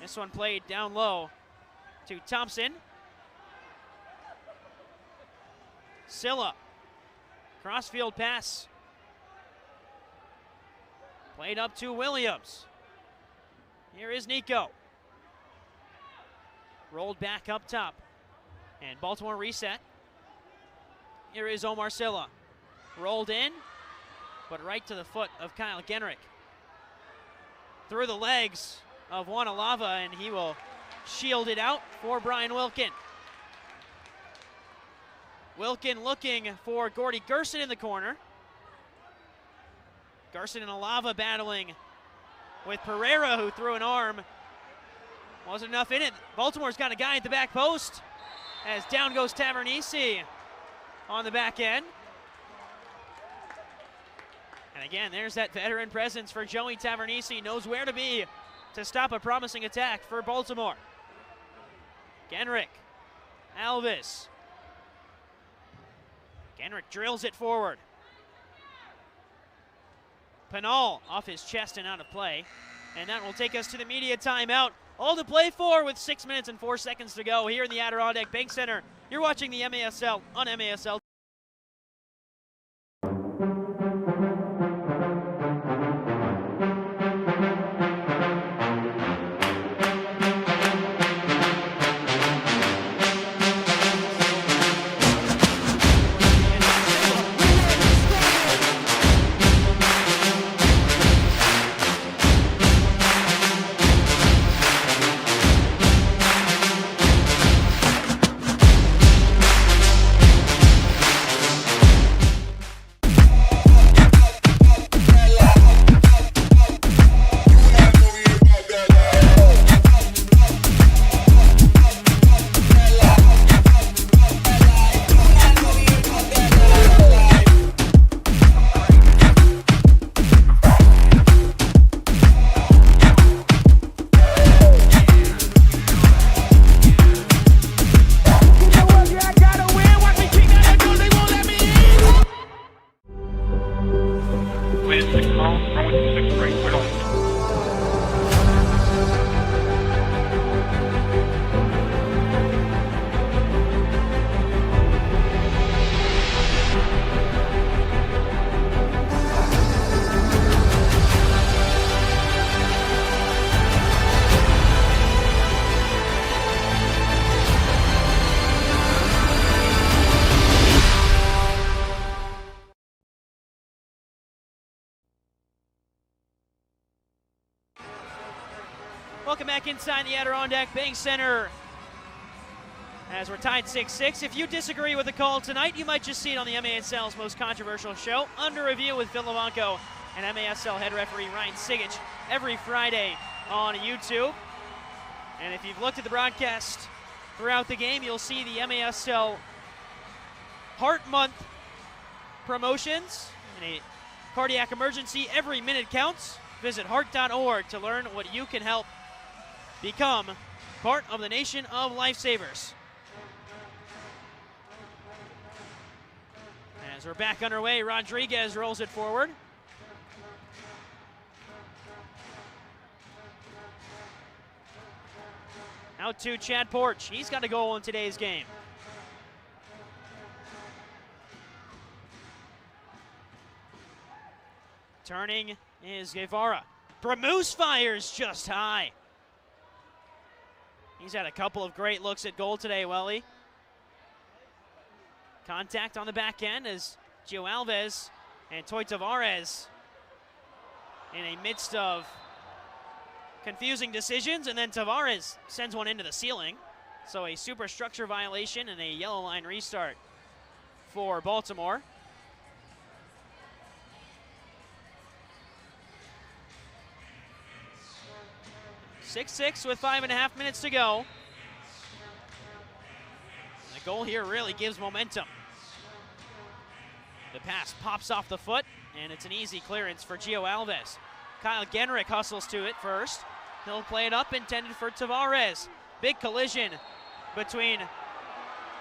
This one played down low to Thompson. Silla. Crossfield pass. Played up to Williams. Here is Nico. Rolled back up top. And Baltimore reset. Here is Omar Silla. Rolled in, but right to the foot of Kyle Genrick. Through the legs of Wanalava, and he will shield it out for Brian Wilkin. Wilkin looking for Gordy Gerson in the corner. Gerson and Alava battling with Pereira, who threw an arm. Wasn't enough in it. Baltimore's got a guy at the back post, as down goes Tavernisi on the back end. And again, there's that veteran presence for Joey Tavernisi. Knows where to be to stop a promising attack for Baltimore. Genrick, Alvis. Genrick drills it forward. Pinal off his chest and out of play. And that will take us to the media timeout. All to play for with 6 minutes and 4 seconds to go here in the Adirondack Bank Center. You're watching the MASL on MASL. welcome back inside the Adirondack Bank Center as we're tied 6-6. If you disagree with the call tonight, you might just see it on the MASL's most controversial show, Under Review with Phil Levanco and MASL head referee Ryan Sigich, every Friday on YouTube. And if you've looked at the broadcast throughout the game, you'll see the MASL Heart Month promotions and a cardiac emergency. Every minute counts. Visit heart.org to learn what you can help become part of the nation of lifesavers. As we're back underway, Rodriguez rolls it forward. Out to Chad Porch. He's got a goal in today's game. Turning is Guevara. Bramuse fires just high. He's had a couple of great looks at goal today, Welly. Contact on the back end as Gio Alves and Toy Tavares in a midst of confusing decisions, and then Tavares sends one into the ceiling. So a superstructure violation and a yellow line restart for Baltimore. 6-6 with 5.5 minutes to go. The goal here really gives momentum. The pass pops off the foot, and it's an easy clearance for Gio Alves. Kyle Genrich hustles to it first. He'll play it up, intended for Tavares. Big collision between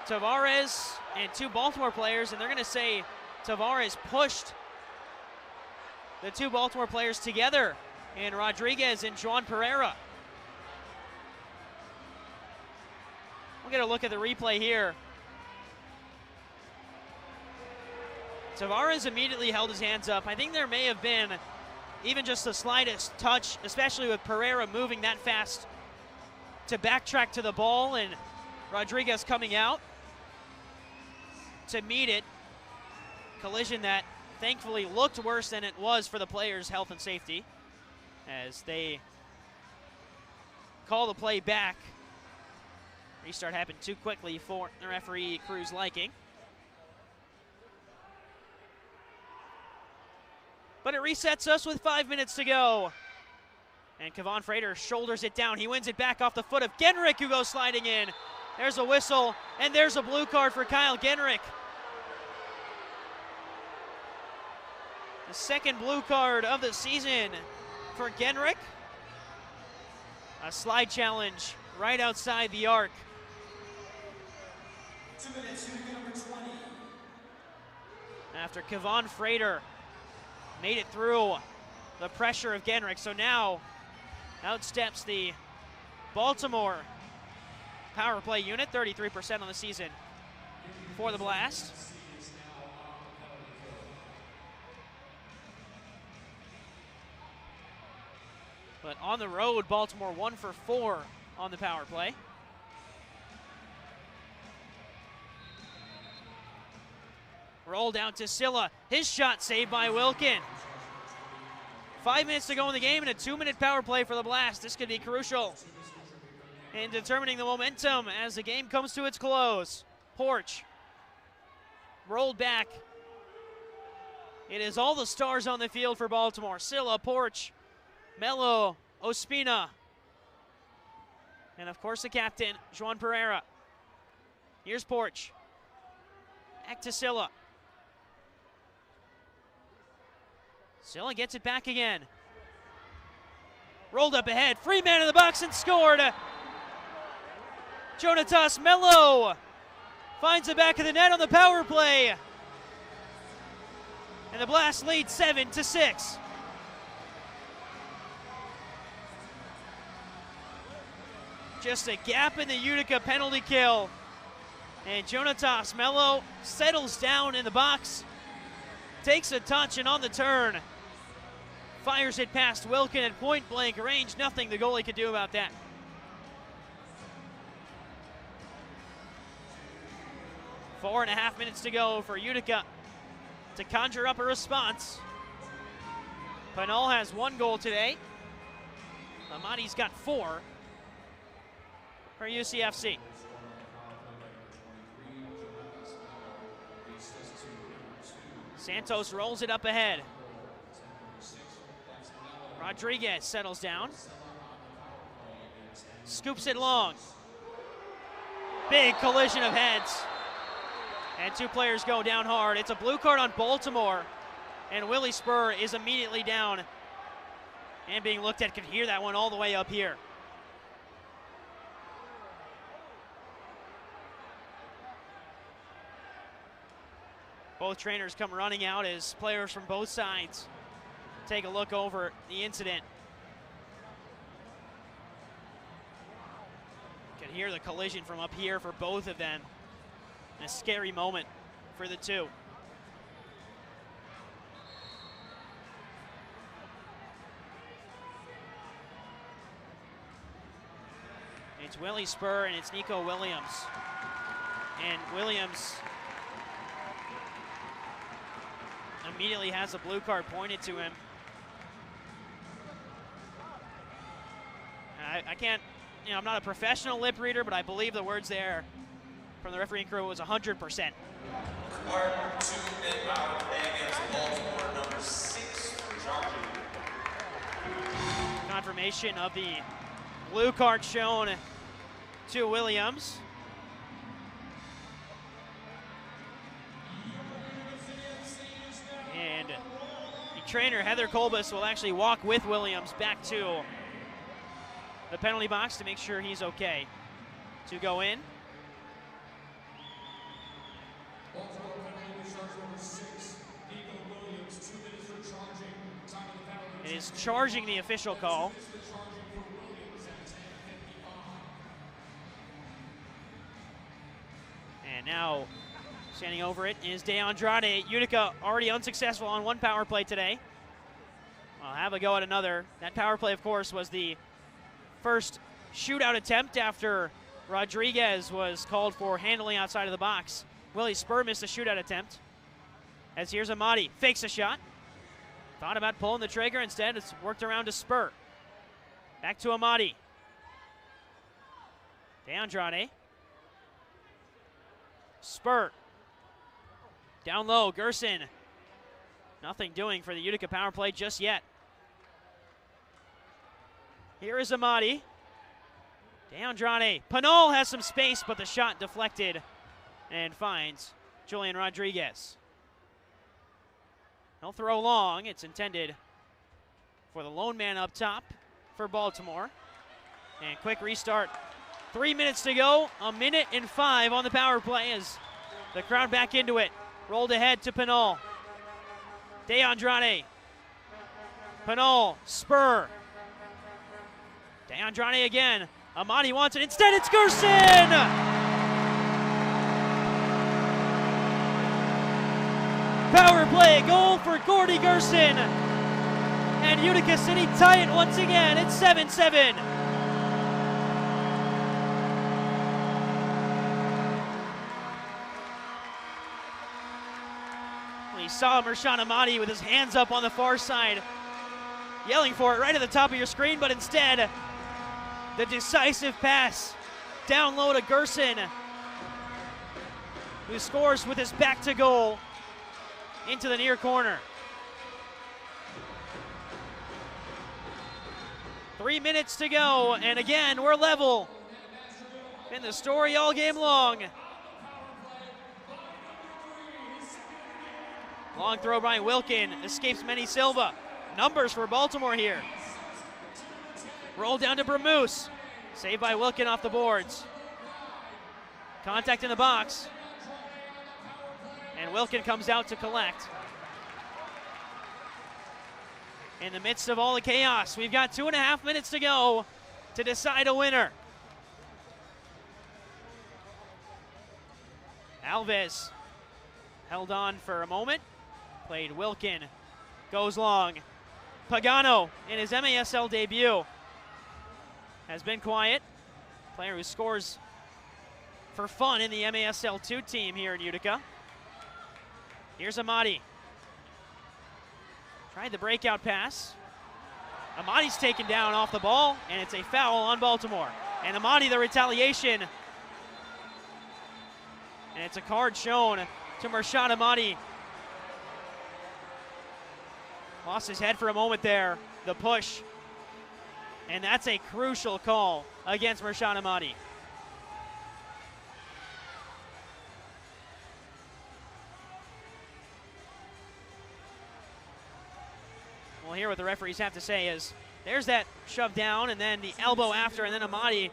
Tavares and two Baltimore players, and they're going to say Tavares pushed the two Baltimore players together, and Rodriguez and Juan Pereira. We'll get a look at the replay here. Tavares immediately held his hands up. I think there may have been even just the slightest touch, especially with Pereira moving that fast to backtrack to the ball and Rodriguez coming out to meet it. Collision that thankfully looked worse than it was for the players' health and safety as they call the play back. Restart happened too quickly for the referee crew's liking. But it resets us with 5 minutes to go. And Kevon Frater shoulders it down. He wins it back off the foot of Genrich, who goes sliding in. There's a whistle, and there's a blue card for Kyle Genrich. The second blue card of the season for Genrich. A slide challenge right outside the arc. 2 minutes, number 20. After Kevon Frater made it through the pressure of Genrich. So now out steps the Baltimore power play unit, 33% on the season for the Blast. But on the road, Baltimore 1 for 4 on the power play. Roll down to Silla. His shot saved by Wilkin. 5 minutes to go in the game and a 2-minute power play for the Blast. This could be crucial in determining the momentum as the game comes to its close. Porch rolled back. It is all the stars on the field for Baltimore. Silla, Porch, Melo, Ospina, and of course the captain, Juan Pereira. Here's Porch. Back to Silla. Silla gets it back again. Rolled up ahead. Free man in the box and scored. Jonatas Melo finds the back of the net on the power play. And the Blast lead 7-6. Just a gap in the Utica penalty kill. And Jonatas Melo settles down in the box. Takes a touch and on the turn fires it past Wilkin at point blank range. Nothing the goalie could do about that. Four and a half minutes to go for Utica to conjure up a response. Pinal has 1 goal today. Amati's got 4 for UCFC. Santos rolls it up ahead. Rodriguez settles down. Scoops it long. Big collision of heads. And 2 players go down hard. It's a blue card on Baltimore. And Willie Spur is immediately down and being looked at. Could hear that one all the way up here. Both trainers come running out as players from both sides take a look over the incident. Can hear the collision from up here for both of them. A scary moment for the 2. It's Willie Spur and it's Nico Williams. And Williams immediately has a blue card pointed to him. I can't, I'm not a professional lip reader, but I believe the words there from the refereeing crew was 100%. Card 2 inbound against Baltimore, number 6 for charging. Confirmation of the blue card shown to Williams. And the trainer, Heather Kolbus, will actually walk with Williams back to the penalty box to make sure he's okay to go in. It is charging the official call. And now standing over it is Deandrade. Utica already unsuccessful on 1 power play today. I'll have a go at another. That power play, of course, was the first shootout attempt after Rodriguez was called for handling outside of the box. Willie Spur missed a shootout attempt. As here's Amati, fakes a shot. Thought about pulling the trigger, instead it's worked around to Spur. Back to Amati. Deandrade. Spur. Down low, Gerson. Nothing doing for the Utica power play just yet. Here is Amati. Deandrade. Pinal has some space, but the shot deflected and finds Julian Rodriguez. He'll throw long. It's intended for the lone man up top for Baltimore. And quick restart. 3 minutes to go. 1:05 on the power play as the crowd back into it. Rolled ahead to Pinal. Deandrade. Pinal. Spur. Deandrade again. Amati wants it. Instead, it's Gerson! Power play goal for Gordy Gerson. And Utica City tie it once again. It's 7-7. We saw Mershawn Amati with his hands up on the far side, yelling for it right at the top of your screen, but instead, the decisive pass down low to Gerson, who scores with his back to goal into the near corner. 3 minutes to go, and again, we're level. Been the story all game long. Long throw by Wilkin, escapes Manny Silva. Numbers for Baltimore here. Roll down to Bramuse. Saved by Wilkin off the boards. Contact in the box. And Wilkin comes out to collect. In the midst of all the chaos, we've got 2.5 minutes to go to decide a winner. Alves held on for a moment. Played Wilkin. Goes long. Pagano in his MASL debut has been quiet. Player who scores for fun in the MASL 2 team here in Utica. Here's Amati. Tried the breakout pass. Amadi's taken down off the ball, and it's a foul on Baltimore. And Amadi, the retaliation. And it's a card shown to Mershad Amadi. Lost his head for a moment there, the push. And that's a crucial call against Mershad Amadi. We'll hear what the referees have to say is there's that shove down and then the elbow after, and then Amadi.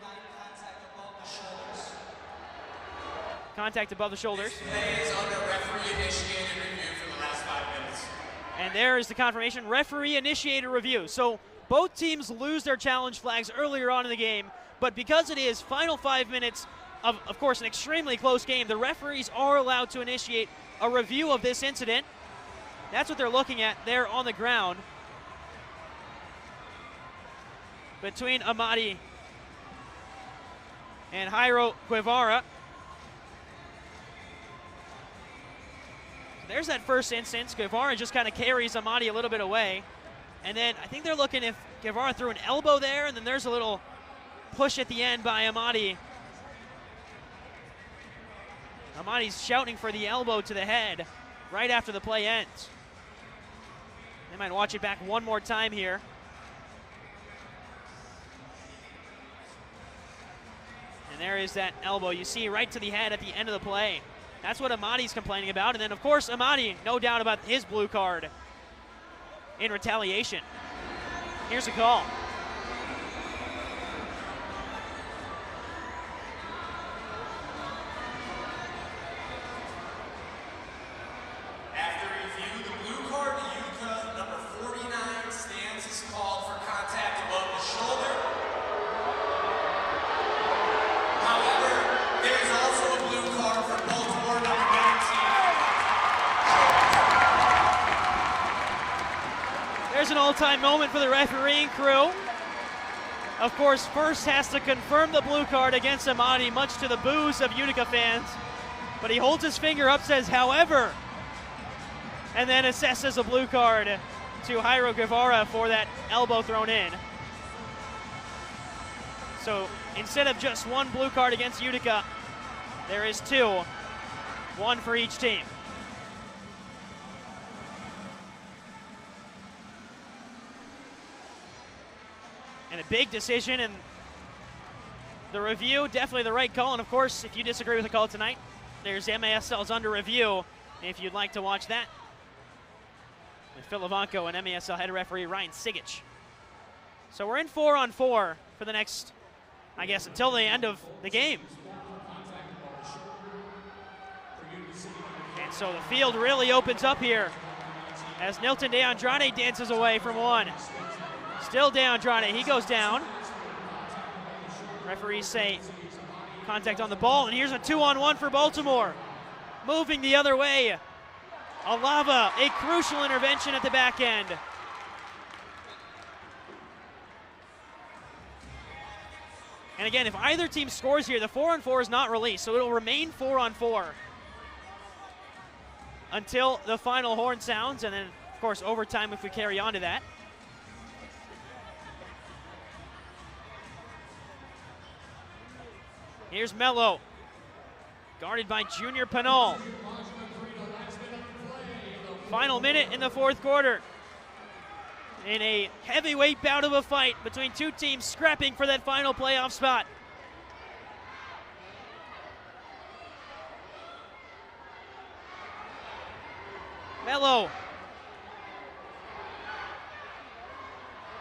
Contact above the shoulders. This is under referee-initiated review for the last 5 minutes. And there is the confirmation, referee-initiated review. So both teams lose their challenge flags earlier on in the game, but because it is final 5 minutes of course, an extremely close game, the referees are allowed to initiate a review of this incident. That's what they're looking at there on the ground between Amadi and Jairo Guevara. There's that first instance. Guevara just kind of carries Amadi a little bit away. And then I think they're looking if Guevara threw an elbow there, and then there's a little push at the end by Amadi. Amadi's shouting for the elbow to the head right after the play ends. They might watch it back one more time here. And there is that elbow you see right to the head at the end of the play. That's what Amadi's complaining about. And then, of course, Amadi, no doubt about his blue card in retaliation. Here's a call. After review, the blue card to Utica, number 49, stands is called for contact above the shoulder. However, there is also a blue card for Baltimore, number 19. There's an all-time moment for the refereeing crew. Of course, first has to confirm the blue card against Amadi, much to the boos of Utica fans. But he holds his finger up, says, however, and then assesses a blue card to Jairo Guevara for that elbow thrown in. So instead of just one blue card against Utica, there is two, one for each team. And a big decision, and the review, definitely the right call. And of course, if you disagree with the call tonight, there's MASL's under review if you'd like to watch that with Phil Levanko and MASL head referee Ryan Sigich. So we're in 4-on-4 for the next, I guess, until the end of the game. And so the field really opens up here as Nilton De Andrade dances away from one. Still De Andrade, he goes down. Referees say contact on the ball, and here's a 2-on-1 for Baltimore. Moving the other way. Alava, a crucial intervention at the back end. And again, if either team scores here, the 4-on-4 is not released, so it'll remain 4-on-4 until the final horn sounds, and then, of course, overtime if we carry on to that. Here's Mello, guarded by Junior Pinal. Final minute in the fourth quarter. In a heavyweight bout of a fight between two teams scrapping for that final playoff spot. Mello.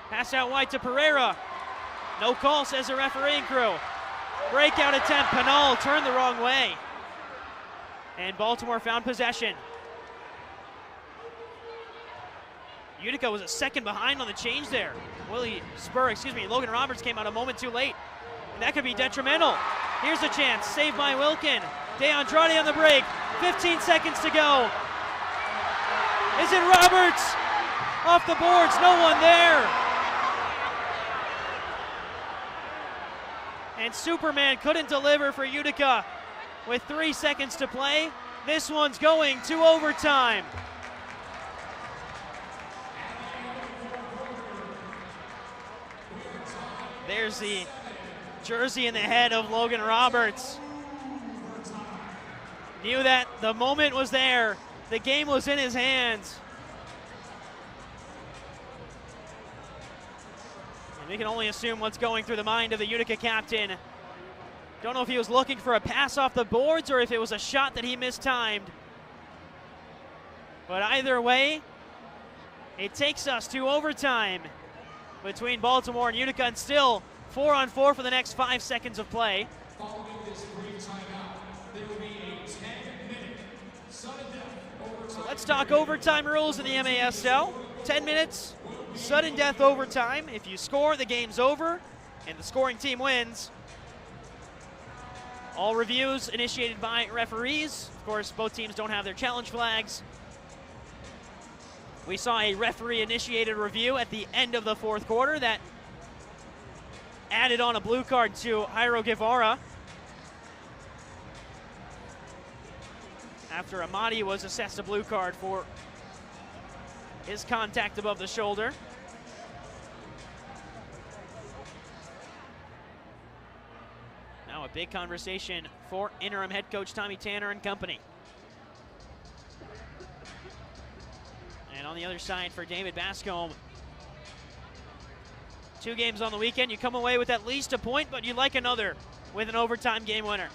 Pass out wide to Pereira. No call, says the refereeing crew. Breakout attempt, Pinal turned the wrong way. And Baltimore found possession. Utica was a second behind on the change there. Logan Roberts came out a moment too late. And that could be detrimental. Here's a chance, saved by Wilkin. De Andrade on the break, 15 seconds to go. Is it Roberts? Off the boards, no one there. And Superman couldn't deliver for Utica with 3 seconds to play. This one's going to overtime. There's the jersey in the head of Logan Roberts. Knew that the moment was there. The game was in his hands. And we can only assume what's going through the mind of the Utica captain. Don't know if he was looking for a pass off the boards or if it was a shot that he mistimed. But either way, it takes us to overtime between Baltimore and Utica, and still 4-on-4 for the next 5 seconds of play. Following this brief timeout, there will be a 10-minute sudden death overtime. So let's talk overtime rules in the MASL. 10 minutes, sudden death overtime. If you score, the game's over, and the scoring team wins. All reviews initiated by referees. Of course, both teams don't have their challenge flags. We saw a referee-initiated review at the end of the fourth quarter that added on a blue card to Jairo Guevara after Amadi was assessed a blue card for his contact above the shoulder. Now a big conversation for interim head coach Tommy Tanner and company. And on the other side for David Bascombe, 2 games on the weekend. You come away with at least a point, but you'd like another with an overtime game winner.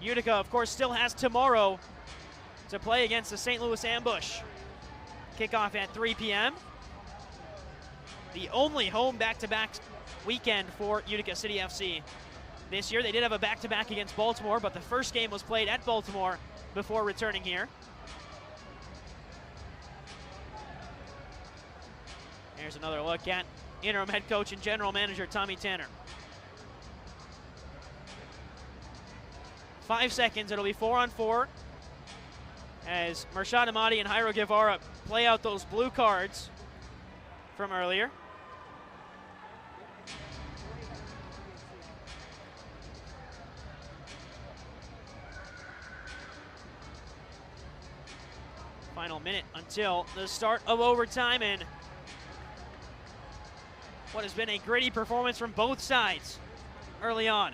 Utica, of course, still has tomorrow to play against the St. Louis Ambush. Kickoff at 3 p.m. The only home back-to-back weekend for Utica City FC this year. They did have a back-to-back against Baltimore, but the first game was played at Baltimore before returning here. Here's another look at interim head coach and general manager Tommy Tanner. 5 seconds, it'll be 4-on-4 as Mershad Amadi and Jairo Guevara play out those blue cards from earlier. Final minute until the start of overtime, and what has been a gritty performance from both sides early on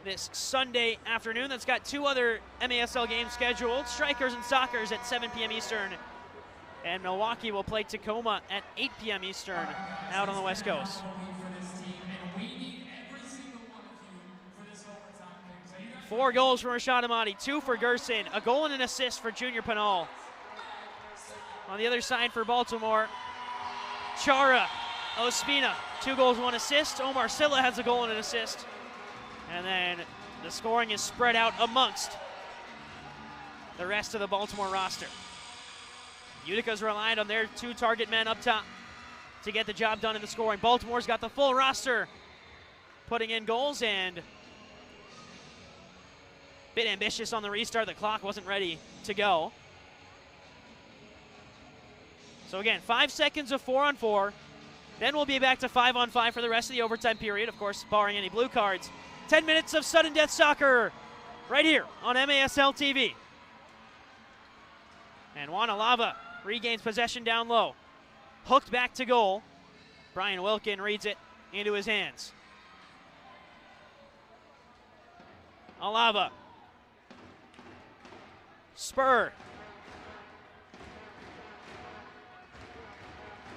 this Sunday afternoon. That's got 2 other MASL games scheduled. Strikers and Sockers at 7 p.m. Eastern, and Milwaukee will play Tacoma at 8 p.m. Eastern out on the West Coast. 4 goals for Rashad Amadi, 2 for Gerson, a goal and an assist for Junior Pinal. On the other side for Baltimore, Chara Ospina, 2 goals, 1 assist. Omar Silla has a goal and an assist. And then the scoring is spread out amongst the rest of the Baltimore roster. Utica's relied on their 2 target men up top to get the job done in the scoring. Baltimore's got the full roster putting in goals, and a bit ambitious on the restart. The clock wasn't ready to go. So again, 5 seconds of 4-on-4. Then we'll be back to 5-on-5 for the rest of the overtime period, of course, barring any blue cards. 10 minutes of sudden death soccer right here on MASL TV. And Juana Lava regains possession down low. Hooked back to goal. Brian Wilkin reads it into his hands. Alava. Spur.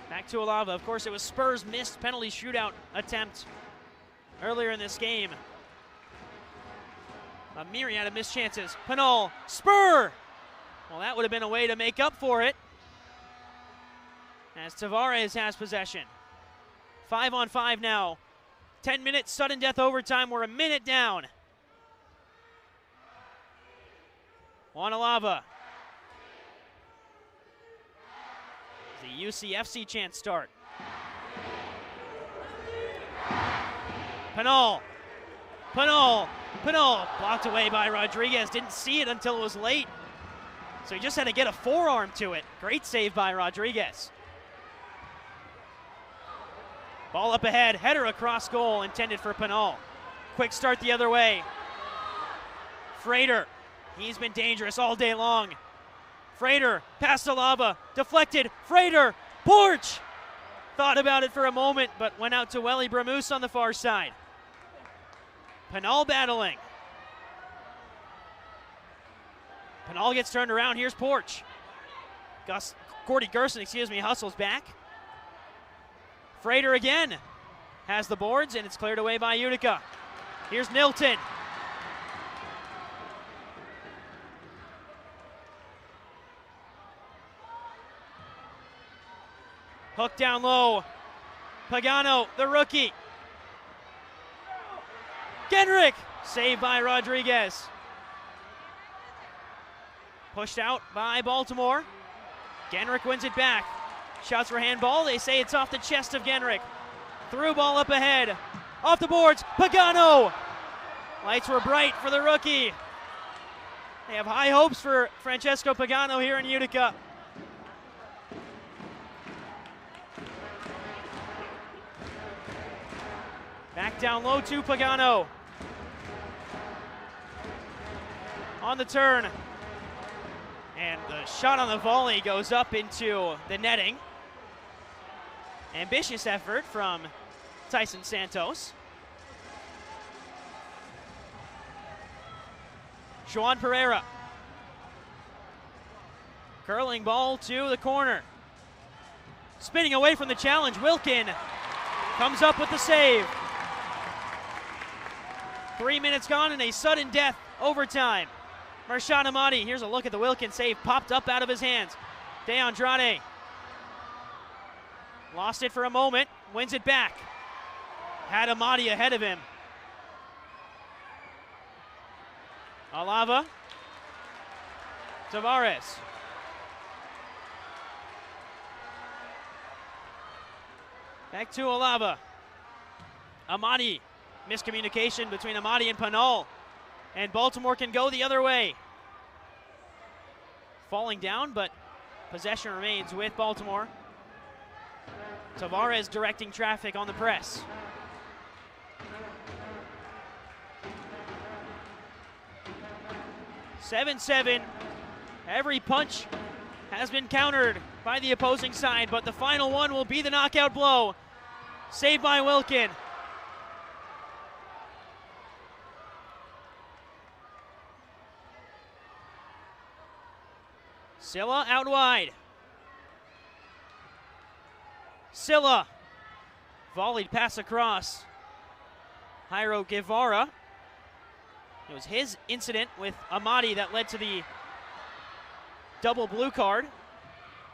Back to Alava. Of course, it was Spurs' missed penalty shootout attempt earlier in this game. A myriad of missed chances. Pinal. Spur. Well, that would have been a way to make up for it, as Tavares has possession. 5-on-5 now. 10 minutes sudden death overtime. We're a minute down. Wanalava. The UCFC chance start. Pinal. Blocked away by Rodriguez. Didn't see it until it was late, so he just had to get a forearm to it. Great save by Rodriguez. Ball up ahead, header across goal, intended for Pinal. Quick start the other way. Frater, he's been dangerous all day long. Frater, past Alava, deflected, Frater, Porch! Thought about it for a moment, but went out to Welly Bramoose on the far side. Penal battling. Penal gets turned around. Here's Porch. Gordy Gerson, hustles back. Frater again has the boards, and it's cleared away by Utica. Here's Nilton. Hook down low. Pagano, the rookie. Genrick, saved by Rodriguez. Pushed out by Baltimore. Genrick wins it back. Shouts for handball. They say it's off the chest of Genrick. Through ball up ahead. Off the boards. Pagano. Lights were bright for the rookie. They have high hopes for Francesco Pagano here in Utica. Back down low to Pagano. On the turn. And the shot on the volley goes up into the netting. Ambitious effort from Tyson Santos. Juan Pereira. Curling ball to the corner. Spinning away from the challenge, Wilkin comes up with the save. 3 minutes gone in a sudden death overtime. Marshad Amadi, here's a look at the Wilkin save, popped up out of his hands. De Andrade lost it for a moment, wins it back. Had Amadi ahead of him. Alava. Tavares. Back to Alava. Amadi. Miscommunication between Amadi and Penal. And Baltimore can go the other way. Falling down, but possession remains with Baltimore. Tavares directing traffic on the press. (7-7). Every punch has been countered by the opposing side, but the final one will be the knockout blow. Saved by Wilkin. Silla out wide. Silla. Volleyed pass across. Jairo Guevara. It was his incident with Amadi that led to the double blue card.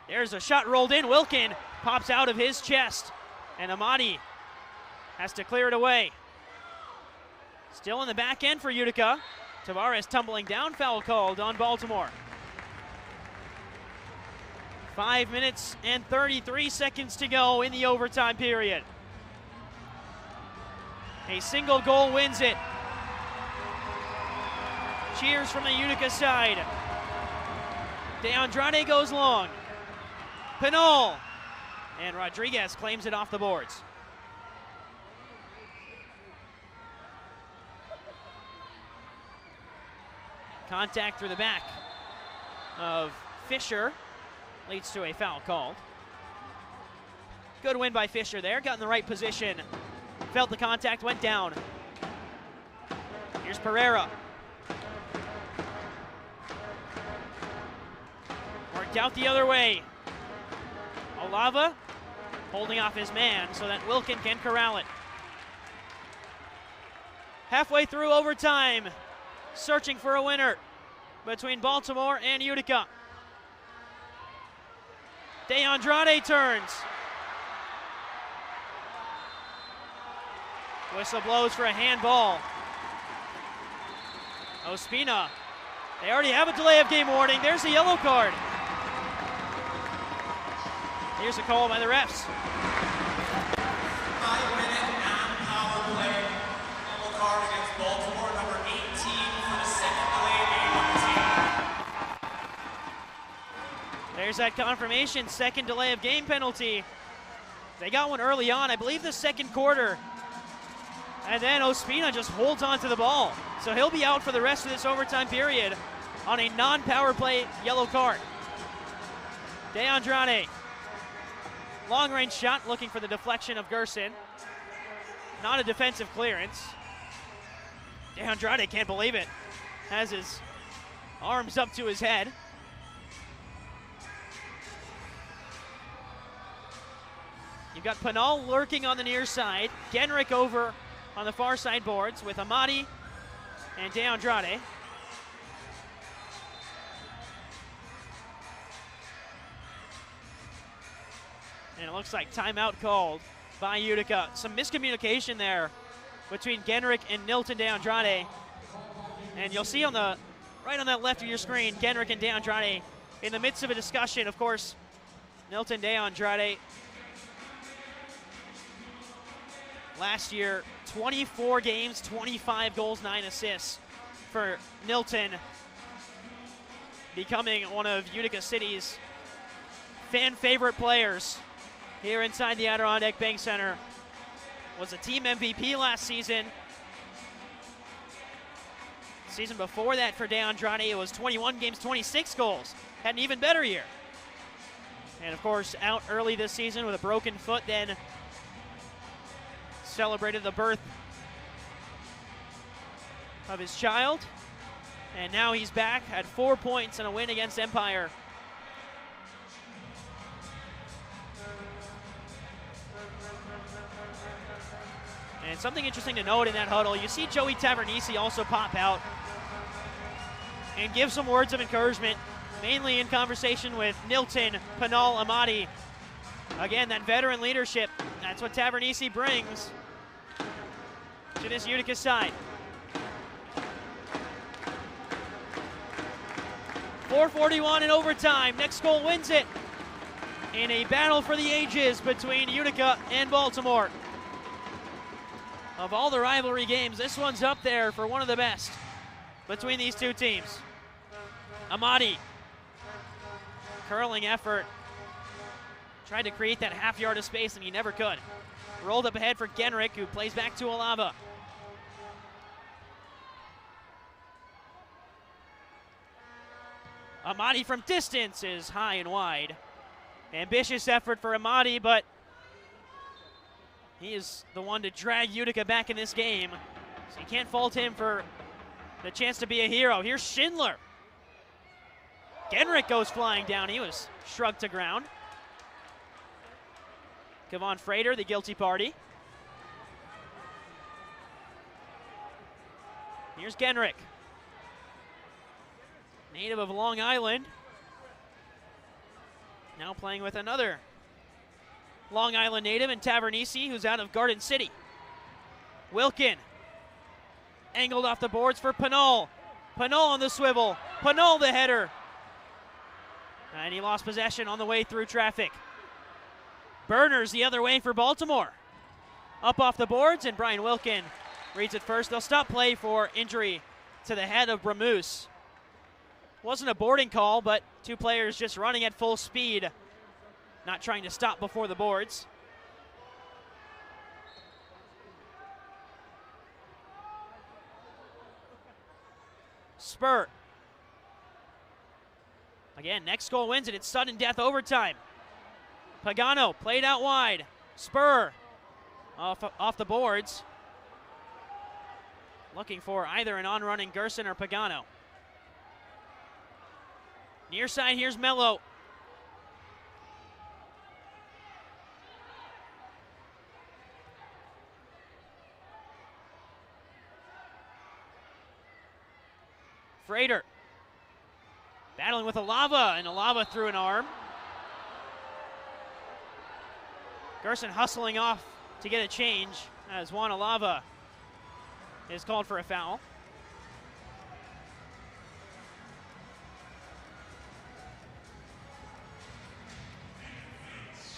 There's a shot rolled in. Wilkin pops out of his chest. And Amadi has to clear it away. Still in the back end for Utica. Tavares tumbling down. Foul called on Baltimore. 5 minutes and 33 seconds to go in the overtime period. A single goal wins it. Cheers from the Utica side. De Andrade goes long. Penal. And Rodriguez claims it off the boards. Contact through the back of Fisher. Leads to a foul called. Good win by Fisher there. Got in the right position. Felt the contact, went down. Here's Pereira. Worked out the other way. Olava holding off his man so that Wilkin can corral it. Halfway through overtime. Searching for a winner between Baltimore and Utica. De Andrade turns. Whistle blows for a handball. Ospina. They already have a delay of game warning. There's a yellow card. Here's a call by the refs. 5-minute non-power play. Yellow card against Baltimore, number 18 for the second delay game on the team. There's that confirmation, second delay of game penalty. They got one early on, I believe the second quarter. And then Ospina just holds on to the ball. So he'll be out for the rest of this overtime period on a non-power play yellow card. De Andrade Long-range shot looking for the deflection of Gerson. Not a defensive clearance. DeAndrade can't believe it. Has his arms up to his head. You've got Pinal lurking on the near side. Genrick over on the far side boards with Amati and DeAndrade. And it looks like timeout called by Utica. Some miscommunication there between Genrick and Nilton DeAndrade. And you'll see on the right on that left of your screen, Genrick and DeAndrade in the midst of a discussion. Of course, Nilton DeAndrade last year, 24 games, 25 goals, 9 assists for Nilton, becoming one of Utica City's fan favorite players here inside the Adirondack Bank Center. Was a team MVP last season. Season before that for DeAndrade, it was 21 games, 26 goals. Had an even better year. And of course, out early this season with a broken foot, then celebrated the birth of his child. And now he's back, had 4 points and a win against Empire. And something interesting to note in that huddle, you see Joey Tavernisi also pop out and give some words of encouragement, mainly in conversation with Nilton, Pinal, Amati. Again, that veteran leadership, that's what Tavernisi brings to this Utica side. 4:41 in overtime. Next goal wins it in a battle for the ages between Utica and Baltimore. Of all the rivalry games, this one's up there for one of the best between these two teams. Amati, curling effort. Tried to create that half yard of space and he never could. Rolled up ahead for Genrick, who plays back to Alava. Amati from distance is high and wide. Ambitious effort for Amati, but he is the one to drag Utica back in this game. So you can't fault him for the chance to be a hero. Here's Schindler. Genrick goes flying down. He was shrugged to ground. Kevon Frater, the guilty party. Here's Genrick. Native of Long Island. Now playing with another Long Island native in Tavernisi, who's out of Garden City. Wilkin. Angled off the boards for Pinal. Pinal on the swivel. Pinal the header. And he lost possession on the way through traffic. Burners the other way for Baltimore. Up off the boards, and Brian Wilkin reads it first. They'll stop play for injury to the head of Bramoose. Wasn't a boarding call, but two players just running at full speed, not trying to stop before the boards. Spur. Again, next goal wins it. It's sudden death overtime. Pagano played out wide. Spur off the boards. Looking for either an on-running Gerson or Pagano. Near side, here's Mello. Frater battling with Alava, and Alava threw an arm. Gerson hustling off to get a change as Juan Alava is called for a foul.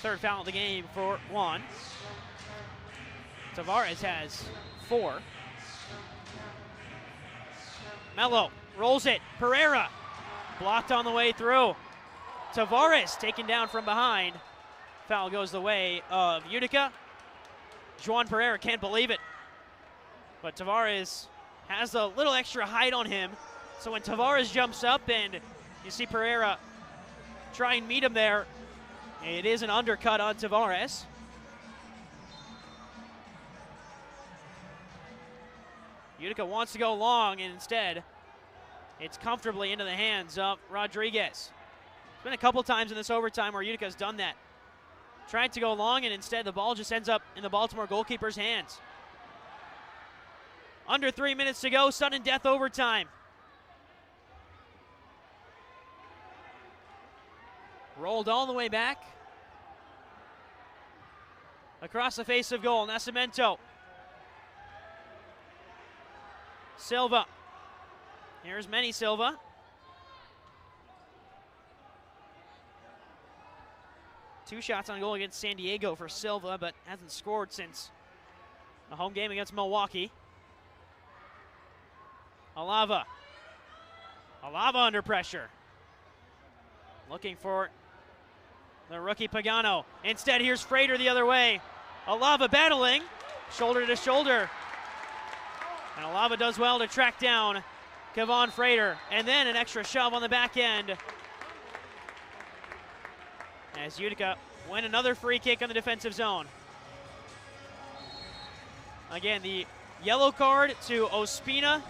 Third foul of the game for Juan. Tavares has 4. Mello rolls it. Pereira blocked on the way through. Tavares taken down from behind. Foul goes the way of Utica. Juan Pereira can't believe it. But Tavares has a little extra height on him. So when Tavares jumps up and you see Pereira try and meet him there, It is an undercut on Tavares. Utica wants to go long, and instead, it's comfortably into the hands of Rodriguez. There's been a couple times in this overtime where Utica's done that. Tried to go long, and instead the ball just ends up in the Baltimore goalkeeper's hands. Under 3 minutes to go, sudden death overtime. Rolled all the way back. Across the face of goal, Nascimento. Silva. Here's Manny Silva. Two shots on goal against San Diego for Silva, but hasn't scored since a home game against Milwaukee. Alava. Alava under pressure. Looking for the rookie Pagano. Instead, here's Frater the other way. Alava battling, shoulder to shoulder. And Alava does well to track down Kevon Frater. And then an extra shove on the back end as Utica win another free kick on the defensive zone. Again, the yellow card to Ospina.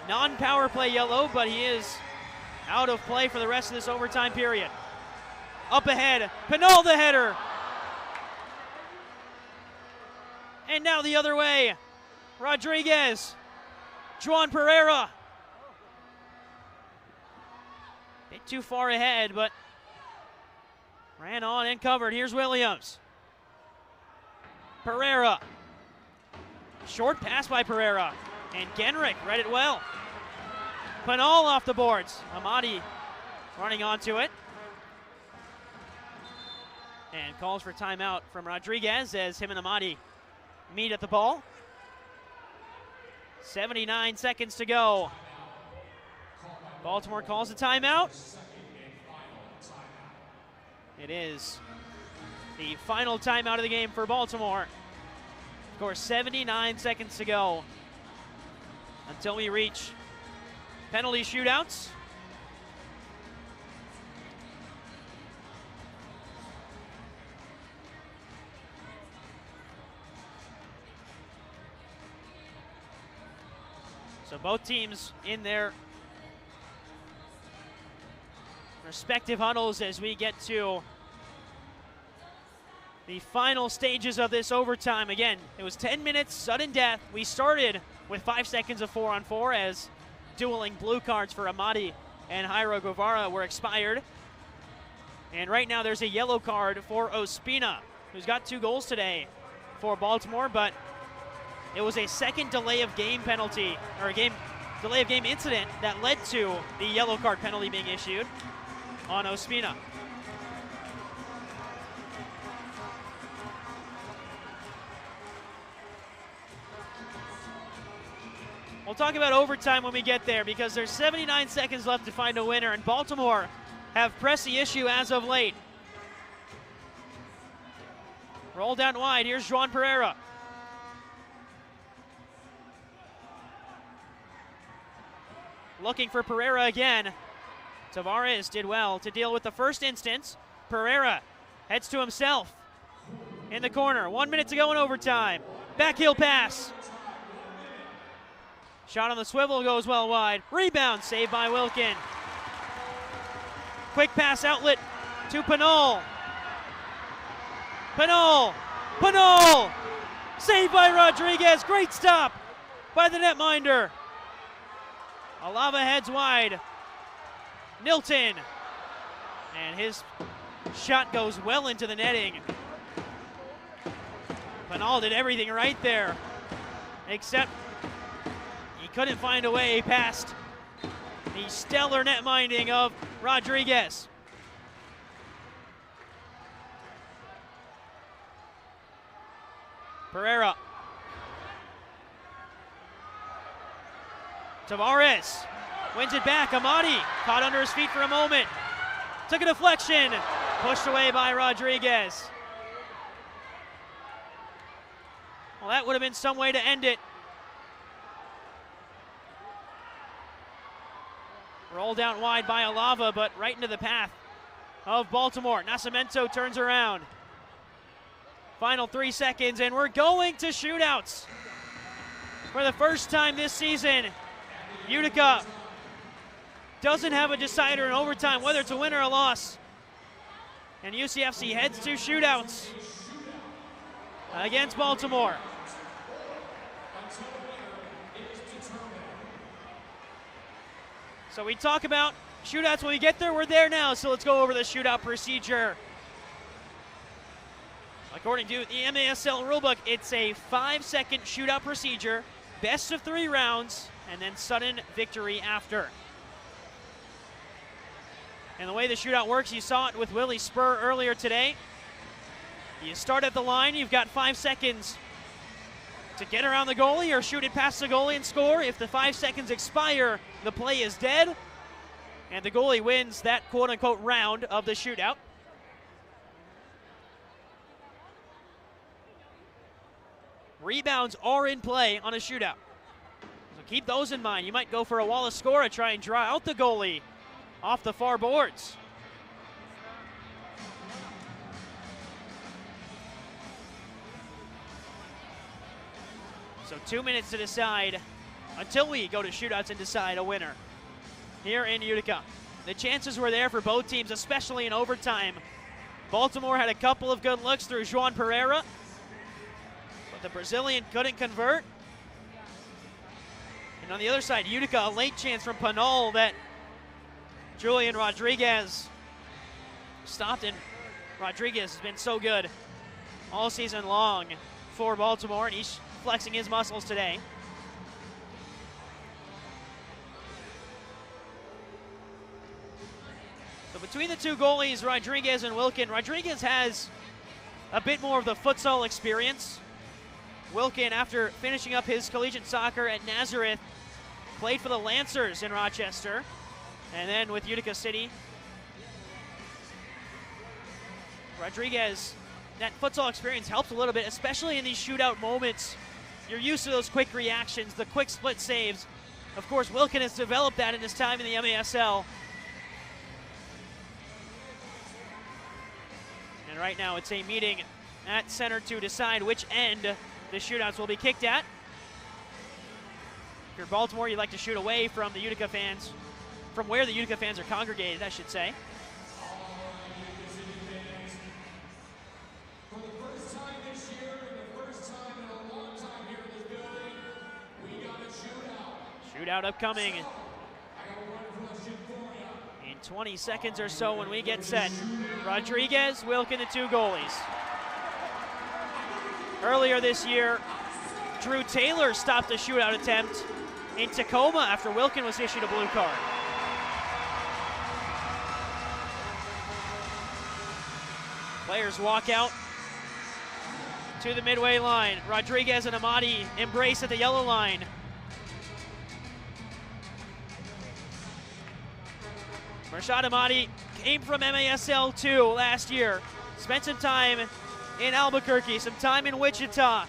Non-power play yellow, but he is out of play for the rest of this overtime period. Up ahead, Pinal the header. And now the other way, Rodriguez. Juan Pereira. Bit too far ahead, but ran on and covered. Here's Williams. Pereira. Short pass by Pereira. And Genrick read it well. Pinal off the boards. Amadi running onto it. And calls for timeout from Rodriguez as him and Amadi meet at the ball. 79 seconds to go. Baltimore calls a timeout. It is the final timeout of the game for Baltimore. Of course, 79 seconds to go until we reach penalty shootouts. So both teams in their respective huddles as we get to the final stages of this overtime. Again, it was 10 minutes, sudden death. We started with 5 seconds of 4-on-4 as dueling blue cards for Amadi and Jairo Guevara were expired. And right now there's a yellow card for Ospina, who's got 2 goals today for Baltimore, but it was a second delay of game penalty, or a delay of game incident that led to the yellow card penalty being issued on Ospina. We'll talk about overtime when we get there because there's 79 seconds left to find a winner, and Baltimore have pressed the issue as of late. Roll down wide, here's Juan Pereira. Looking for Pereira again. Tavares did well to deal with the first instance. Pereira heads to himself in the corner. 1 minute to go in overtime. Backheel pass. Shot on the swivel goes well wide. Rebound saved by Wilkin. Quick pass outlet to Pinal. Pinal! Saved by Rodriguez. Great stop by the netminder. Alava heads wide. Nilton. And his shot goes well into the netting. Pinal did everything right there, except he couldn't find a way past the stellar net minding of Rodriguez. Pereira. Tavares wins it back. Amadi caught under his feet for a moment. Took a deflection. Pushed away by Rodriguez. Well, that would have been some way to end it. Rolled out wide by Alava, but right into the path of Baltimore. Nascimento turns around. Final 3 seconds, and we're going to shootouts. For the first time this season, Utica doesn't have a decider in overtime, whether it's a win or a loss. And UCFC heads to shootouts against Baltimore. So we talk about shootouts when we get there. We're there now, so let's go over the shootout procedure. According to the MASL rulebook, it's a 5-second shootout procedure, best of 3 rounds, and then sudden victory after. And the way the shootout works, you saw it with Willie Spur earlier today. You start at the line, you've got 5 seconds to get around the goalie or shoot it past the goalie and score. If the 5 seconds expire, the play is dead, and the goalie wins that quote-unquote round of the shootout. Rebounds are in play on a shootout, so keep those in mind. You might go for a Wallace score, try and draw out the goalie off the far boards. So 2 minutes to decide until we go to shootouts and decide a winner here in Utica. The chances were there for both teams, especially in overtime. Baltimore had a couple of good looks through João Pereira, but the Brazilian couldn't convert. And on the other side, Utica, a late chance from Pinol that Julian Rodriguez stopped, and Rodriguez has been so good all season long for Baltimore, and he's flexing his muscles today. So between the two goalies, Rodriguez and Wilkin, Rodriguez has a bit more of the futsal experience. Wilkin, after finishing up his collegiate soccer at Nazareth, played for the Lancers in Rochester, and then with Utica City. Rodriguez, that futsal experience helps a little bit, especially in these shootout moments. You're used to those quick reactions, the quick split saves. Of course, Wilkin has developed that in his time in the MASL. And right now it's a meeting at center to decide which end the shootouts will be kicked at. If you're Baltimore, you'd like to shoot away from the Utica fans, from where the Utica fans are congregated, I should say. For the first time this year and the first time in a long time here in this building, we got a shootout. Shootout upcoming in 20 seconds or so when we get set. Rodriguez, Wilkin, the two goalies. Earlier this year, Drew Taylor stopped a shootout attempt in Tacoma after Wilkin was issued a blue card. Players walk out to the midway line. Rodriguez and Amati embrace at the yellow line. Rashad Amati came from MASL 2 last year. Spent some time in Albuquerque, some time in Wichita.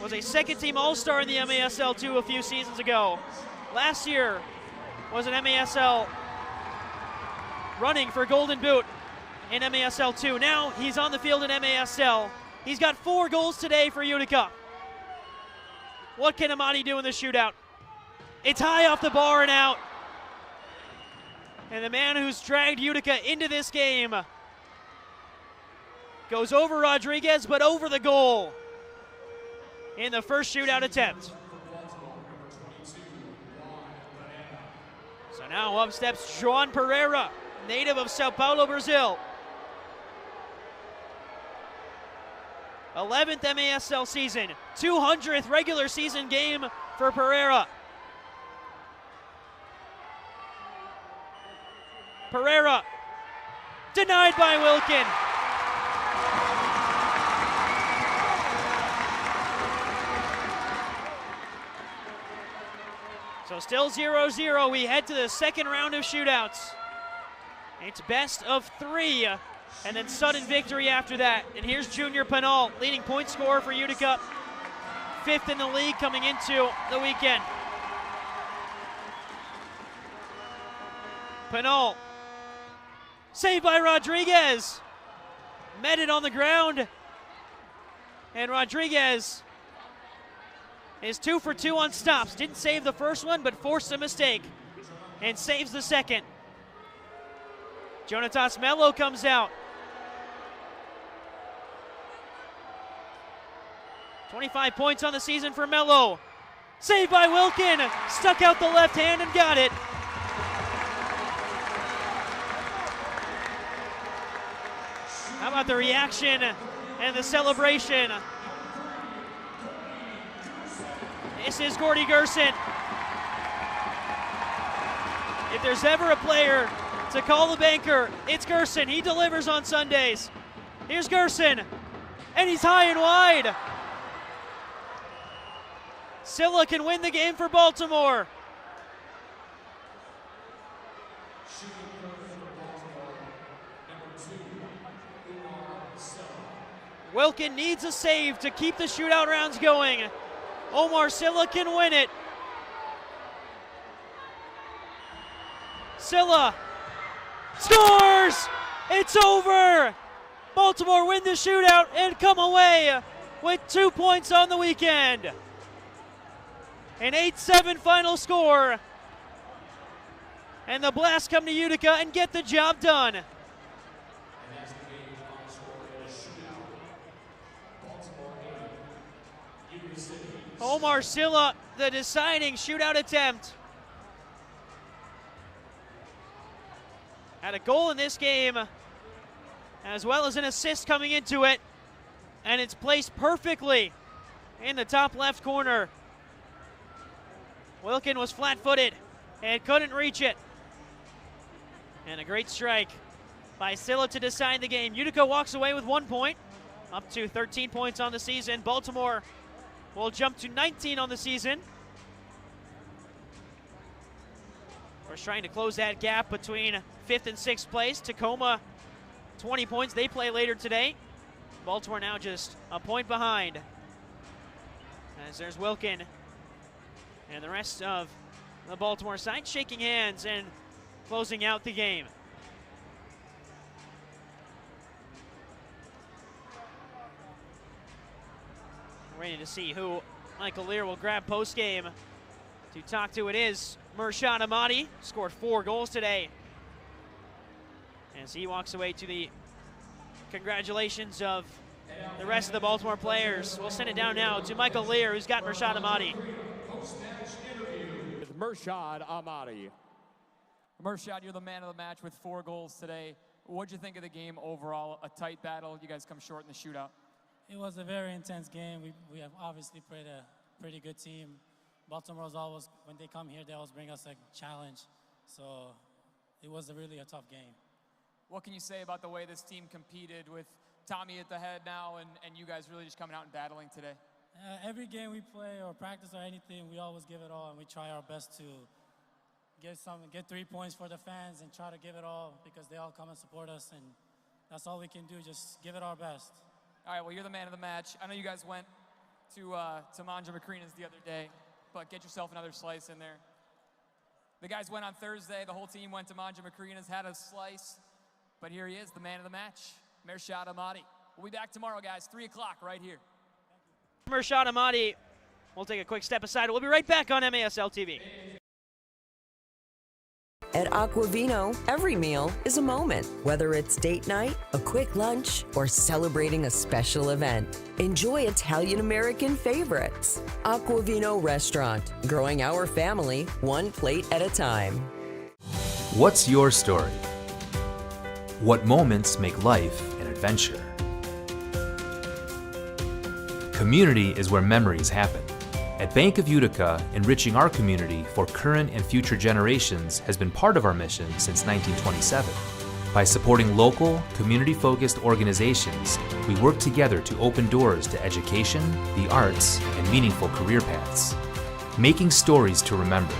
Was a second-team All-Star in the MASL 2 a few seasons ago. Last year was an MASL running for Golden Boot in MASL 2. Now he's on the field in MASL. He's got 4 goals today for Utica. What can Amati do in the shootout? It's high off the bar and out. And the man who's dragged Utica into this game goes over Rodriguez, but over the goal in the first shootout attempt. So now up steps João Pereira, native of Sao Paulo, Brazil. 11th MASL season, 200th regular season game for Pereira. Pereira, denied by Wilkin. So still 0-0, we head to the second round of shootouts. It's best of 3, and then sudden victory after that. And here's Junior Pinal, leading point scorer for Utica, 5th in the league coming into the weekend. Pinot. Saved by Rodriguez. Met it on the ground. And Rodriguez is 2 for 2 on stops. Didn't save the first one, but forced a mistake and saves the second. Jonatas Mello comes out. 25 points on the season for Mello. Saved by Wilkin. Stuck out the left hand and got it. How about the reaction and the celebration? This is Gordy Gerson. If there's ever a player to call the banker, it's Gerson. He delivers on Sundays. Here's Gerson, and he's high and wide. Silla can win the game for Baltimore. Wilkin needs a save to keep the shootout rounds going. Omar Silla can win it. Silla scores! It's over! Baltimore win the shootout and come away with 2 points on the weekend. An 8-7 final score. And the Blast come to Utica and get the job done. Omar Silla, the deciding shootout attempt. Had a goal in this game, as well as an assist coming into it. And it's placed perfectly in the top left corner. Wilkin was flat-footed and couldn't reach it. And a great strike by Silla to decide the game. Utica walks away with 1 point, up to 13 points on the season. Baltimore will jump to 19 on the season. We're trying to close that gap between 5th and 6th place. Tacoma, 20 points. They play later today. Baltimore now just a point behind. As there's Wilkin and the rest of the Baltimore side shaking hands and closing out the game. We're ready to see who Michael Lear will grab post-game to talk to. It is Mershad Ahmadi, scored 4 goals today. As he walks away to the congratulations of the rest of the Baltimore players. We'll send it down now to Michael Lear, who's got Mershad Ahmadi. With Mershad Ahmadi. Mershad, you're the man of the match with 4 goals today. What'd you think of the game overall? A tight battle. You guys come short in the shootout. It was a very intense game. We have obviously played a pretty good team. Baltimore's always, when they come here, they always bring us a challenge. So it was really a tough game. What can you say about the way this team competed with Tommy at the head now and you guys really just coming out and battling today? Every game we play or practice or anything, we always give it all, and we try our best to get 3 points for the fans and try to give it all because they all come and support us, and that's all we can do, just give it our best. All right, well, you're the man of the match. I know you guys went to Manja Macrina's the other day, but get yourself another slice in there. The guys went on Thursday. The whole team went to Manja Macrina's, had a slice, but here he is, the man of the match, Mershad Ahmadi. We'll be back tomorrow, guys, 3 o'clock right here. Mershad Ahmadi. We'll take a quick step aside. We'll be right back on MASL TV. At Aquavino, every meal is a moment. Whether it's date night, a quick lunch, or celebrating a special event. Enjoy Italian-American favorites. Aquavino Restaurant, growing our family 1 plate at a time. What's your story? What moments make life an adventure? Community is where memories happen. At Bank of Utica, enriching our community for current and future generations has been part of our mission since 1927. By supporting local, community-focused organizations, we work together to open doors to education, the arts, and meaningful career paths. Making stories to remember.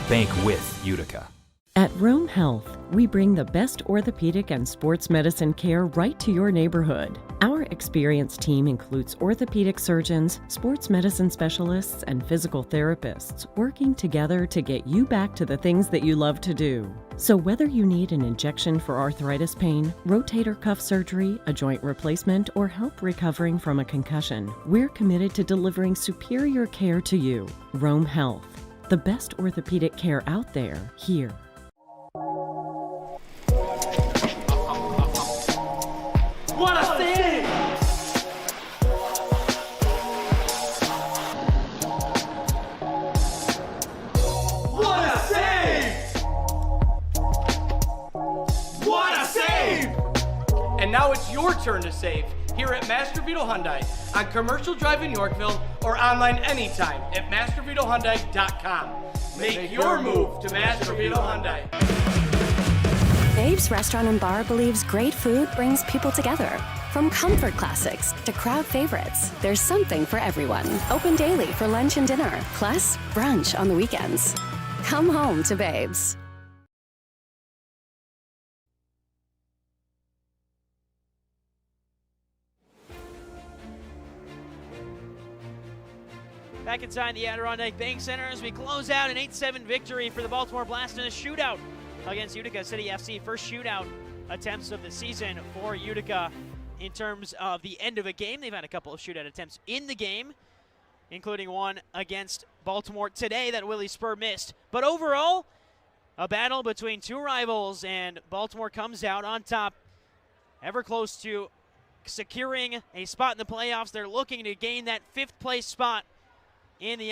Bank with Utica. At Rome Health, we bring the best orthopedic and sports medicine care right to your neighborhood. Our experienced team includes orthopedic surgeons, sports medicine specialists, and physical therapists working together to get you back to the things that you love to do. So whether you need an injection for arthritis pain, rotator cuff surgery, a joint replacement, or help recovering from a concussion, we're committed to delivering superior care to you. Rome Health, the best orthopedic care out there, here. What a save! What a save! What a save! And now it's your turn to save here at Master Vito Hyundai on Commercial Drive in Yorkville or online anytime at mastervitohyundai.com. Make your move to Master Vito Hyundai. Babe's Restaurant and Bar believes great food brings people together. From comfort classics to crowd favorites, there's something for everyone. Open daily for lunch and dinner, plus brunch on the weekends. Come home to Babe's. Back inside the Adirondack Bank Center as we close out an 8-7 victory for the Baltimore Blast in a shootout against Utica City FC. First shootout attempts of the season for Utica in terms of the end of a game. They've had a couple of shootout attempts in the game, including one against Baltimore today that Willie Spur missed. But overall, a battle between two rivals, and Baltimore comes out on top, ever close to securing a spot in the playoffs. They're looking to gain that 5th place spot in the